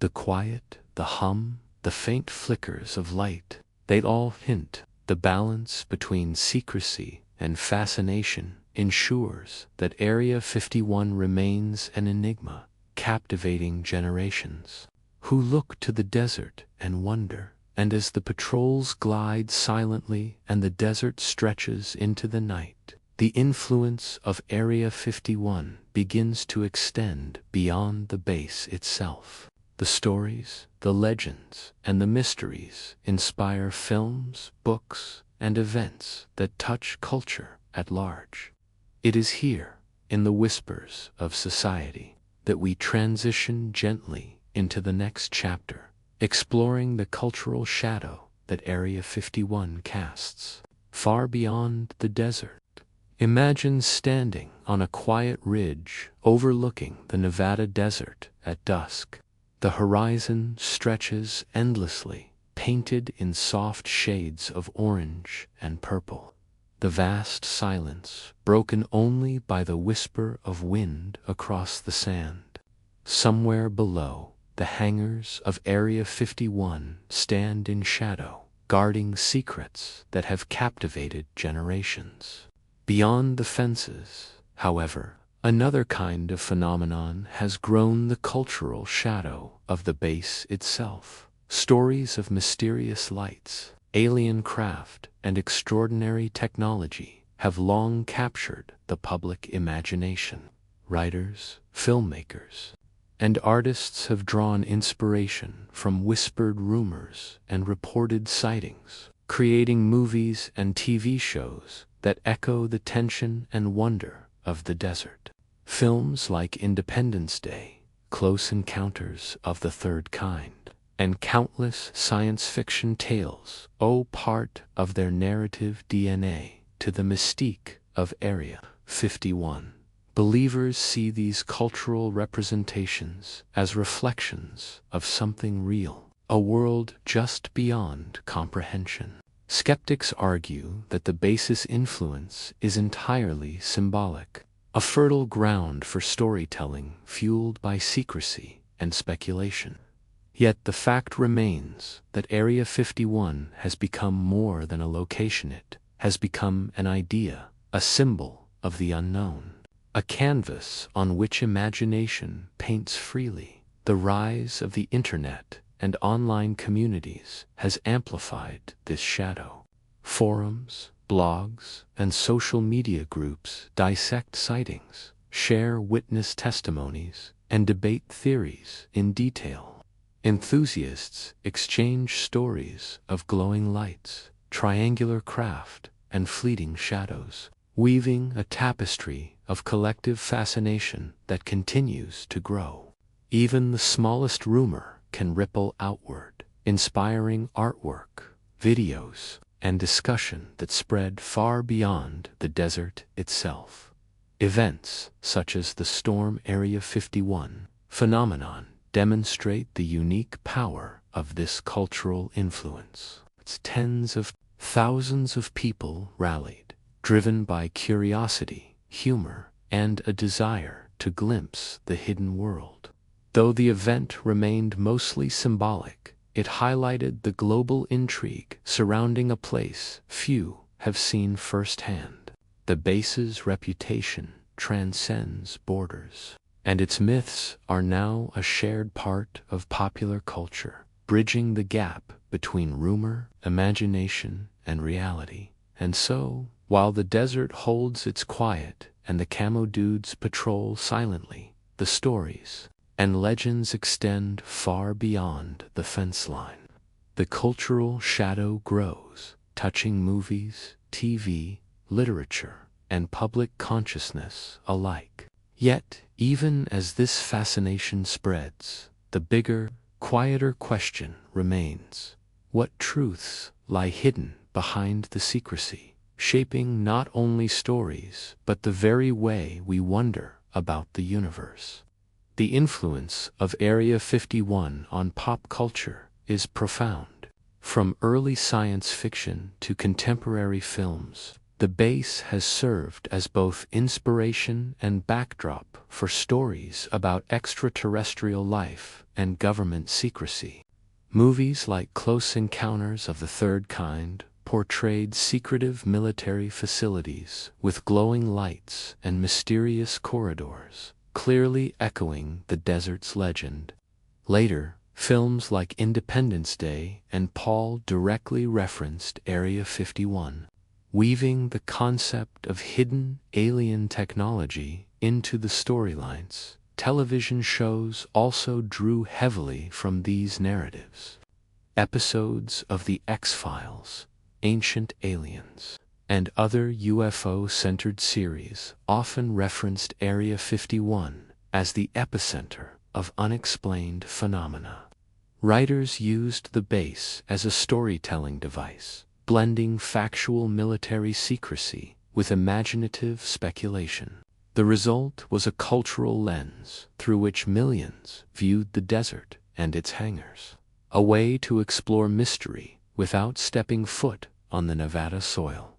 The quiet, the hum, the faint flickers of light, they all hint the balance between secrecy and fascination ensures that Area 51 remains an enigma, captivating generations who look to the desert and wonder. And as the patrols glide silently and the desert stretches into the night, the influence of Area 51 begins to extend beyond the base itself. The stories, the legends, and the mysteries inspire films, books, and events that touch culture at large. It is here, in the whispers of society, that we transition gently into the next chapter, exploring the cultural shadow that Area 51 casts. Far beyond the desert, imagine standing on a quiet ridge overlooking the Nevada desert at dusk. The horizon stretches endlessly, painted in soft shades of orange and purple. The vast silence, broken only by the whisper of wind across the sand. Somewhere below, the hangars of Area 51 stand in shadow, guarding secrets that have captivated generations. Beyond the fences, however, another kind of phenomenon has grown the cultural shadow of the base itself. Stories of mysterious lights, alien craft, and extraordinary technology have long captured the public imagination. Writers, filmmakers, and artists have drawn inspiration from whispered rumors and reported sightings, creating movies and TV shows that echo the tension and wonder of the desert. Films like Independence Day, Close Encounters of the Third Kind, and countless science fiction tales owe part of their narrative DNA to the mystique of Area 51. Believers see these cultural representations as reflections of something real, a world just beyond comprehension. Skeptics argue that the base's influence is entirely symbolic, a fertile ground for storytelling fueled by secrecy and speculation. Yet the fact remains that Area 51 has become more than a location. It has become an idea, a symbol of the unknown, a canvas on which imagination paints freely. The rise of the internet and online communities has amplified this shadow. Forums, blogs, and social media groups dissect sightings, share witness testimonies, and debate theories in detail. Enthusiasts exchange stories of glowing lights, triangular craft, and fleeting shadows, weaving a tapestry of collective fascination that continues to grow. Even the smallest rumor can ripple outward, inspiring artwork, videos, and discussion that spread far beyond the desert itself. Events such as the Storm Area 51 phenomenon demonstrate the unique power of this cultural influence. Tens of thousands of people rallied, driven by curiosity, humor, and a desire to glimpse the hidden world. Though the event remained mostly symbolic, it highlighted the global intrigue surrounding a place few have seen firsthand. The base's reputation transcends borders, and its myths are now a shared part of popular culture, bridging the gap between rumor, imagination, and reality. And so, while the desert holds its quiet and the camo dudes patrol silently, the stories and legends extend far beyond the fence line. The cultural shadow grows, touching movies, TV, literature, and public consciousness alike. Yet, even as this fascination spreads, the bigger, quieter question remains: what truths lie hidden behind the secrecy, shaping not only stories but the very way we wonder about the universe? The influence of Area 51 on pop culture is profound. From early science fiction to contemporary films, The base has served as both inspiration and backdrop for stories about extraterrestrial life and government secrecy. Movies like Close Encounters of the Third Kind portrayed secretive military facilities with glowing lights and mysterious corridors, clearly echoing the desert's legend. Later, films like Independence Day and Paul directly referenced Area 51, weaving the concept of hidden alien technology into the storylines. Television shows also drew heavily from these narratives. Episodes of The X-Files, Ancient Aliens, and other UFO-centered series often referenced Area 51 as the epicenter of unexplained phenomena. Writers used the base as a storytelling device, blending factual military secrecy with imaginative speculation. The result was a cultural lens through which millions viewed the desert and its hangars, a way to explore mystery without stepping foot on the Nevada soil.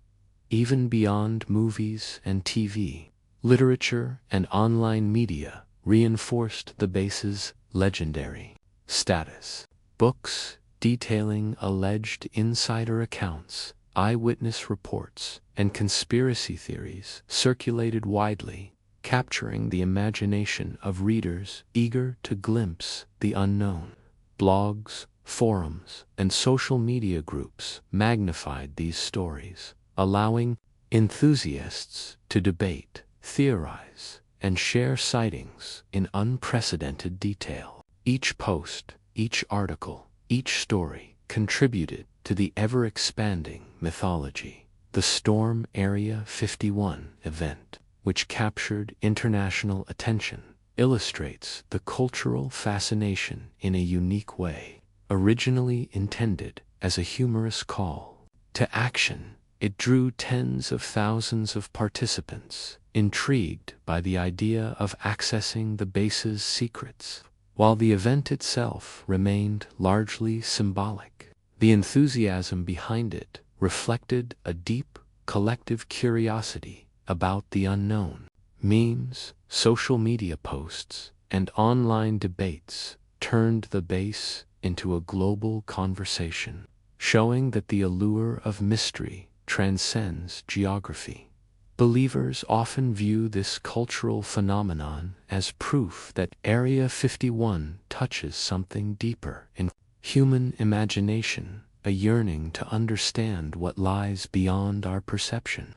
Even beyond movies and TV, literature and online media reinforced the base's legendary status. Books detailing alleged insider accounts, eyewitness reports, and conspiracy theories circulated widely, capturing the imagination of readers eager to glimpse the unknown. Blogs, forums, and social media groups magnified these stories, allowing enthusiasts to debate, theorize, and share sightings in unprecedented detail. Each post, each article, each story contributed to the ever-expanding mythology. The Storm Area 51 event, which captured international attention, illustrates the cultural fascination in a unique way. Originally intended as a humorous call to action, it drew tens of thousands of participants, intrigued by the idea of accessing the base's secrets. While the event itself remained largely symbolic, the enthusiasm behind it reflected a deep, collective curiosity about the unknown. Memes, social media posts, and online debates turned the base into a global conversation, showing that the allure of mystery transcends geography. Believers often view this cultural phenomenon as proof that Area 51 touches something deeper in human imagination, a yearning to understand what lies beyond our perception.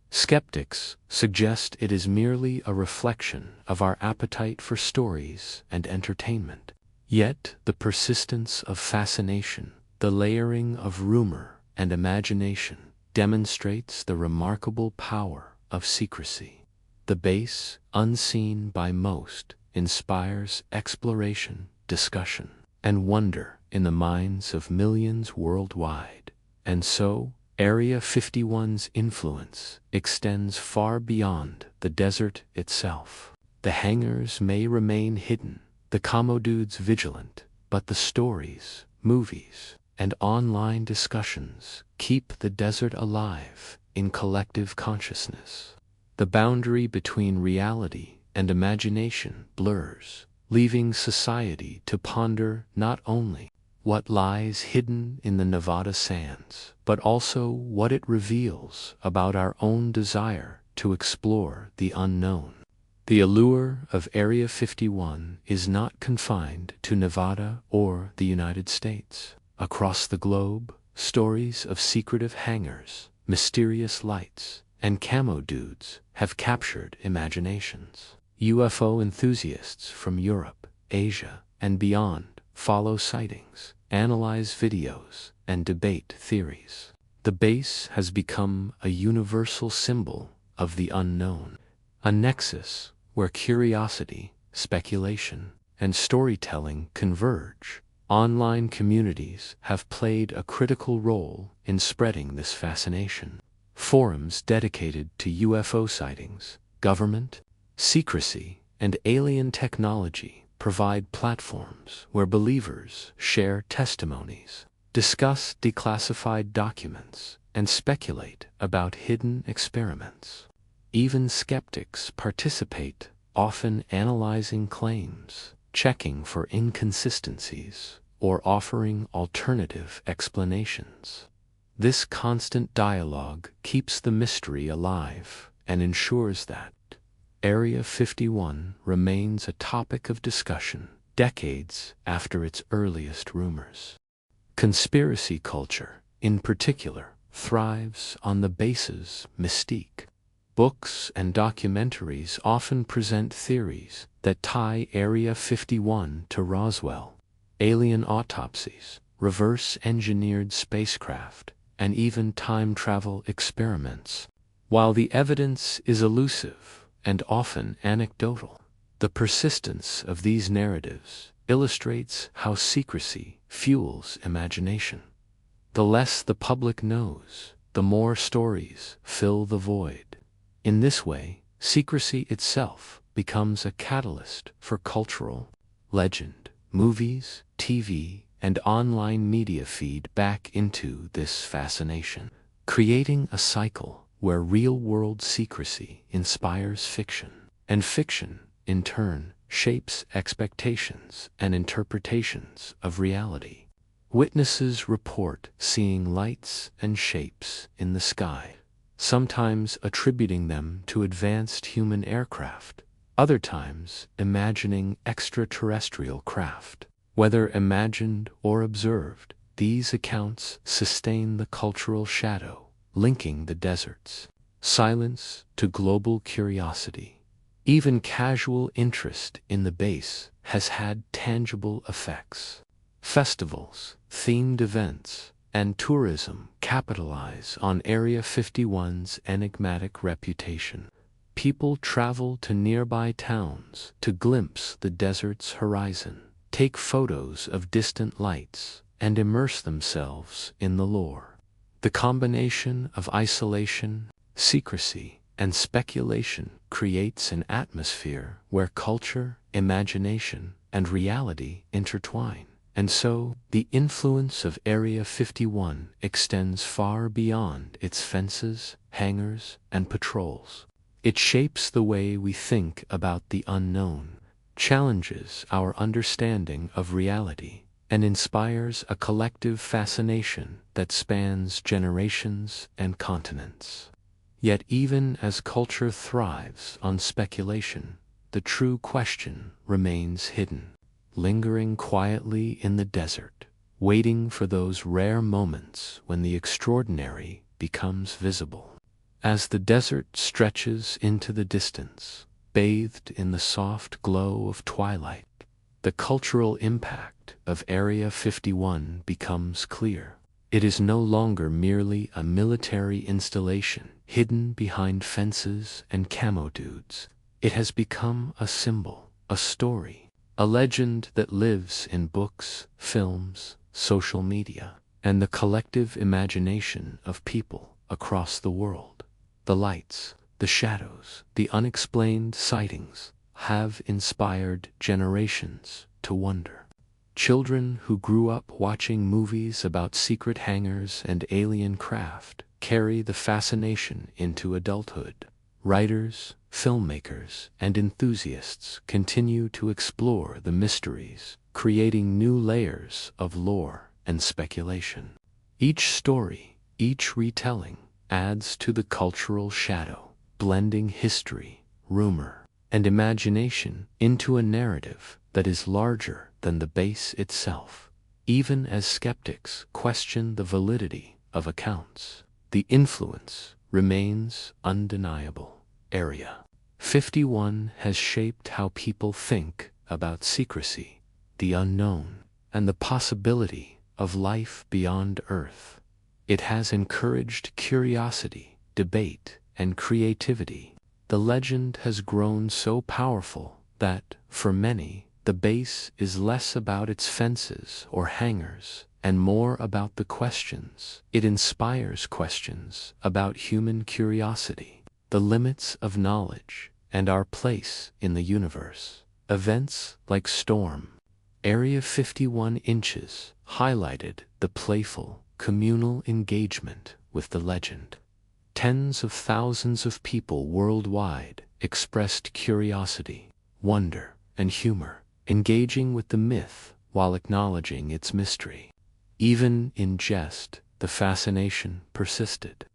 Skeptics suggest it is merely a reflection of our appetite for stories and entertainment. Yet the persistence of fascination, the layering of rumor and imagination, demonstrates the remarkable power of secrecy. The base, unseen by most, inspires exploration, discussion, and wonder in the minds of millions worldwide. And so, Area 51's influence extends far beyond the desert itself. The hangars may remain hidden, the commodudes vigilant, but the stories, movies, and online discussions keep the desert alive in collective consciousness. The boundary between reality and imagination blurs, leaving society to ponder not only what lies hidden in the Nevada sands, but also what it reveals about our own desire to explore the unknown. The allure of Area 51 is not confined to Nevada or the United States. Across the globe, stories of secretive hangars, mysterious lights, and camo dudes have captured imaginations. UFO enthusiasts from Europe, Asia, and beyond follow sightings, analyze videos, and debate theories. The base has become a universal symbol of the unknown, a nexus where curiosity, speculation, and storytelling converge. Online communities have played a critical role in spreading this fascination. Forums dedicated to UFO sightings, government, secrecy, and alien technology provide platforms where believers share testimonies, discuss declassified documents, and speculate about hidden experiments. Even skeptics participate, often analyzing claims, checking for inconsistencies, or offering alternative explanations. This constant dialogue keeps the mystery alive and ensures that Area 51 remains a topic of discussion decades after its earliest rumors. Conspiracy culture, in particular, thrives on the base's mystique. Books and documentaries often present theories that tie Area 51 to Roswell, alien autopsies, reverse-engineered spacecraft, and even time travel experiments. While the evidence is elusive and often anecdotal, the persistence of these narratives illustrates how secrecy fuels imagination. The less the public knows, the more stories fill the void. In this way, secrecy itself becomes a catalyst for cultural legend. Movies, TV, and online media feed back into this fascination, creating a cycle where real-world secrecy inspires fiction, and fiction, in turn, shapes expectations and interpretations of reality. Witnesses report seeing lights and shapes in the sky, sometimes attributing them to advanced human aircraft, other times imagining extraterrestrial craft. Whether imagined or observed, these accounts sustain the cultural shadow, linking the desert's silence to global curiosity. Even casual interest in the base has had tangible effects. Festivals, themed events, and tourism capitalize on Area 51's enigmatic reputation. People travel to nearby towns to glimpse the desert's horizon, take photos of distant lights, and immerse themselves in the lore. The combination of isolation, secrecy, and speculation creates an atmosphere where culture, imagination, and reality intertwine. And so, the influence of Area 51 extends far beyond its fences, hangars, and patrols. It shapes the way we think about the unknown, challenges our understanding of reality, and inspires a collective fascination that spans generations and continents. Yet even as culture thrives on speculation, the true question remains hidden, lingering quietly in the desert, waiting for those rare moments when the extraordinary becomes visible. As the desert stretches into the distance, bathed in the soft glow of twilight, the cultural impact of Area 51 becomes clear. It is no longer merely a military installation hidden behind fences and camo dudes. It has become a symbol, a story, a legend that lives in books, films, social media, and the collective imagination of people across the world. The lights, the shadows, the unexplained sightings have inspired generations to wonder. Children who grew up watching movies about secret hangars and alien craft carry the fascination into adulthood. Writers, filmmakers, and enthusiasts continue to explore the mysteries, creating new layers of lore and speculation. Each story, each retelling, adds to the cultural shadow, blending history, rumor, and imagination into a narrative that is larger than the base itself. Even as skeptics question the validity of accounts, the influence remains undeniable. Area 51 has shaped how people think about secrecy, the unknown, and the possibility of life beyond Earth. It has encouraged curiosity, debate, and creativity. The legend has grown so powerful that, for many, the base is less about its fences or hangars and more about the questions. It inspires questions about human curiosity, the limits of knowledge, and our place in the universe. Events like Storm, Area 51 Inches highlighted the playful, communal engagement with the legend. Tens of thousands of people worldwide expressed curiosity, wonder, and humor, engaging with the myth while acknowledging its mystery. Even in jest, the fascination persisted,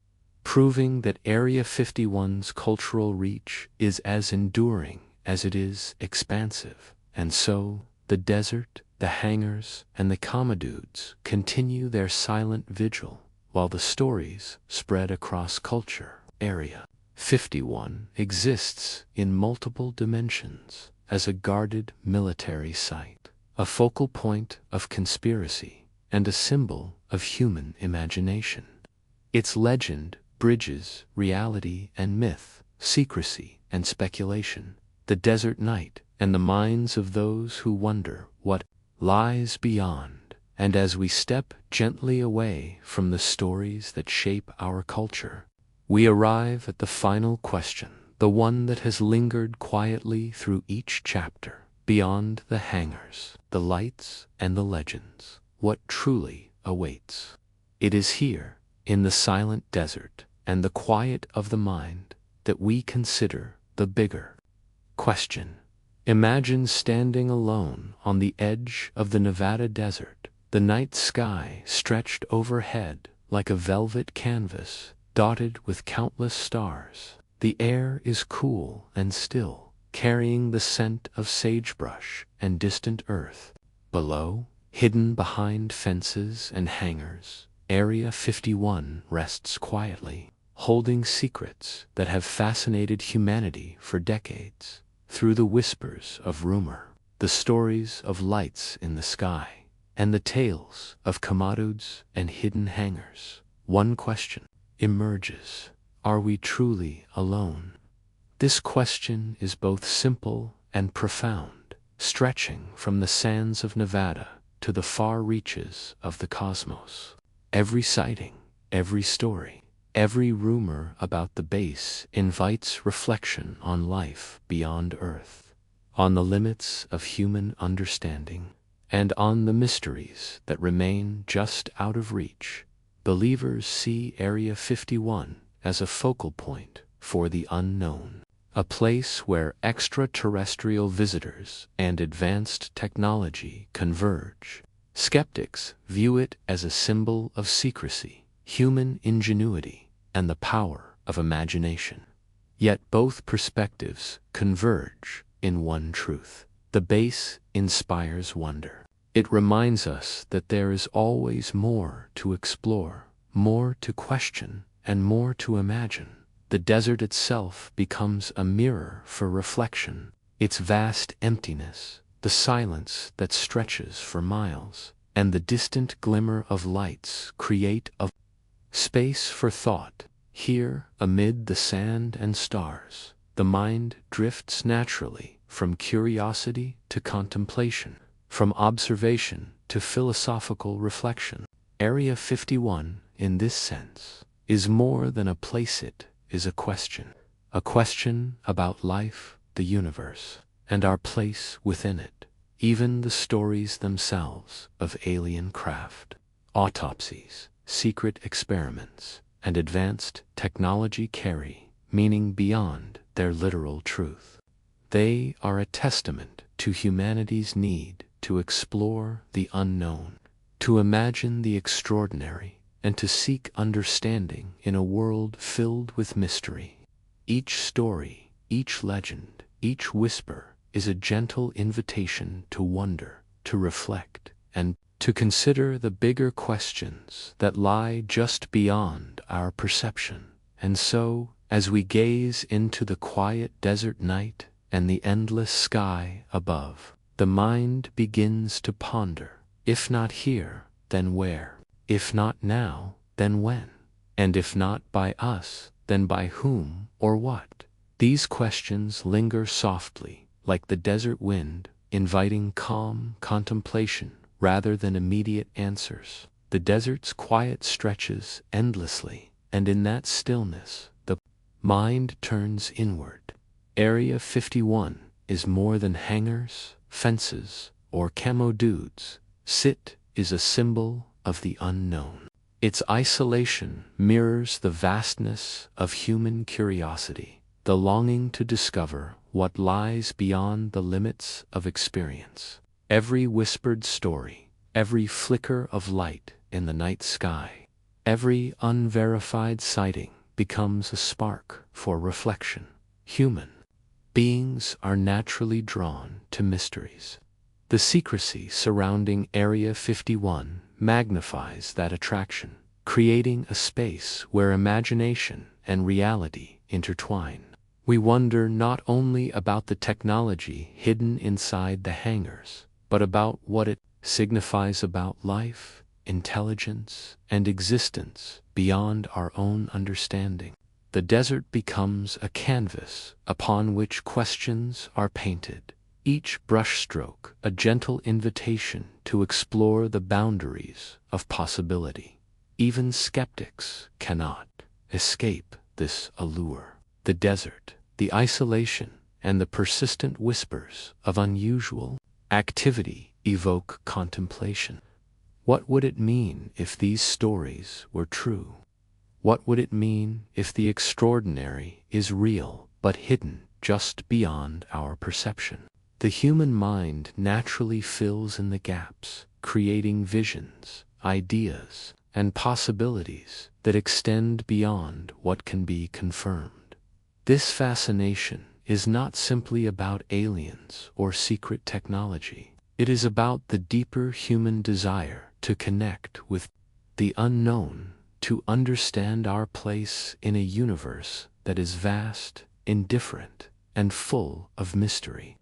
proving that Area 51's cultural reach is as enduring as it is expansive. And so, the desert, the hangars, and the commodores continue their silent vigil, while the stories spread across culture. Area 51 exists in multiple dimensions as a guarded military site, a focal point of conspiracy, and a symbol of human imagination. Its legend bridges reality and myth, secrecy and speculation, the desert night, and the minds of those who wonder what lies beyond. And as we step gently away from the stories that shape our culture, we arrive at the final question, the one that has lingered quietly through each chapter. Beyond the hangars, the lights, and the legends, what truly awaits? It is here, in the silent desert and the quiet of the mind, that we consider the bigger question. Imagine standing alone on the edge of the Nevada desert, the night sky stretched overhead like a velvet canvas, dotted with countless stars. The air is cool and still, carrying the scent of sagebrush and distant earth. Below, hidden behind fences and hangars, Area 51 rests quietly, holding secrets that have fascinated humanity for decades. Through the whispers of rumor, the stories of lights in the sky, and the tales of commodores and hidden hangars, one question emerges: are we truly alone? This question is both simple and profound, stretching from the sands of Nevada to the far reaches of the cosmos. Every sighting, every story, every rumor about the base invites reflection on life beyond Earth, on the limits of human understanding, and on the mysteries that remain just out of reach. Believers see Area 51 as a focal point for the unknown, a place where extraterrestrial visitors and advanced technology converge. Skeptics view it as a symbol of secrecy, human ingenuity, and the power of imagination. Yet both perspectives converge in one truth: the base inspires wonder. It reminds us that there is always more to explore, more to question, and more to imagine. The desert itself becomes a mirror for reflection, its vast emptiness, the silence that stretches for miles, and the distant glimmer of lights create a space for thought. Here, amid the sand and stars, the mind drifts naturally from curiosity to contemplation, from observation to philosophical reflection. Area 51, in this sense, is more than a place, it is a question about life, the universe, and our place within it. Even the stories themselves of alien craft, autopsies, secret experiments, and advanced technology carry meaning beyond their literal truth. They are a testament to humanity's need to explore the unknown, to imagine the extraordinary, and to seek understanding in a world filled with mystery. Each story, each legend, each whisper is a gentle invitation to wonder, to reflect, and to consider the bigger questions that lie just beyond our perception. And so, as we gaze into the quiet desert night and the endless sky above, the mind begins to ponder: if not here, then where? If not now, then when? And if not by us, then by whom or what? These questions linger softly, like the desert wind, inviting calm contemplation rather than immediate answers. The desert's quiet stretches endlessly, and in that stillness, the mind turns inward. Area 51 is more than hangars, fences, or camo dudes. It is a symbol of the unknown. Its isolation mirrors the vastness of human curiosity, the longing to discover what lies beyond the limits of experience. Every whispered story, every flicker of light in the night sky, every unverified sighting becomes a spark for reflection. Human beings are naturally drawn to mysteries. The secrecy surrounding Area 51 magnifies that attraction, creating a space where imagination and reality intertwine. We wonder not only about the technology hidden inside the hangars, but about what it signifies about life, intelligence, and existence beyond our own understanding. The desert becomes a canvas upon which questions are painted, each brushstroke a gentle invitation to explore the boundaries of possibility. Even skeptics cannot escape this allure. The desert, the isolation, and the persistent whispers of unusual activity evoke contemplation. What would it mean if these stories were true? What would it mean if the extraordinary is real but hidden just beyond our perception? The human mind naturally fills in the gaps, creating visions, ideas, and possibilities that extend beyond what can be confirmed. This fascination is not simply about aliens or secret technology. It is about the deeper human desire to connect with the unknown, to understand our place in a universe that is vast, indifferent, and full of mystery.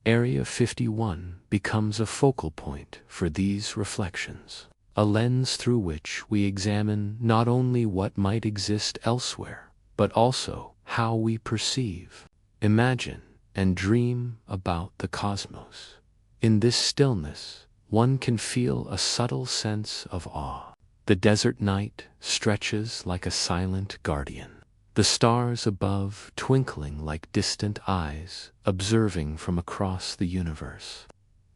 Area 51 becomes a focal point for these reflections, a lens through which we examine not only what might exist elsewhere, but also how we perceive, imagine, and dream about the cosmos. In this stillness, one can feel a subtle sense of awe. The desert night stretches like a silent guardian, the stars above twinkling like distant eyes observing from across the universe.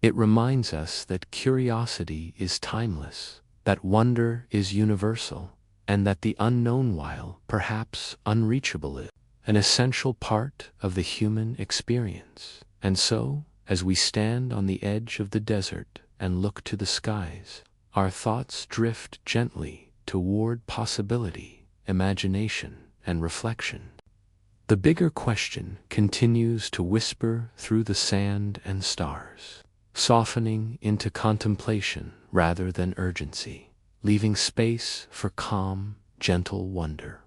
It reminds us that curiosity is timeless, that wonder is universal, and that the unknown, while perhaps unreachable, is an essential part of the human experience. And so, as we stand on the edge of the desert and look to the skies, our thoughts drift gently toward possibility, imagination, and reflection. The bigger question continues to whisper through the sand and stars, softening into contemplation rather than urgency, leaving space for calm, gentle wonder.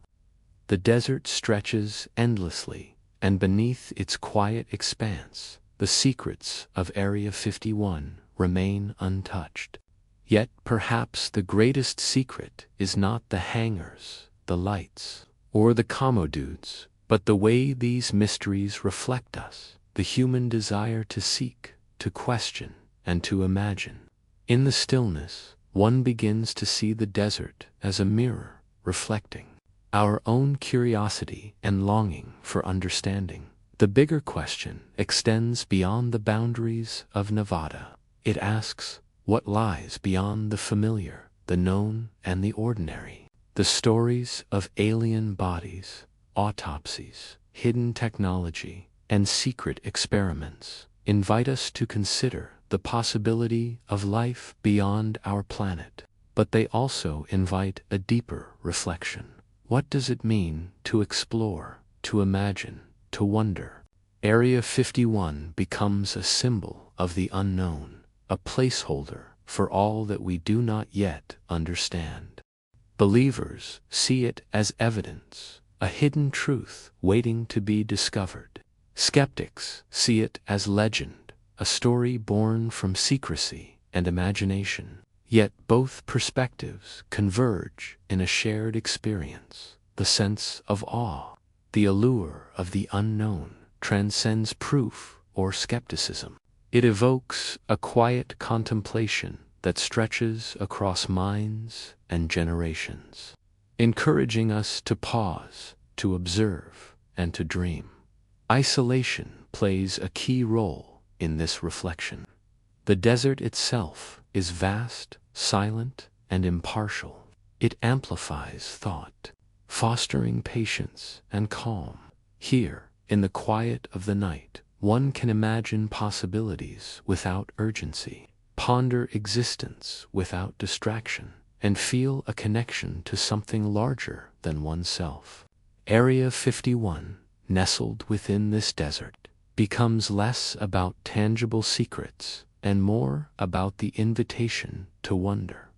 The desert stretches endlessly, and beneath its quiet expanse, the secrets of Area 51 remain untouched. Yet perhaps the greatest secret is not the hangars, the lights, or the commodudes, but the way these mysteries reflect us, the human desire to seek, to question, and to imagine. In the stillness, one begins to see the desert as a mirror, reflecting our own curiosity and longing for understanding. The bigger question extends beyond the boundaries of Nevada. It asks, what lies beyond the familiar, the known, and the ordinary? The stories of alien bodies, autopsies, hidden technology, and secret experiments invite us to consider the possibility of life beyond our planet. But they also invite a deeper reflection. What does it mean to explore, to imagine, to wonder? Area 51 becomes a symbol of the unknown, a placeholder for all that we do not yet understand. Believers see it as evidence, a hidden truth waiting to be discovered. Skeptics see it as legend, a story born from secrecy and imagination. Yet both perspectives converge in a shared experience. The sense of awe, the allure of the unknown, transcends proof or skepticism. It evokes a quiet contemplation that stretches across minds and generations, encouraging us to pause, to observe, and to dream. Isolation plays a key role in this reflection. The desert itself is vast, silent, and impartial. It amplifies thought, fostering patience and calm. Here, in the quiet of the night, one can imagine possibilities without urgency, ponder existence without distraction, and feel a connection to something larger than oneself. Area 51, nestled within this desert, becomes less about tangible secrets and more about the invitation to wonder.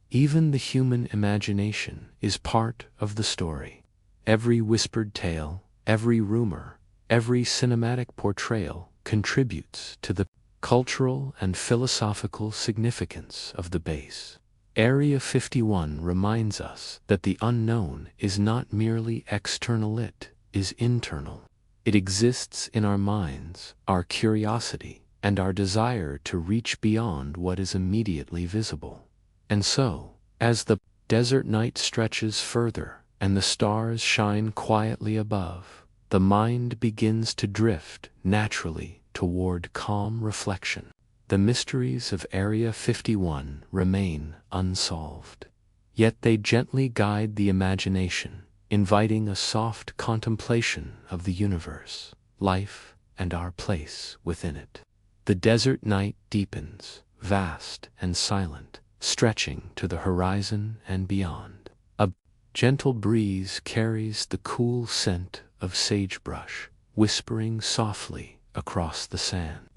Even the human imagination is part of the story. Every whispered tale, every rumor, every cinematic portrayal contributes to the cultural and philosophical significance of the base. Area 51 reminds us that the unknown is not merely external, it is internal. It exists in our minds, our curiosity, and our desire to reach beyond what is immediately visible. And so, as the desert night stretches further and the stars shine quietly above, the mind begins to drift naturally toward calm reflection. The mysteries of Area 51 remain unsolved. Yet they gently guide the imagination, inviting a soft contemplation of the universe, life, and our place within it. The desert night deepens, vast and silent, stretching to the horizon and beyond. A gentle breeze carries the cool scent of sagebrush, whispering softly across the sand.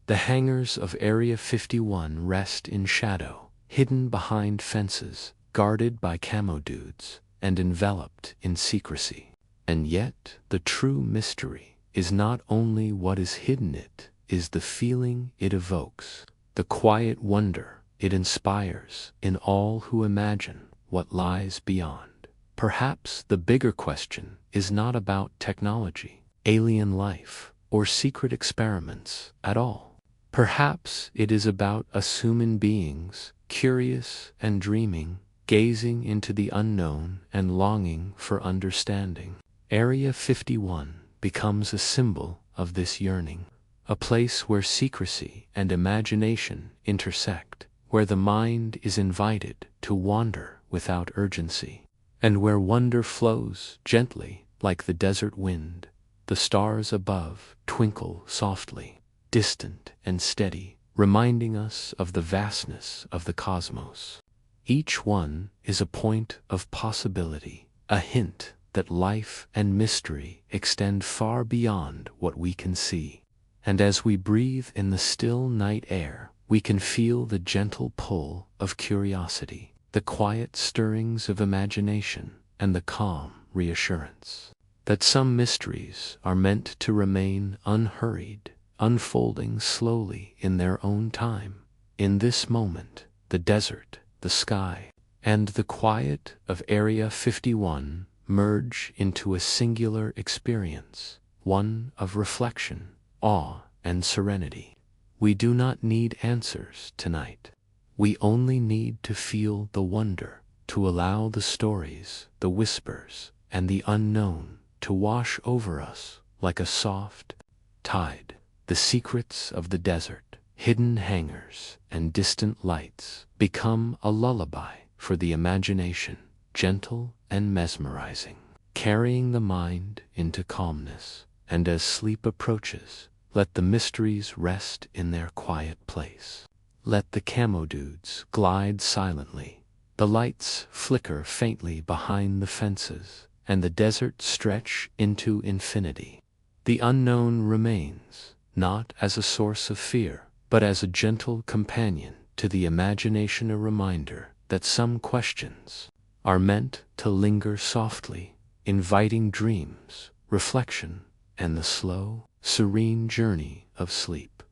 The hangars of Area 51 rest in shadow, hidden behind fences, guarded by camo dudes, and enveloped in secrecy. And yet, the true mystery is not only what is hidden, it is the feeling it evokes, the quiet wonder it inspires in all who imagine what lies beyond. Perhaps the bigger question is not about technology, alien life, or secret experiments at all. Perhaps it is about us human beings, curious and dreaming, gazing into the unknown and longing for understanding. Area 51 becomes a symbol of this yearning, a place where secrecy and imagination intersect, where the mind is invited to wander without urgency, and where wonder flows gently like the desert wind. The stars above twinkle softly, distant and steady, reminding us of the vastness of the cosmos. Each one is a point of possibility, a hint that life and mystery extend far beyond what we can see. And as we breathe in the still night air, we can feel the gentle pull of curiosity, the quiet stirrings of imagination, and the calm reassurance that some mysteries are meant to remain unhurried, unfolding slowly in their own time. In this moment, the desert, the sky, and the quiet of Area 51 merge into a singular experience, one of reflection, awe, and serenity. We do not need answers tonight. We only need to feel the wonder, to allow the stories, the whispers, and the unknown to wash over us like a soft tide. The secrets of the desert, hidden hangars, and distant lights become a lullaby for the imagination, gentle and mesmerizing, carrying the mind into calmness. And as sleep approaches, let the mysteries rest in their quiet place. Let the camo dudes glide silently, the lights flicker faintly behind the fences, and the desert stretch into infinity. The unknown remains, not as a source of fear, but as a gentle companion to the imagination, a reminder that some questions are meant to linger softly, inviting dreams, reflection, and the slow, serene journey of sleep.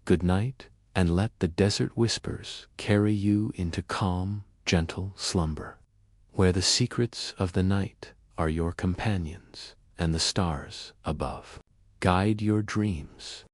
Good night, and let the desert whispers carry you into calm, gentle slumber, where the secrets of the night are your companions, and the stars above guide your dreams.